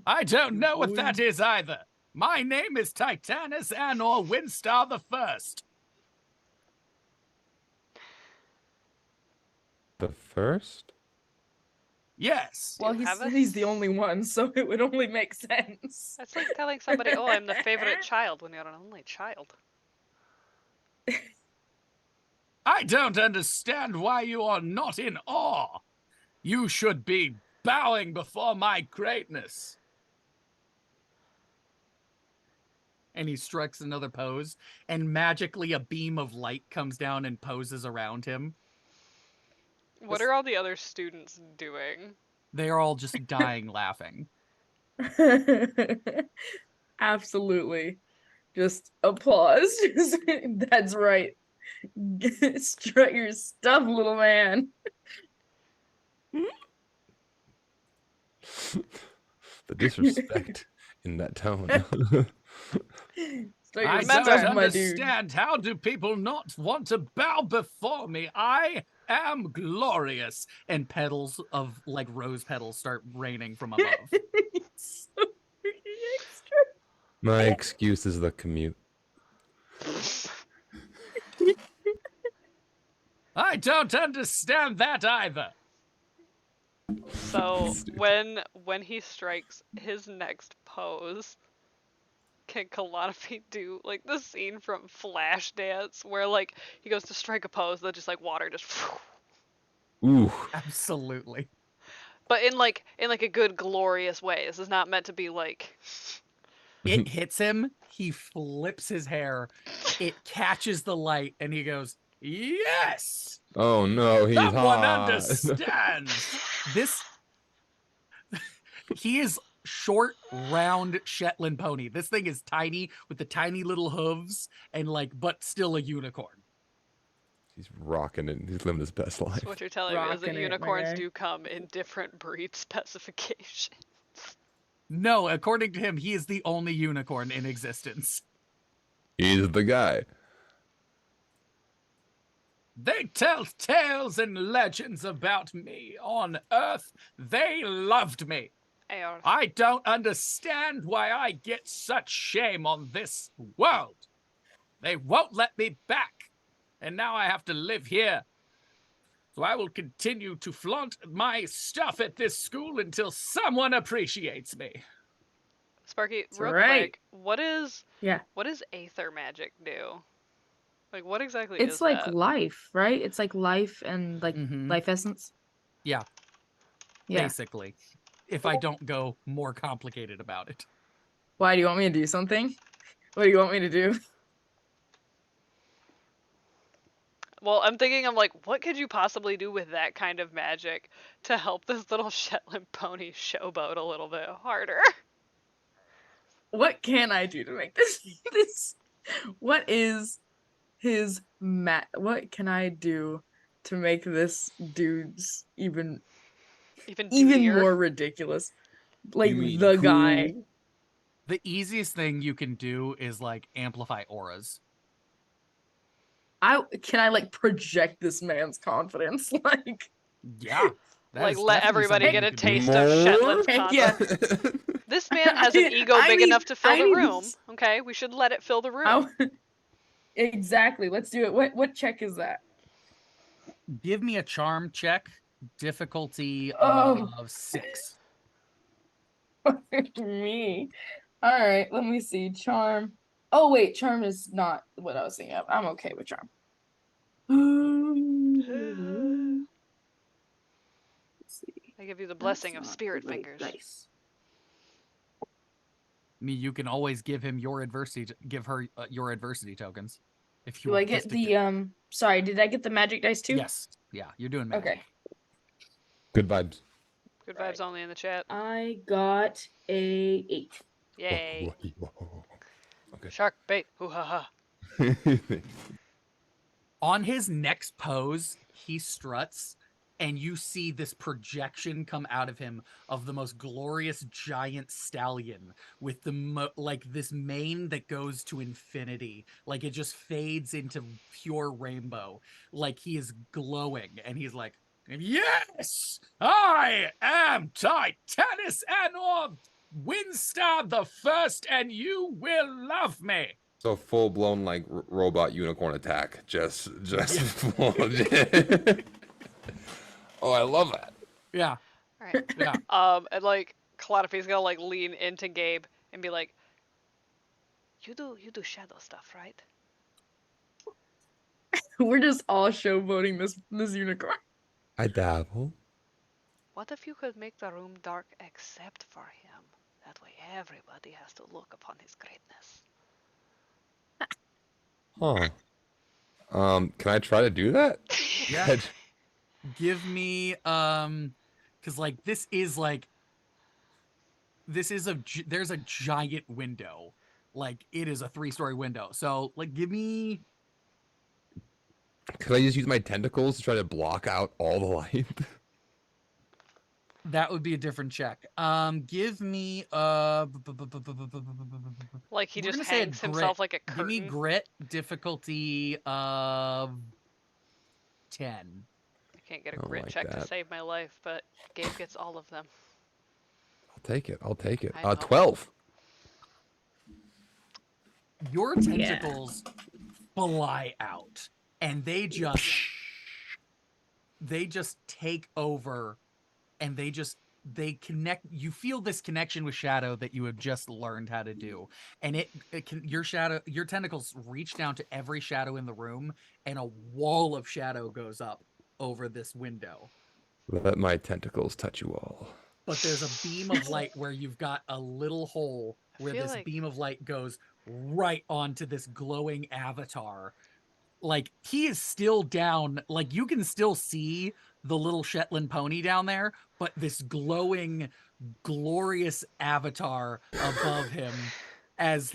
I don't know what that is either. My name is Titanus Anor Windstar the First. The first? Yes. Well, you have he's the only one, so it would only make sense. That's like telling somebody, "Oh, I'm the favorite child," when you're an only child. I don't understand why you are not in awe. You should be bowing before my greatness. And he strikes another pose, and magically a beam of light comes down and poses around him. What are all the other students doing? They are all just dying laughing. Absolutely. Just applause. That's right. Strut your stuff, little man. The disrespect in that tone. Strut your I Remember- don't stuff, my dude. understand. How do people not want to bow before me? I am glorious. And petals of like rose petals start raining from above. So extra. My excuse is the commute. I don't understand that either. So Stupid. when he strikes his next pose, can Kalanopi do like the scene from Flashdance where like he goes to strike a pose, then just like water just Ooh. Absolutely. but in like a good glorious way. This is not meant to be like It hits him. He flips his hair. It catches the light, and he goes, "Yes, Oh no, he's someone hot. understands." This he is short, round Shetland pony. This thing is tiny with the tiny little hooves and like, but still a unicorn. He's rocking it. He's living his best so life. what you're telling me is that Rocking it, my unicorns guy. do come in different breed specifications. No, according to him, he is the only unicorn in existence. He's the guy. They tell tales and legends about me on Earth. They loved me. Aeon. I don't understand why I get such shame on this world. They won't let me back, and now I have to live here. So I will continue to flaunt my stuff at this school until someone appreciates me. Sparky, That's real right. quick, what does Yeah. aether magic do? Like what exactly It's is like that? life, right? It's like life and like Mhm. life essence. Yeah, Yeah. basically. If I don't go more complicated about it. Why do you want me to do something? What do you want me to do? Well, I'm thinking I'm like, what could you possibly do with that kind of magic to help this little Shetland pony showboat a little bit harder? What can I do to make this this what is his what can I do to make this dude's even Even even doozier. more ridiculous? Like You mean the guy. cool? The easiest thing you can do is like amplify auras. Can I like project this man's confidence? Like Yeah. That Like is let definitely everybody something get you a could do. taste of Shetland's yeah. confidence. This man has an ego I big need- enough to fill I the need room. this- Okay, we should let it fill the room. Exactly. Let's do it. What check is that? Give me a charm check, difficulty Oh. of 6. Me. All right, let me see. Charm. Oh wait, charm is not what I was thinking of. I'm okay with charm. Let's see. I give you the That's blessing of not spirit the right fingers. dice. You can always give him your adversity. Give her your adversity tokens. If you Do I want get this to the Sorry, did I get the magic dice too? Yes. Yeah, you're doing magic. Okay. Good vibes. Good Right. vibes only in the chat. I got a 8. Yay. Okay. Shark bait. Hoo ha ha. On his next pose, he struts, and you see this projection come out of him of the most glorious giant stallion with the like this mane that goes to infinity. Like it just fades into pure rainbow. Like he is glowing, and he's like, "Yes, I am Titanus Anor Windstar the First, and you will love me." So full blown like robot unicorn attack. Just Yeah. full. Oh, I love that. Yeah, Alright. yeah. And like Calliope's gonna like lean into Gabe and be like, You do shadow stuff, right? We're just all showboating this unicorn. I dabble. What if you could make the room dark except for him? That way everybody has to look upon his greatness. Huh. Can I try to do that? Yeah. Give me because like this is there's a giant window, like it is a 3-story window, so like give me Could I just use my tentacles to try to block out all the light? that would be a different check. Give me Like he we're just gonna say a hangs himself grit. like a Give me curtain. grit difficulty of 10. I can't get a I don't grit like check to that. save my life, but Gabe gets all of them. I'll take it. I'll take it. I know. 12. Your tentacles fly out, and they just take over and they connect. You feel this connection with Shadow that you have just learned how to do, and your tentacles reach down to every shadow in the room, and a wall of shadow goes up over this window. Let my tentacles touch you all. But there's a beam of light where you've got a little hole where feel this like- beam of light goes right onto this glowing avatar. Like, he is still down, like, you can still see the little Shetland pony down there, but this glowing, glorious avatar above him as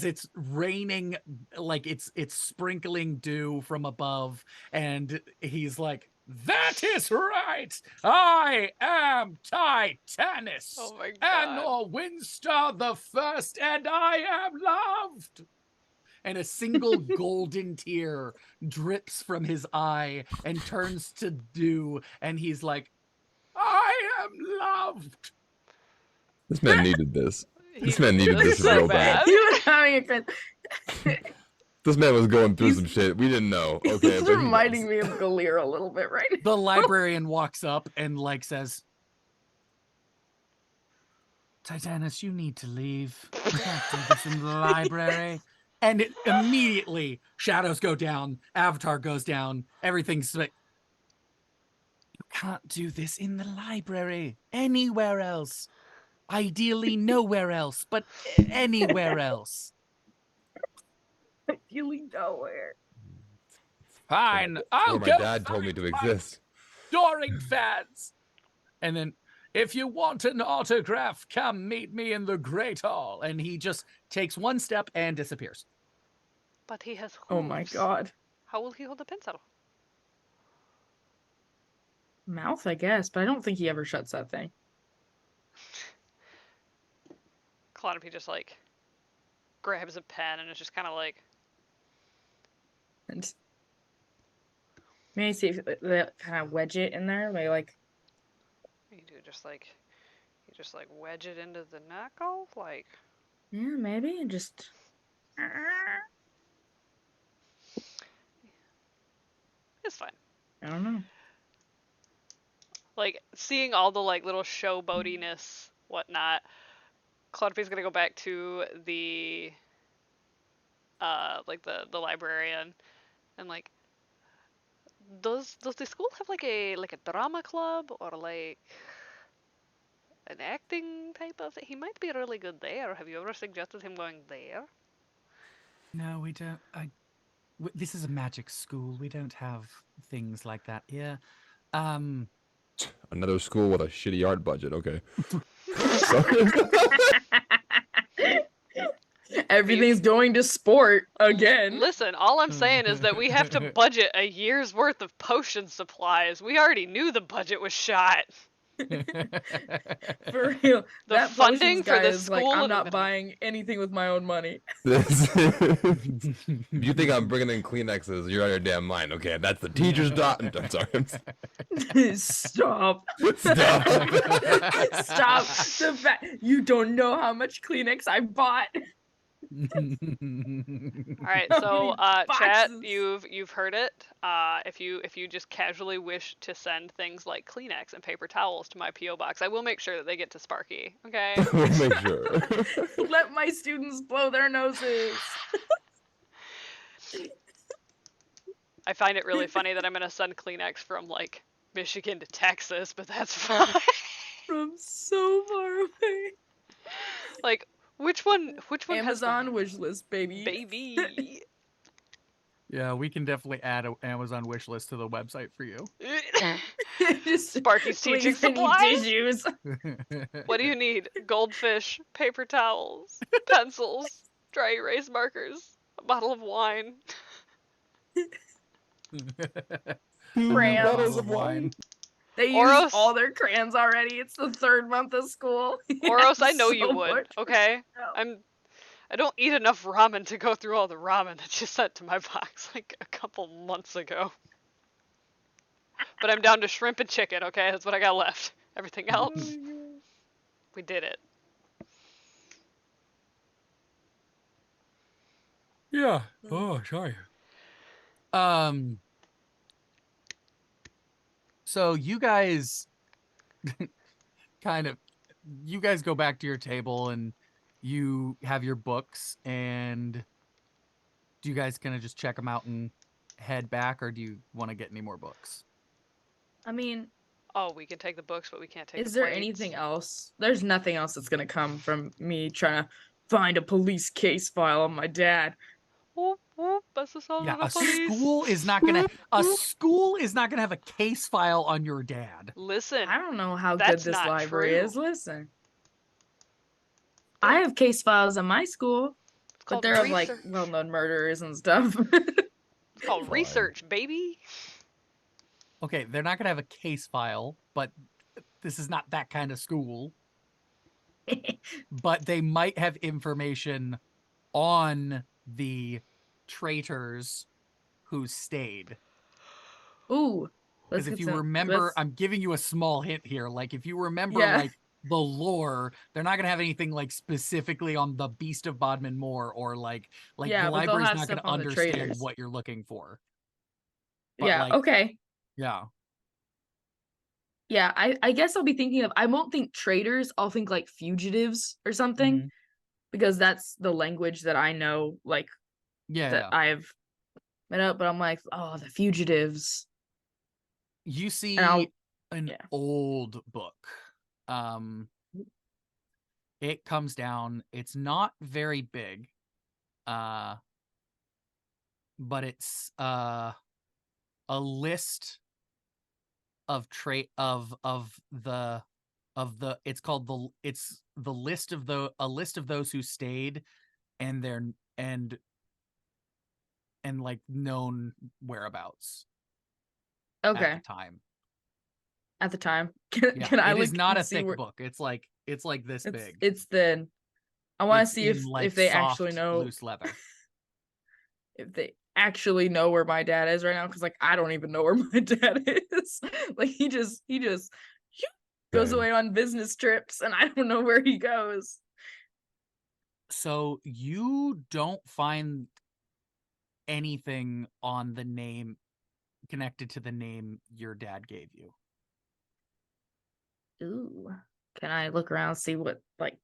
it's raining, like it's sprinkling dew from above, and he's like, "That is right, I am Titanus, Oh my and god. or Windstar the First, and I am loved." And a single golden tear drips from his eye and turns to dew, and he's like, "I am loved." This man needed this. This He- man needed this so real bad. You were having a crit. This man was going through He's- some shit we didn't know. Okay, He's but he reminding was. me of Galir a little bit right now. The librarian walks up and like says, "Titanus, you need to leave. You can't do this in the library." And immediately shadows go down, avatar goes down, everything's like, "You can't do this in the library. Anywhere else. Ideally nowhere else, but anywhere else." Ideally nowhere. "Fine, Where I'll my go dad told me find to my exist. adoring fans. And then, if you want an autograph, come meet me in the Great Hall." And he just takes one step and disappears. But he has hooves. Oh my god. How will he hold a pencil? Mouth, I guess, but I don't think he ever shuts that thing. Clonopy just like grabs a pen and is just kind of like, And may I see if they kind of wedge it in there? Maybe like you just like wedge it into the knuckle, like. yeah, maybe and just It's fine. I don't know. Like seeing all the like little showboatiness, whatnot. Clonopy's gonna go back to the like the librarian and like, does the school have like a drama club or like an acting type of thing? He might be really good there. Have you ever suggested him going there? No, we don't. This is a magic school. We don't have things like that here. Another school with a shitty art budget. Okay. Everything's going to sport again. Listen, all I'm saying is that we have to budget a year's worth of potion supplies. We already knew the budget was shot. For real. The That funding potions for guy this is like, school I'm of not admin- buying anything with my own money. You think I'm bringing in Kleenexes? You're out of your damn mind. Okay, that's the teacher's dot. I'm sorry. Stop. Stop. Stop. The fact you don't know how much Kleenex I bought. All right, How so many chat, boxes? you've heard it. If you just casually wish to send things like Kleenex and paper towels to my PO box, I will make sure that they get to Sparky. Okay. We'll make sure. Let my students blow their noses. I find it really funny that I'm gonna send Kleenex from like Michigan to Texas, but that's fine. From so far away. Like, which one Amazon wish list, baby. baby? Yeah, we can definitely add an Amazon wish list to the website for you. Just Sparky's teaching please, I need supplies? tissues. What do you need? Goldfish, paper towels, pencils, dry erase markers, a bottle of wine. Crayons. Bottles of wine. They Oros. used all their crayons already. It's the third month of school. Oros, I have know you so would. much Okay, crayons. I don't eat enough ramen to go through all the ramen that you sent to my box like a couple months ago. But I'm down to shrimp and chicken. Okay, that's what I got left. Everything else, we did it. Yeah. Oh, sorry. So you guys kind of, you guys go back to your table and you have your books, and do you guys kind of just check them out and head back, or do you want to get any more books? I mean, Oh, we can take the books, but we can't take is the there plates. anything else? There's nothing else that's gonna come from me trying to find a police case file on my dad. Whoop, whoop, that's the sound Yeah, of the a police. school is not gonna have a case file on your dad. Listen, I don't know how good that's this not library true. is. Listen, I have case files in my school, It's but called they're of like research. well-known murderers and stuff. It's called Fine. research, baby. Okay, they're not gonna have a case file, but this is not that kind of school. But they might have information on the traitors who stayed. Ooh, Because let's if get you some. remember, Let's, I'm giving you a small hint here. Like, if you remember, yeah, like, the lore, they're not going to have anything, like, specifically on the Beast of Bodmin Moor, or, like the yeah, but they'll library's have not going stuff to on the understand traders. what you're looking for. But, Yeah, like, okay. yeah. Yeah, I guess I'll be thinking of. I won't think traders. I'll think like fugitives or something, Mhm. because that's the language that I know, like Yeah, that yeah. I've met up. But I'm like, oh, the fugitives. You And I'll see an yeah. old book. It comes down. It's not very big, but it's a list of it's called the list of a list of those who stayed, and their and like known whereabouts at Okay. the time. At the time, can Yeah, I it is look not and a see thick where book. It's like this big. it's the. I want It's to see in if like they actually soft, know loose leather. if they actually know where my dad is right now, because like I don't even know where my dad is. Like he just goes Same. away on business trips, and I don't know where he goes. So you don't find anything on the name connected to the name your dad gave you. Ooh, can I look around and see what like?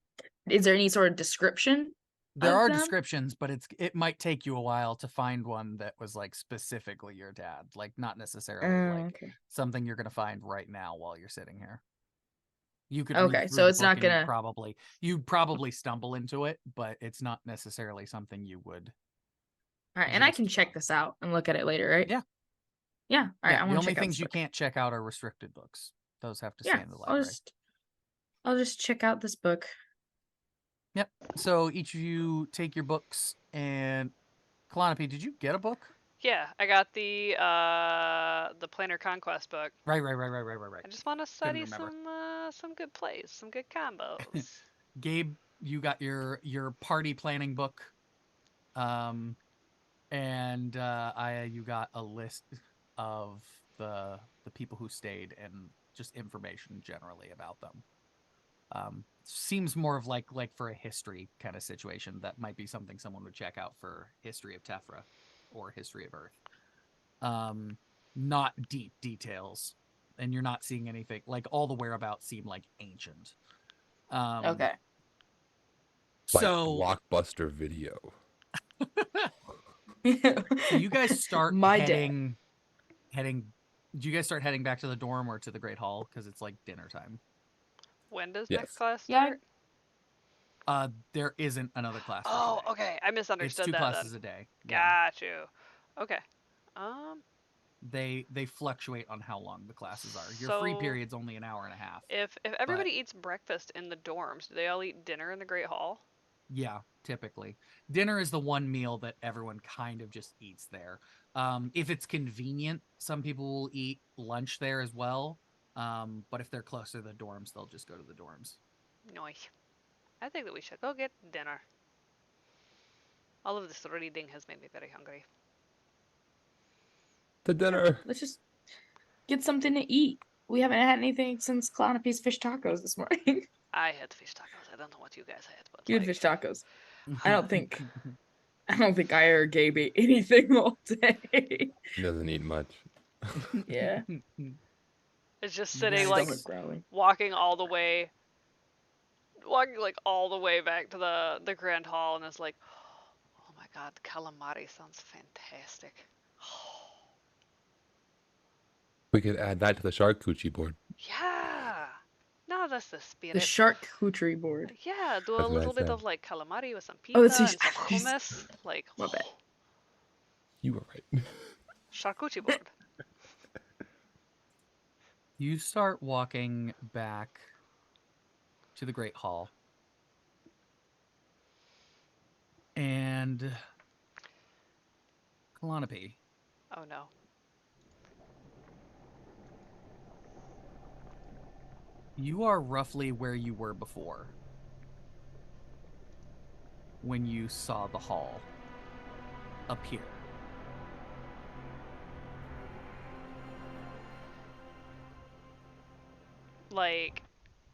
Is there any sort of description? There Of are them? descriptions, but it might take you a while to find one that was like specifically your dad, like not necessarily like Okay. something you're gonna find right now while you're sitting here. You could read Okay, through so the it's book not and gonna. you'd probably stumble into it, but it's not necessarily something you would All right, and I just can check find. this out and look at it later, right? Yeah. Yeah. All right, Yeah, I the want to only check out things this you book. can't check out are restricted books. Those have to Yeah, stay in the library. I'll just check out this book. Yep. So each of you take your books, and Calliope, did you get a book? Yeah, I got the Planar Conquest book. Right. I just want to study remember. some good plays, some good combos. Gabe, you got your party planning book, and Aya, you got a list of the people who stayed and just information generally about them. Seems more of like for a history kind of situation. That might be something someone would check out for history of Tephra or history of Earth. Not deep details, and you're not seeing anything like all the whereabouts seem like ancient. Okay. Like So Blockbuster Video. so you guys start My heading. Do you guys start heading back to the dorm or to the Great Hall because it's like dinner time? When does Yes. next class Yeah, start? There isn't another class. For Oh, today. okay. I It's misunderstood 2 that classes then. a day. Yeah. Got you. Okay. They fluctuate on how long the classes are. Your free So period's only an hour and a half. if everybody eats breakfast in the dorms, do they all eat dinner in the Great Hall? Yeah, typically. Dinner is the one meal that everyone kind of just eats there. If it's convenient, some people will eat lunch there as well. But if they're closer to the dorms, they'll just go to the dorms. Nice. I think that we should go get dinner. All of this reading has made me very hungry. To dinner. let's just get something to eat. We haven't had anything since Clonape's fish tacos this morning. I had fish tacos. I don't know what you guys had, but You had like, fish tacos. I don't think I or Gabe ate anything all day. He doesn't eat much. Yeah. It's just You sitting guys- like Stomach growling. walking like all the way back to the grand hall, and it's like, oh my god, calamari sounds fantastic. We could add that to the charcuterie board. Yeah. No, that's the The spirit. charcuterie board. Yeah, do a That's what I little bit said. of like calamari with some Oh, pizza it's and some hummus. Like, My bad. You were right. charcuterie board. You start walking back to the Great Hall. And Kalanapi, Oh no. you are roughly where you were before when you saw the hall appear. Like,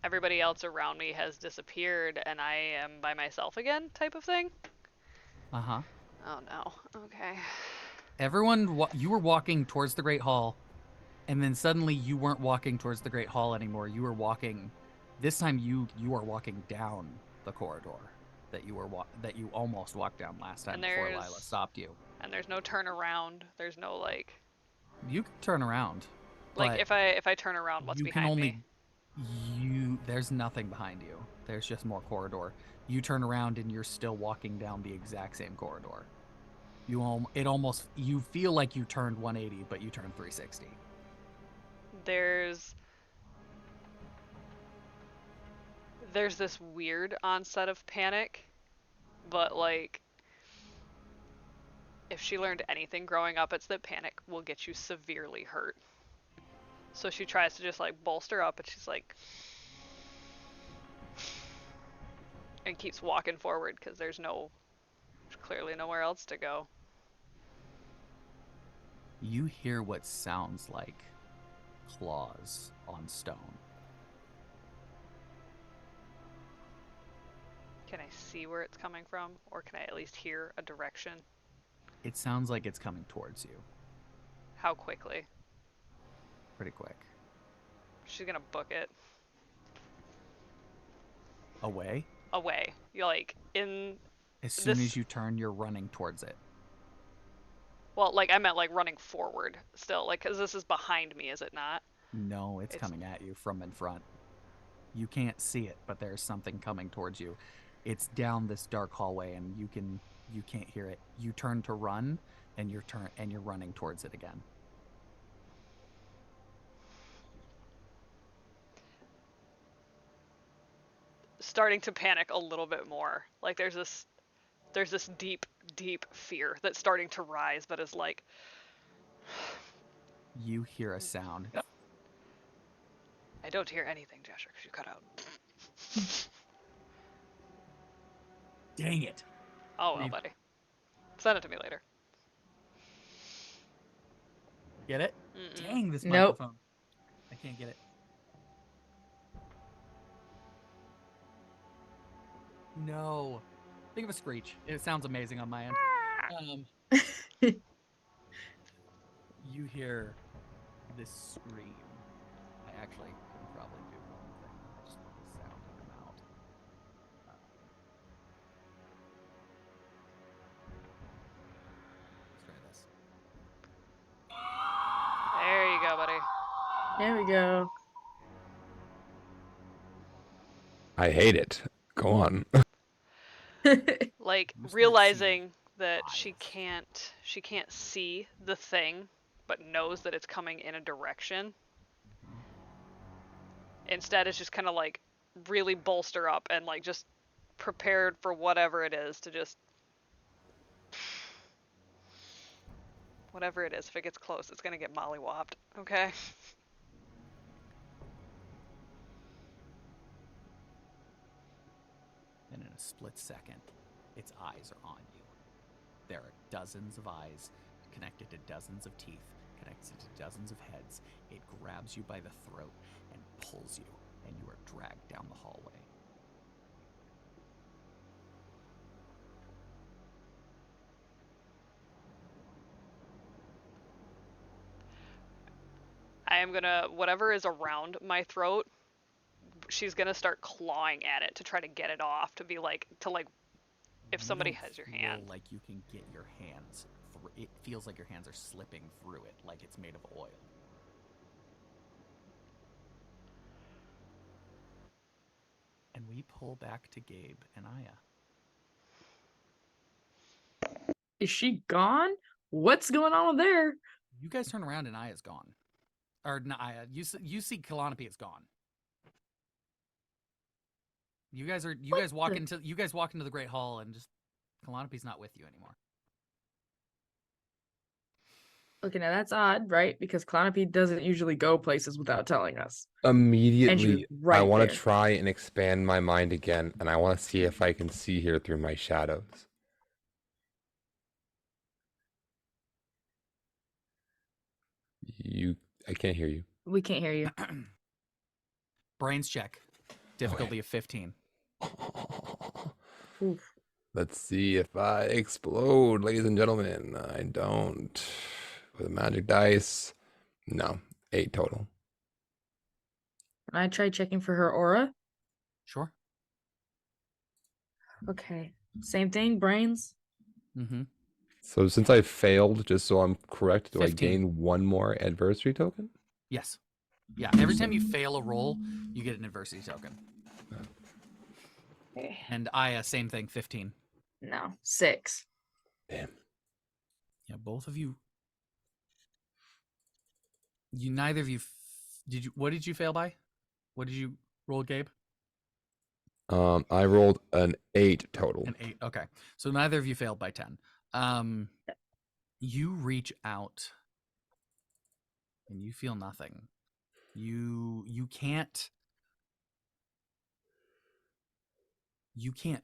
everybody else around me has disappeared and I am by myself again, type of thing? Uh-huh. Oh no. Okay. Everyone, you were walking towards the Great Hall, and then suddenly you weren't walking towards the Great Hall anymore. You were walking. This time, you are walking down the corridor that you almost walked down last time And before there's- Lila stopped you. And there's no turnaround. There's no like You can turn around. like but if I turn around, what's you behind can only me? there's nothing behind you. There's just more corridor. You turn around and you're still walking down the exact same corridor. You feel like you turned 180, but you turned 360. There's this weird onset of panic, but like if she learned anything growing up, it's that panic will get you severely hurt. So she tries to just like bolster up, and she's like, and keeps walking forward because there's clearly nowhere else to go. You hear what sounds like claws on stone. Can I see where it's coming from, or can I at least hear a direction? It sounds like it's coming towards you How quickly? pretty quick. She's gonna book it Away? away. You're like in. As soon This- as you turn, you're running towards it. Well, like I meant like running forward still, like because this is behind me, is it not? No, it's It's- coming at you from in front. You can't see it, but there's something coming towards you. It's down this dark hallway, and you can't hear it. You turn to run, and you're running towards it again. Starting to panic a little bit more. Like there's this deep, deep fear that's starting to rise, but is like, You hear a sound. I don't hear anything, Jasher, because you cut out. Dang it! Oh well, Leave. buddy. Send it to me later. Get it? Mm-mm. Dang this Nope. microphone! I can't get it. No. Think of a screech. It sounds amazing on my end. You hear this scream. I actually could probably do one thing. I just want the sound to come out. Let's try this. There you go, buddy. There we go. I hate it. Go on. Like You start realizing that eyes. she can't see the thing, but knows that it's coming in a direction. Instead, it's just kind of like really bolster up and like just prepared for whatever it is to just whatever it is. If it gets close, it's gonna get mollywopped. Okay. And in a split second, its eyes are on you. There are dozens of eyes connected to dozens of teeth, connected to dozens of heads. It grabs you by the throat and pulls you, and you are dragged down the hallway. I am gonna, whatever is around my throat, she's gonna start clawing at it to try to get it off, to be like, if You somebody don't has your feel hand. like you can get your hands through. It feels like your hands are slipping through it, like it's made of oil. And we pull back to Gabe and Aya. Is she gone? What's going on there? You guys turn around and Aya's gone. Or not Aya. You see Kalanopi is gone. You guys walk into the Great Hall and just Kalanopi's not with you anymore. Okay, now that's odd, right? Because Clonope doesn't usually go places without telling us. Immediately, right I want there. to try and expand my mind again, and I want to see if I can see her through my shadows. I can't hear you. We can't hear you. Brains check. Difficulty of 15. Oof. Let's see if I explode, ladies and gentlemen. I don't. With a magic dice. No. 8 total. Can I try checking for her aura? Sure. Okay. Same thing, brains. Mm-hmm. So since I failed, just so I'm correct, do 15. I gain 1 more adversity token? Yes. Yeah. Every time you fail a roll, you get an adversity token. Okay. And Aya, same thing, 15. No, 6. Damn. Yeah, both of you. Neither of you. What did you fail by? What did you roll, Gabe? I rolled an 8 total. An 8. Okay. So neither of you failed by 10. You reach out and you feel nothing. You can't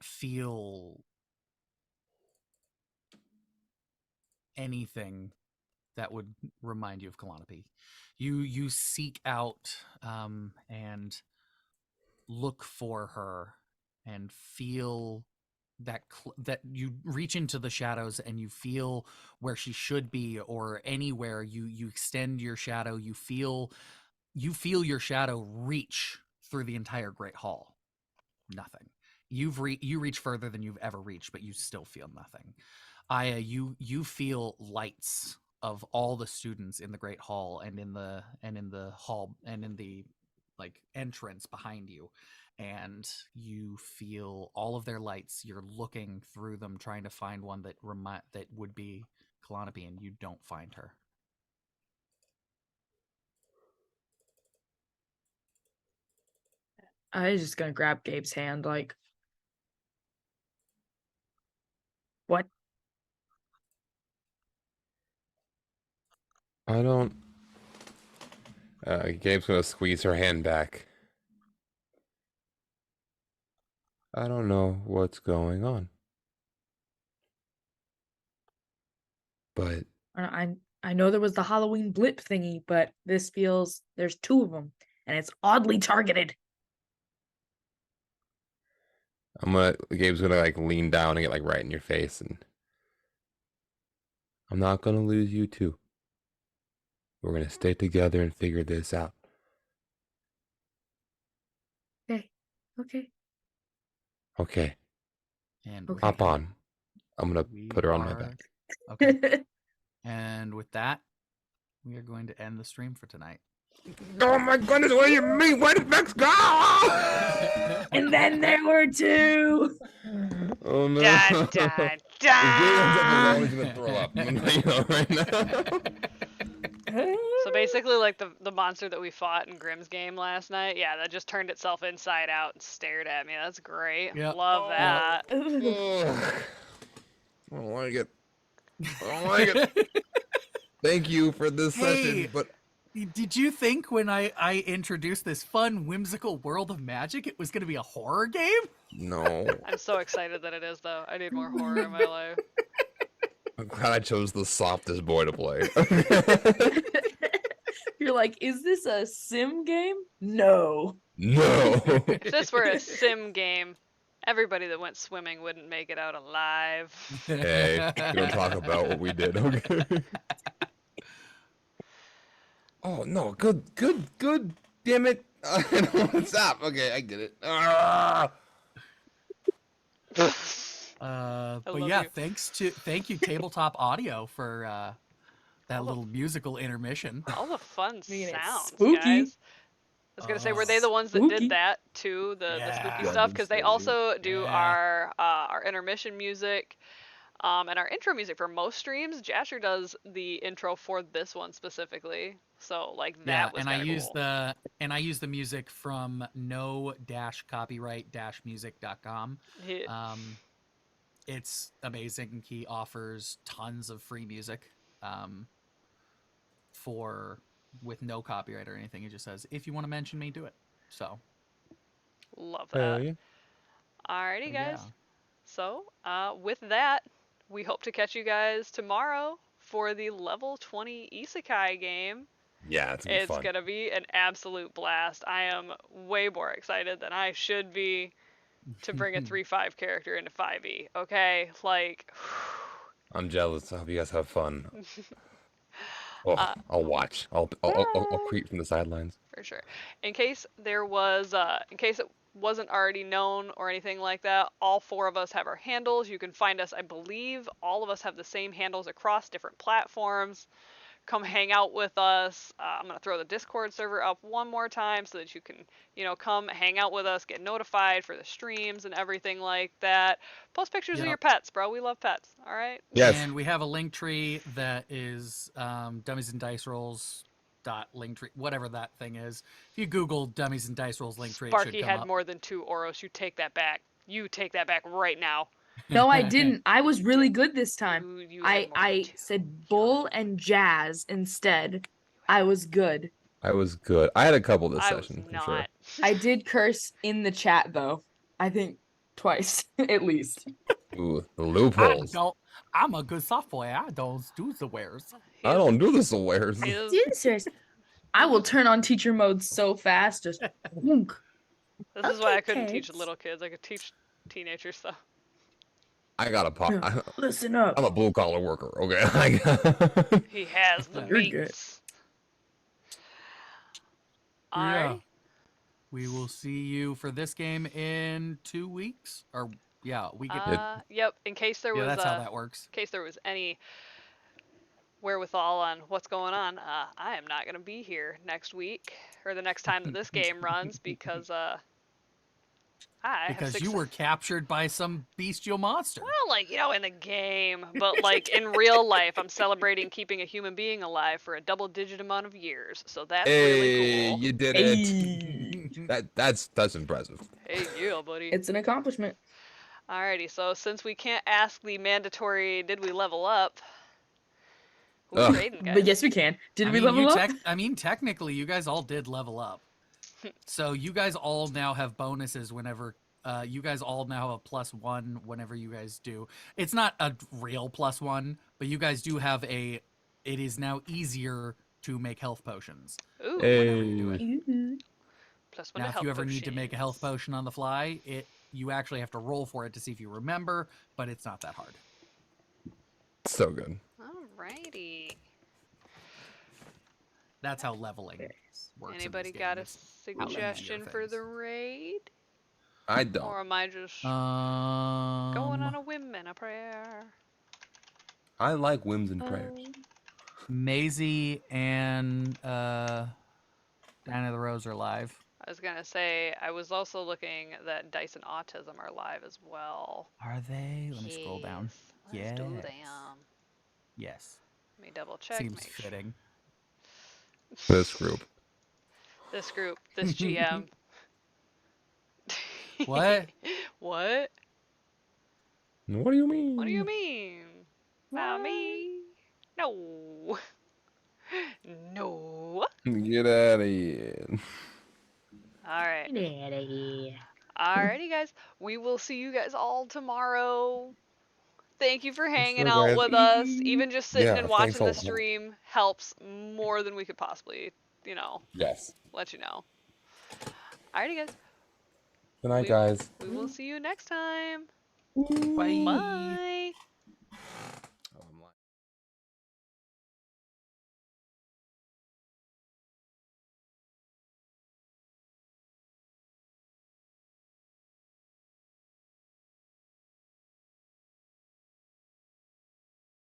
feel anything that would remind you of Kalanopi. You seek out and look for her and feel that you reach into the shadows and you feel where she should be, or anywhere you extend your shadow. You feel your shadow reach through the entire Great Hall. Nothing. You reach further than you've ever reached, but you still feel nothing. Aya, you feel lights of all the students in the Great Hall and in the hall and in the entrance behind you, and you feel all of their lights. You're looking through them, trying to find one that would be Kalanopi, and you don't find her. I was just gonna grab Gabe's hand, like, what? I don't. Gabe's gonna squeeze her hand back. I don't know what's going on. But I know there was the Halloween blip thingy, but this feels there's 2 of them, and it's oddly targeted. Gabe's gonna lean down and get right in your face, and I'm not gonna lose you too. We're gonna stay together and figure this out. Okay. Okay. And Okay. Hop on. I'm gonna put her on my back. Okay. And with that, we are going to end the stream for tonight. Oh my goodness, what do you mean? Where did Vex go? And then there were 2. Oh no. Dun, dun, If Gabe ends up dun. alone, he's gonna throw up. I'm gonna let you know right now. So basically, the monster that we fought in Grimm's game last night, yeah, that just turned itself inside out and stared at me. That's great. Yep. Love that. Ugh. I don't like it. I don't like it. Thank you for this session, but Did you think when I introduced this fun, whimsical world of magic, it was going to be a horror game? no. I'm so excited that it is, though. I need more horror in my life. I'm glad I chose the softest boy to play. You're like, is this a sim game? No. No. If this were a sim game, everybody that went swimming wouldn't make it out alive. Hey, we don't talk about what we did, okay? Oh no, good. Damn it! I don't want to stop. Okay, I get it. Ah! But love yeah, you. thank you Tabletop Audio for that All the- little musical intermission. All the fun Making it sounds, spooky. guys. I was gonna say, were they the ones that Spooky. did that too, the spooky Yeah. stuff? Because they also do Yeah. our intermission music, and our intro music for most streams. Jasher does the intro for this one specifically, so like that was and I kind of use cool. I use the music from no-copyright-music.com. Yeah. It's amazing. He offers tons of free music with no copyright or anything. He just says, if you want to mention me, do it. So Love Hell that. yeah. Alrighty, guys. yeah. So, with that, we hope to catch you guys tomorrow for the level 20 Isekai game. Yeah, it's gonna be It's fun. gonna be an absolute blast. I am way more excited than I should be to bring a 3-5 character into 5e. Okay, like. I'm jealous. I hope you guys have fun. Oh, I'll watch. I'll creep from the sidelines. For sure. In case it wasn't already known or anything like that, all 4 of us have our handles. You can find us, I believe, all of us have the same handles across different platforms. Come hang out with us. I'm going to throw the Discord server up one more time so that you can, come hang out with us, get notified for the streams and everything like that. Post pictures of your pets, bro. We love pets. All right? Yes. And we have a link tree that is Dummies and Dice Rolls .linktree, whatever that thing is. If you Google Dummies and Dice Rolls linktree, it should Sparky come had up. more than 2 Oros. You take that back. You take that back right now. No, I didn't. I was really good this time. You had more than I 2. said bull and jazz instead. I was good. I was good. I had a couple this I was session for not. sure. I did curse in the chat though. I think twice at least. Ooh, the loopholes. I'm a good software. I don't do the wares. I don't do this awares. Serious. I will turn on teacher mode so fast. Just whoonk. This is why I Okay, couldn't teach kids. little kids. I could teach teenagers though. I got a pop. Listen up. I'm a blue collar worker. Okay. He has the You're good. beats. Yeah. Alrighty. We will see you for this game in 2 weeks. Or yeah, we get. Yep. In case there was that's how that works. in case there was any wherewithal on what's going on, I am not gonna be here next week or the next time that this game runs because Because you were captured by some bestial monster. Well, like, in the game, but like in real life, I'm celebrating keeping a human being alive for a double-digit amount of years. So that's really cool. You did it. That's impressive. Hey, yeah, buddy. It's an accomplishment. Alrighty, so since we can't ask the mandatory, did we level up? Who's raiding, guys? But yes, we can. Did we level up? Technically, you guys all did level up. So you guys all now have bonuses whenever. You guys all now have a +1 whenever you guys do. It's not a real +1, but you guys do have a. It is now easier to make health potions. Ooh. Whenever you do it. Ooh. +1 Now, to if health you ever need to make a health potions. potion on the fly, you actually have to roll for it to see if you remember, but it's not that hard. So good. Alrighty. That's how leveling works. Anybody in this got game. a suggestion for the raid? I Or don't. am I just going on a whim and a prayer? I like whims and prayers. Maisie and Diana the Rose are live. I was gonna say, I was also looking that Dice and Autism are live as well. Are they? Let me scroll down. Let's do Yes. them. Yes. Let me double check. Seems make fitting. This group. This group, this GM. What? What? What do you mean? What do you mean? Not me. No. No. Get out of here. Alright. Get outta here. Alrighty, guys. We will see you guys all tomorrow. Thank you for hanging sure, out guys. with us. Even just sitting Yeah, and thanks watching a the lot. stream helps more than we could possibly, Yes. let you know. Alrighty, guys. Good night, We- guys. We will see you next time. Bye. Bye.